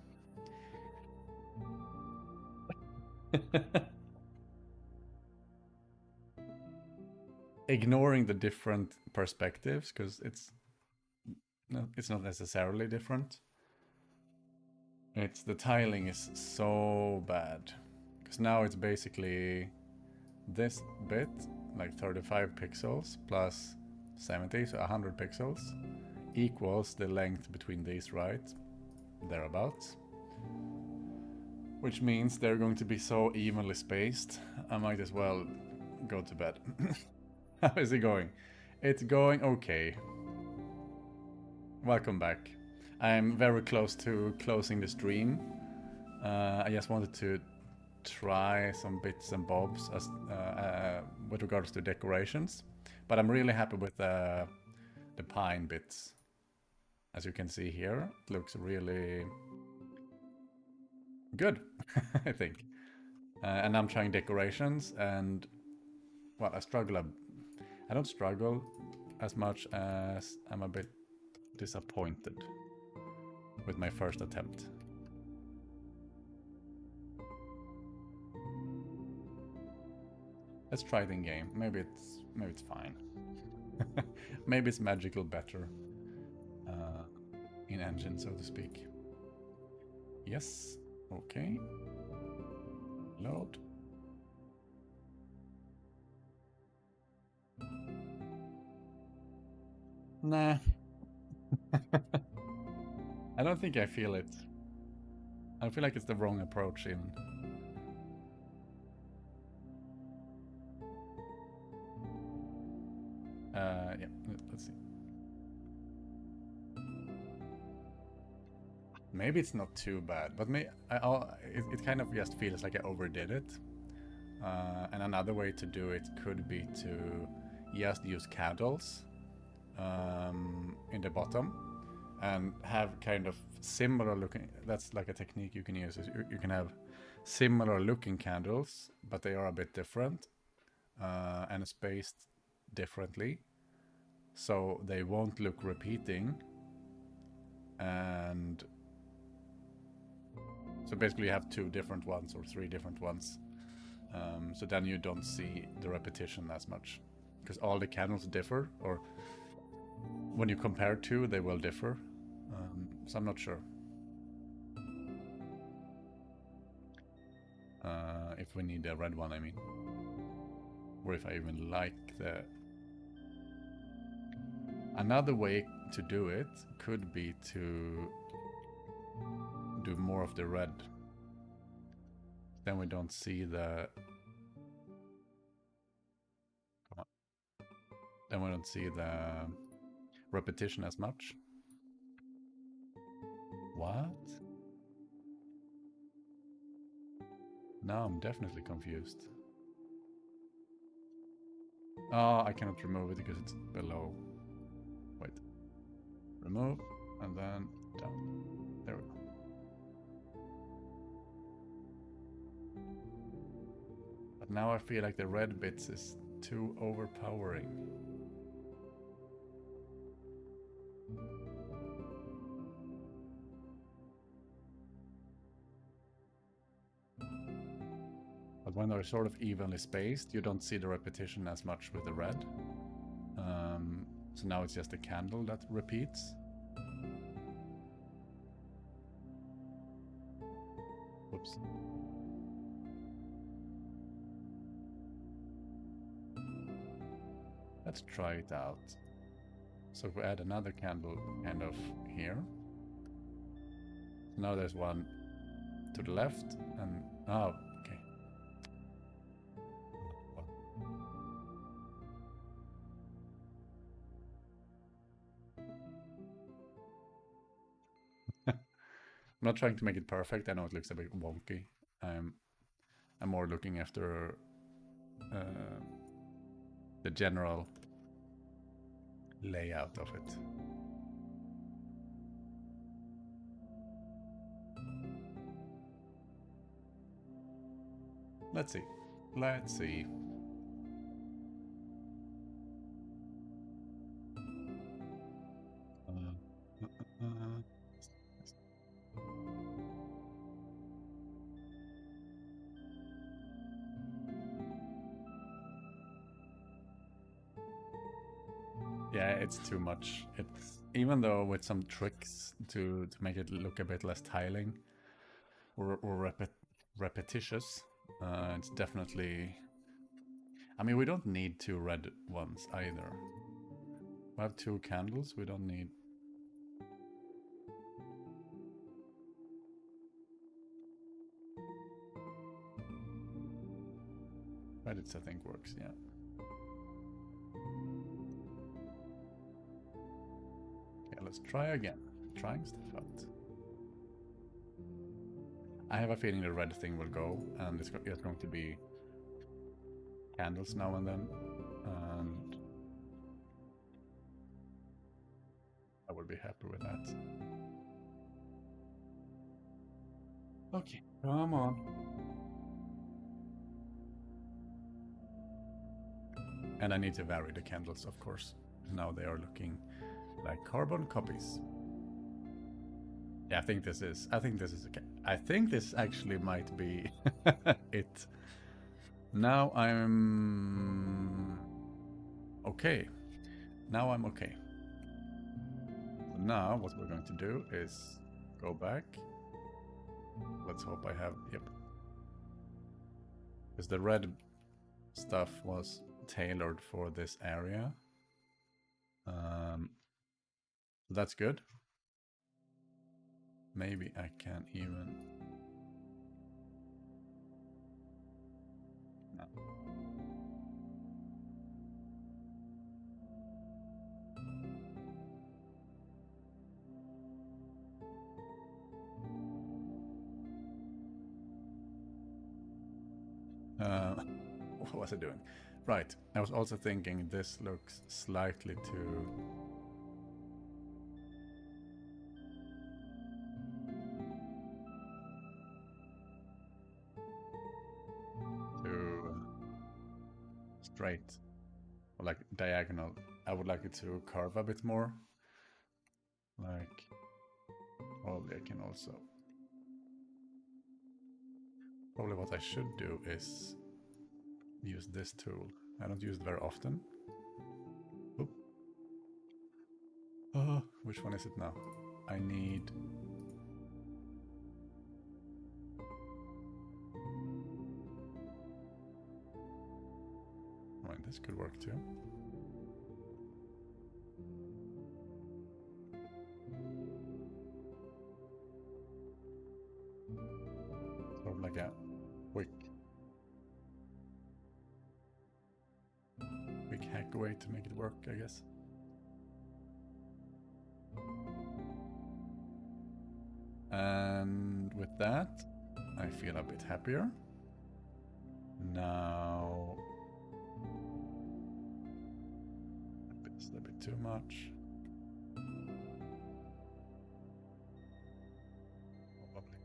Ignoring the different perspectives, because it's not necessarily different. It's the tiling is so bad, because now it's basically this bit, like 35 pixels plus 70, so 100 pixels, equals the length between these, right? Thereabouts. Which means they're going to be so evenly spaced, I might as well go to bed. How is it going? It's going okay. Welcome back. I'm very close to closing the stream. I just wanted to try some bits and bobs as, with regards to decorations. But I'm really happy with the pine bits. As you can see here, it looks really good, I think. And I'm trying decorations, and well, I don't struggle as much as I'm a bit disappointed with my first attempt. Let's try it in game. Maybe it's fine. Maybe it's magical better in engine, so to speak. Yes. Okay. Load. Nah. I don't think I feel it. I feel like it's the wrong approach in. Yeah, let's see. Maybe it's not too bad, but it kind of just feels like I overdid it. And another way to do it could be to just use candles in the bottom and have kind of similar looking, that's like a technique you can use. You can have similar looking candles, but they are a bit different and spaced differently, so they won't look repeating. And so basically you have 2 different ones or 3 different ones. So then you don't see the repetition as much, because all the candles differ, or when you compare 2, they will differ. So I'm not sure if we need a red one, I mean, or if I even like the... Another way to do it could be to do more of the red. Then we don't see the... Come on. Then we don't see the repetition as much. What? Now I'm definitely confused. Oh, I cannot remove it because it's below. Wait. Remove, and then down. There we go. But now I feel like the red bits is too overpowering. But when they're sort of evenly spaced, you don't see the repetition as much with the red. So now it's just a candle that repeats. Whoops. Let's try it out. So if we add another candle kind of here. Now there's one to the left and... Oh, okay. I'm not trying to make it perfect. I know it looks a bit wonky. I'm more looking after the general layout of it. Let's see. Let's see. Yeah, it's too much. It's even though with some tricks to make it look a bit less tiling or repetitious, it's definitely. I mean, we don't need 2 red ones either. We have 2 candles. We don't need. Credits, I think, works. Yeah. Okay, let's try again. Trying stuff out. I have a feeling the red thing will go, and it's going to be candles now and then, and I will be happy with that. Okay, come on. And I need to vary the candles, of course. Now they are looking like carbon copies. Yeah, I think this is okay. I think this actually might be it. Now I'm okay. Now I'm okay. So now what we're going to do is go back. Let's hope I have, yep. Because the red stuff was tailored for this area. That's good. Maybe I can even... No. What was I doing? Right, I was also thinking this looks slightly too... straight, or like diagonal. I would like it to curve a bit more. Like, probably I can also... Probably what I should do is use this tool. I don't use it very often. Oop. Oh, which one is it now? I need... Right, this could work too. Sort of like a quick hack way to make it work, I guess. And with that, I feel a bit happier. Now... It's a bit too much. Probably.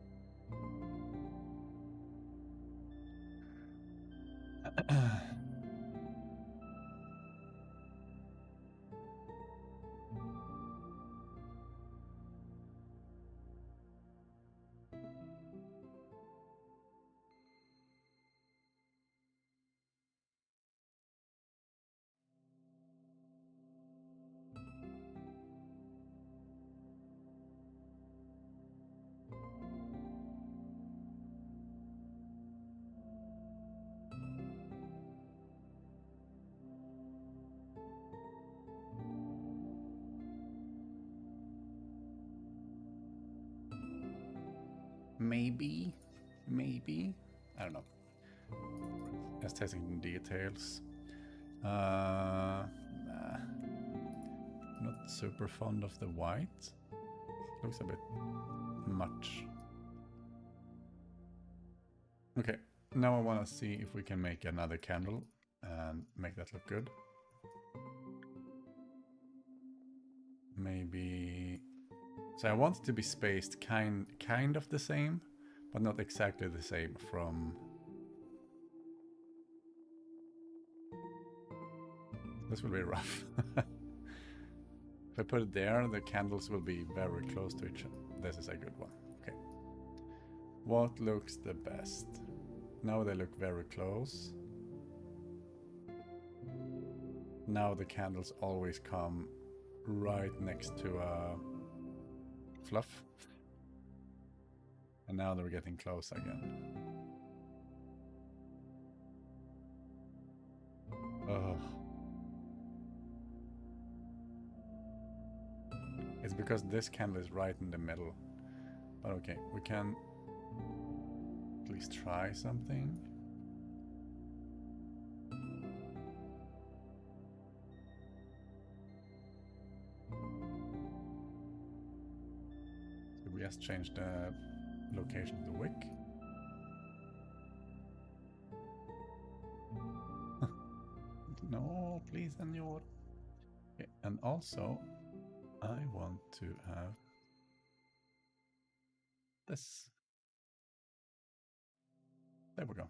Maybe, I don't know. Just testing details. Not super fond of the white. Looks a bit much. Okay, now I want to see if we can make another candle and make that look good. Maybe... So I want it to be spaced kind of the same, but not exactly the same from This will be rough. If I put it there, the candles will be very close to each other. This is a good one. Okay. What looks the best? Now they look very close. Now the candles always come right next to fluff. And now they're getting close again. Ugh. It's because this candle is right in the middle. But okay, we can at least try something. So we just changed the location of the wick. No, please, senor. Okay, and also, I want to have this. There we go.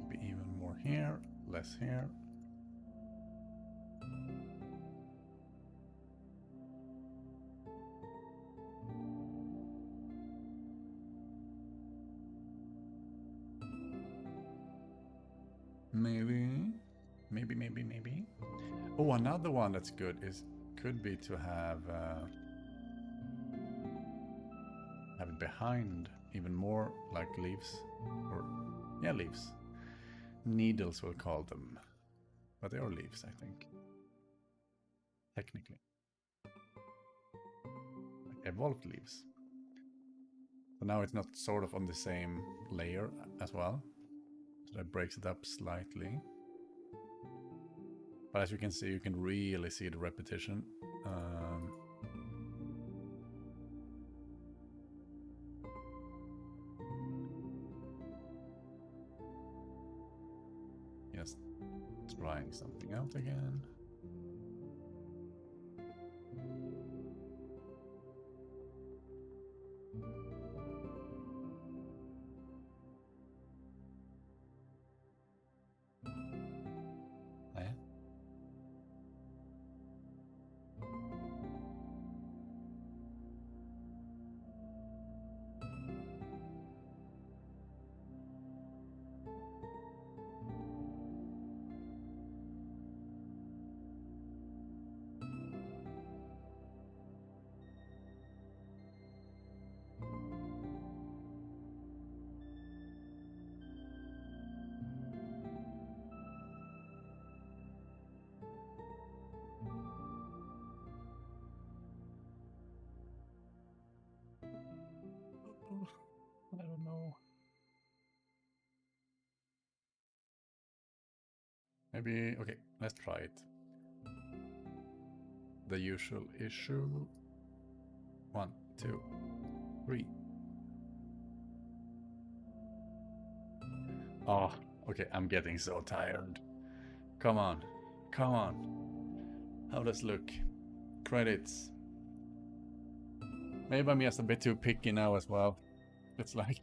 Maybe even more here, less here. Maybe. Oh, another one that's good could be to have it behind even more like leaves, or yeah, leaves. Needles we'll call them, but they are leaves, I think. Technically, like evolved leaves. So now it's not sort of on the same layer as well. So that breaks it up slightly. But as you can see, you can really see the repetition. Yes, trying something out again. I don't know. Maybe, okay, let's try it. The usual issue. 1, 2, 3. Oh, okay, I'm getting so tired. Come on, come on. How does it look? Credits. Maybe I'm just a bit too picky now as well. It's like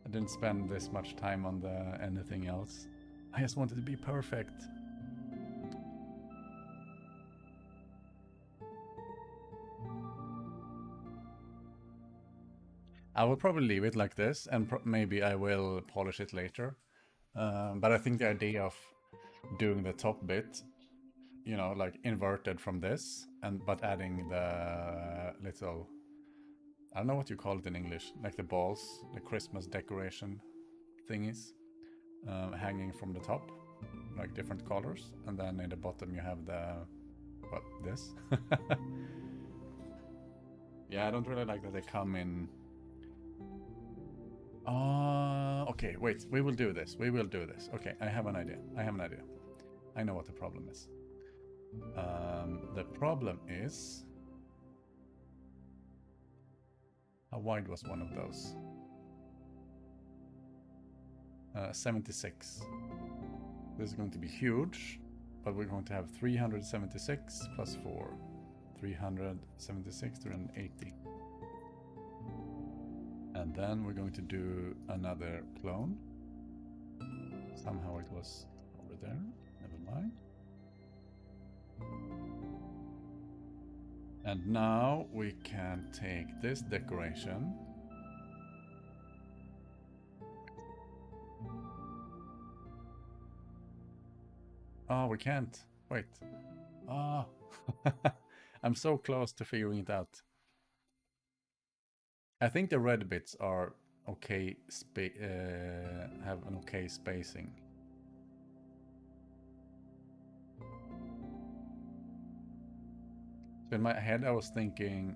I didn't spend this much time on anything else. I just wanted to be perfect. I will probably leave it like this, and maybe I will polish it later. But I think the idea of doing the top bit, you know, like inverted from this, but adding the little, I don't know what you call it in English, like the balls, the Christmas decoration thingies, hanging from the top, like different colors, and then in the bottom you have the, what, this? Yeah, I don't really like that they come in. Okay, wait, we will do this. Okay, I have an idea. I know what the problem is. The problem is, how wide was one of those? 76. This is going to be huge, but we're going to have 376 plus 4. 376, 380. And then we're going to do another clone. Somehow it was over there. Never mind. And now we can take this decoration. Oh, we can't. Wait. Oh. I'm so close to figuring it out. I think the red bits are okay, have an okay spacing. So in my head I was thinking,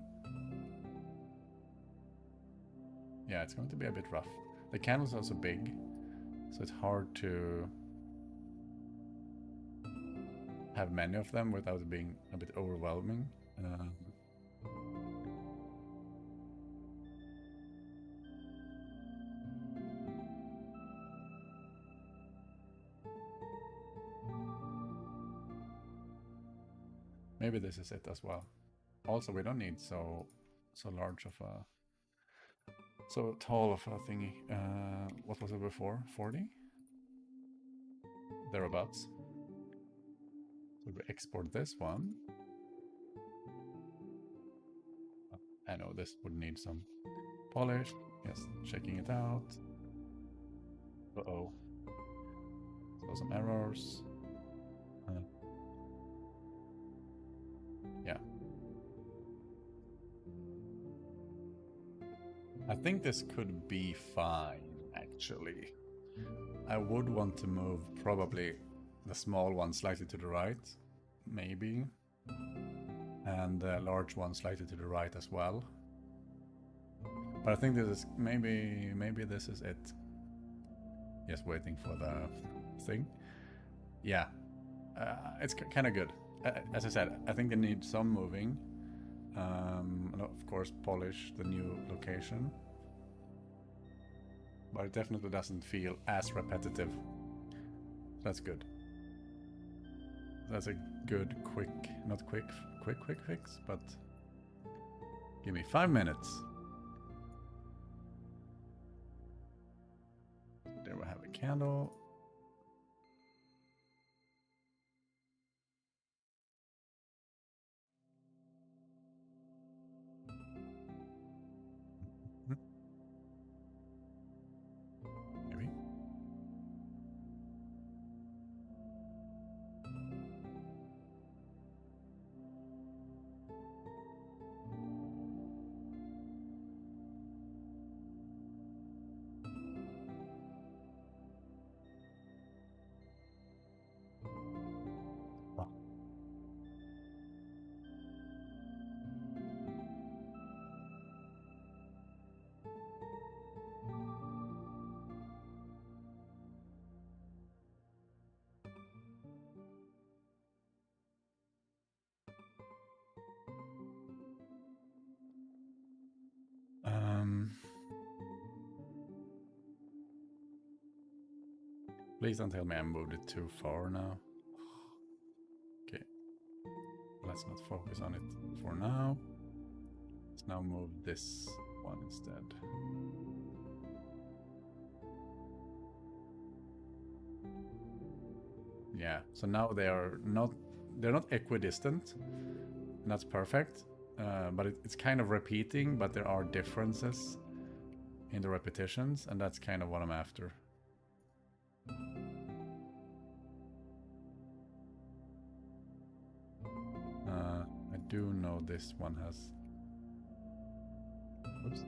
yeah, it's going to be a bit rough. The candle's also big, so it's hard to have many of them without it being a bit overwhelming. Maybe this is it as well. Also, we don't need so large of a, so tall of a thingy. What was it before? 40? Thereabouts. So we export this one. I know this would need some polish. Yes, checking it out. Uh-oh. So some errors. Yeah. I think this could be fine, actually. I would want to move probably the small one slightly to the right, maybe. And the large one slightly to the right as well. But I think this is, maybe this is it. Just waiting for the thing. Yeah, it's kind of good. As I said, I think they need some moving. And of course polish the new location. But it definitely doesn't feel as repetitive. That's good. That's a good not quick fix, but give me 5 minutes. There we have a candle. Maybe. Oh. Please don't tell me I moved it too far now. Okay. Let's not focus on it for now. Let's now move this one instead. Yeah, so now they're not equidistant, and that's perfect. But it's kind of repeating, but there are differences in the repetitions, and that's kind of what I'm after. I do know this one has, oops,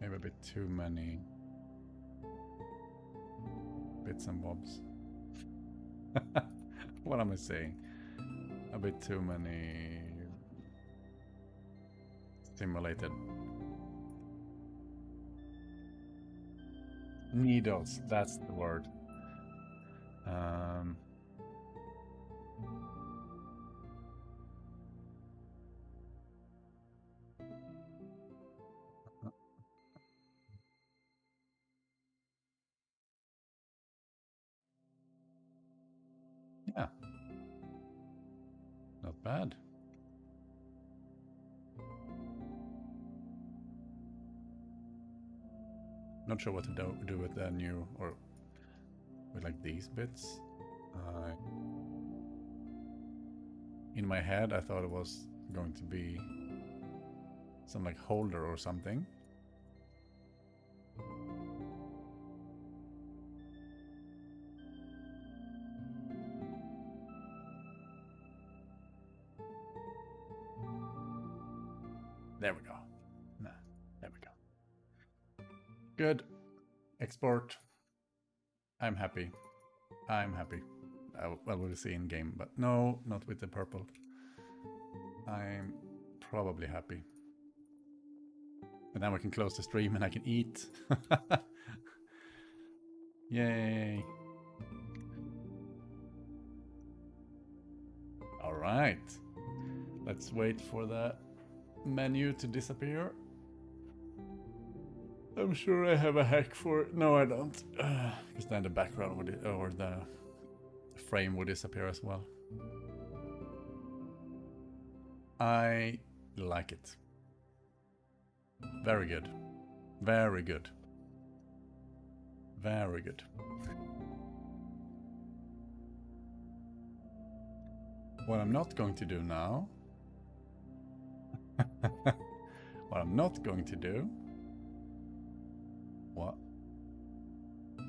maybe a bit too many bits and bobs. What am I saying? A bit too many simulated needles. That's the word. Yeah, not bad. Not sure what to do with the new, or with like these bits. In my head, I thought it was going to be some like holder or something. There we go. Nah, there we go. Good. Export. I'm happy. I'm happy. Well, we'll see in game, but no, not with the purple. I'm probably happy. But now we can close the stream and I can eat. Yay. All right. Let's wait for the menu to disappear. I'm sure I have a hack for it. No, I don't. Because then the background would, or the frame would disappear as well. I like it. Very good. Very good. Very good. What I'm not going to do now... what I'm not going to do... What?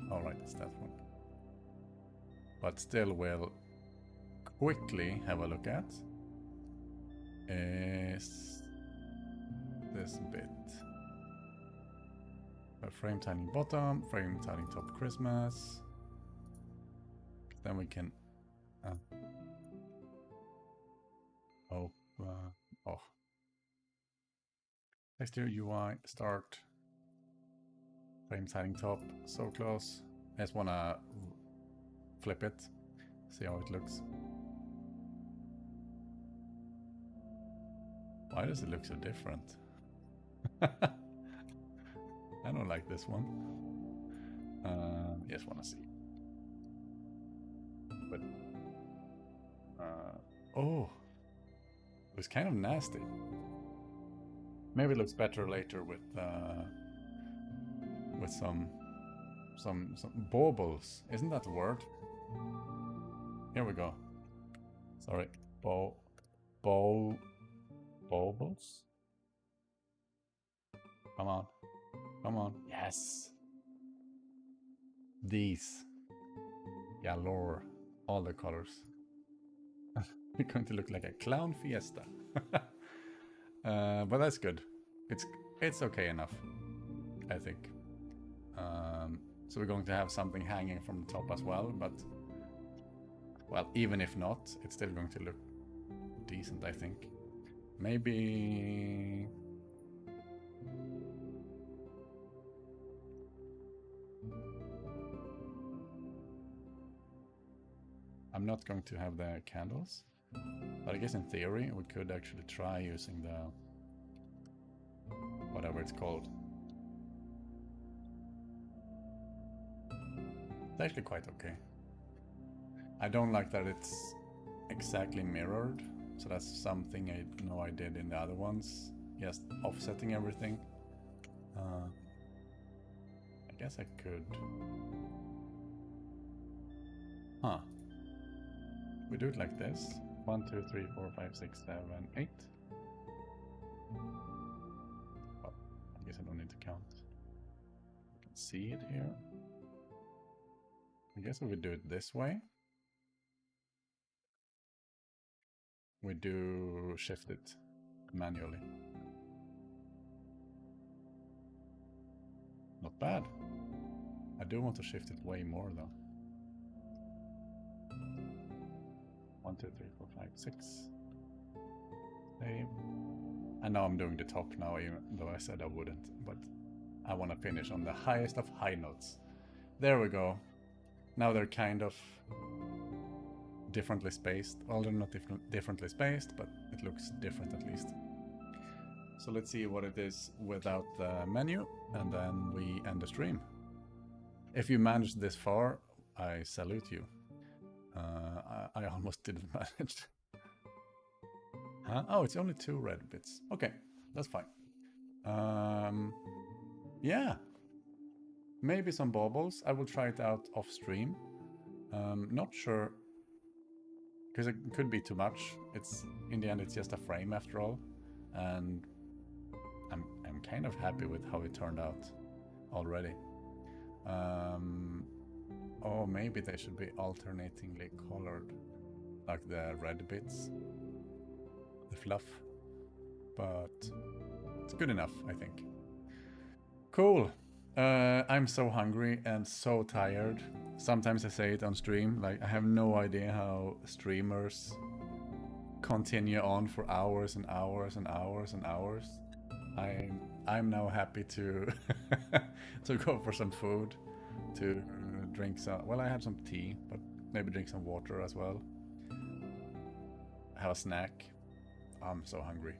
Alright, it's that one. But still will quickly have a look at is this bit. Frame tiling bottom, frame tiling top Christmas. Then we can oh texture UI start. Frame tiling top, so close. I just wanna flip it, see how it looks. Why does it look so different? I don't like this one. Just wanna see. But oh, it was kind of nasty. Maybe it looks better later with some baubles. Isn't that the word? Here we go. Sorry, baubles. Come on, come on. Yes. These galore, all the colors. We're going to look like a clown fiesta. But that's good. It's okay enough, I think. So we're going to have something hanging from the top as well, but well, even if not, it's still going to look decent, I think. Maybe I'm not going to have the candles, but I guess in theory we could actually try using the whatever it's called. It's actually quite okay. I don't like that it's exactly mirrored, so that's something I know I did in the other ones, just offsetting everything. I guess I could... Huh. We do it like this. 1, 2, 3, 4, 5, 6, 7, 8. Well, I guess I don't need to count. You can see it here. I guess we would do it this way. We do shift it manually. Not bad. I do want to shift it way more though. 1, 2, 3, 4, 5, 6. Save. And now I'm doing the top now, even though I said I wouldn't. But I want to finish on the highest of high notes. There we go. Now they're kind of differently spaced. Well, they're not differently spaced, but it looks different at least. So let's see what it is without the menu, and then we end the stream. If you managed this far, I salute you. I almost didn't manage. Huh? Oh, it's only 2 red bits. Okay, that's fine. Yeah. Maybe some baubles. I will try it out off stream. Not sure, because it could be too much. It's in the end, it's just a frame after all, and I'm kind of happy with how it turned out already. Oh, maybe they should be alternatingly colored, like the red bits, the fluff. But it's good enough, I think. Cool. I'm so hungry and so tired. Sometimes I say it on stream, like I have no idea how streamers continue on for hours and hours and hours and hours. I'm now happy to to go for some food, to drink some. Well, I had some tea, but maybe drink some water as well. Have a snack. I'm so hungry.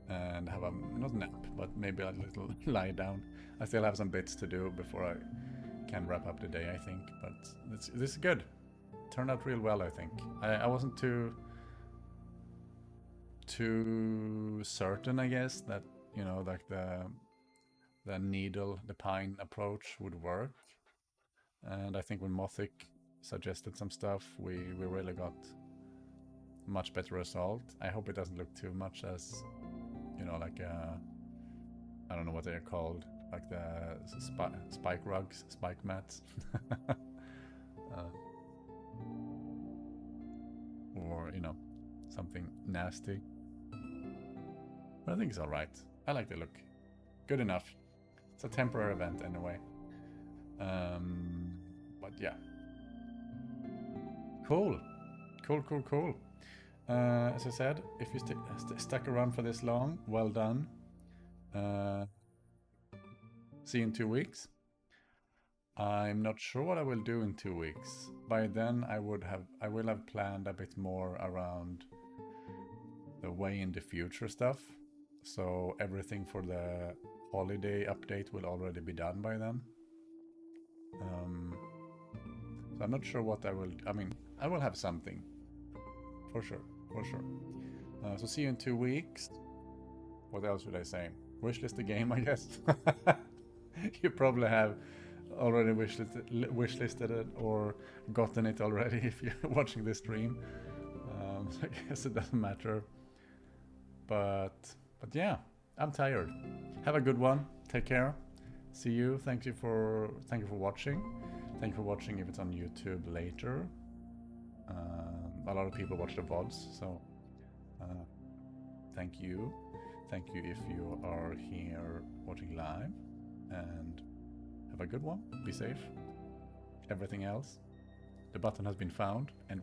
And have a, not nap, but maybe a little lie down. I still have some bits to do before I can wrap up the day, I think. But this is good. Turned out real well, I think. I wasn't too certain, I guess, that, you know, like the needle, the pine approach would work. And I think when Mothic suggested some stuff, we really got much better result. I hope it doesn't look too much as, you know, like I don't know what they're called, like the spike rugs, spike mats. Or, you know, something nasty. But I think it's alright. I like the look. Good enough. It's a temporary event anyway. But yeah. Cool. Cool. As I said, if you stuck around for this long, well done. See you in 2 weeks. I'm not sure what I will do in 2 weeks. By then I will have planned a bit more around the way in the future stuff. So everything for the holiday update will already be done by then. So I'm not sure what I will. I mean, I will have something for sure. So see you in 2 weeks. What else would I say? Wishlist the game, I guess. You probably have already wishlisted it or gotten it already if you're watching this stream. So I guess it doesn't matter. But yeah, I'm tired. Have a good one. Take care. See you. Thank you for watching. Thank you for watching if it's on YouTube later. A lot of people watch the VODs, so thank you. Thank you if you are here watching live, and have a good one. Be safe. Everything else, the button has been found, and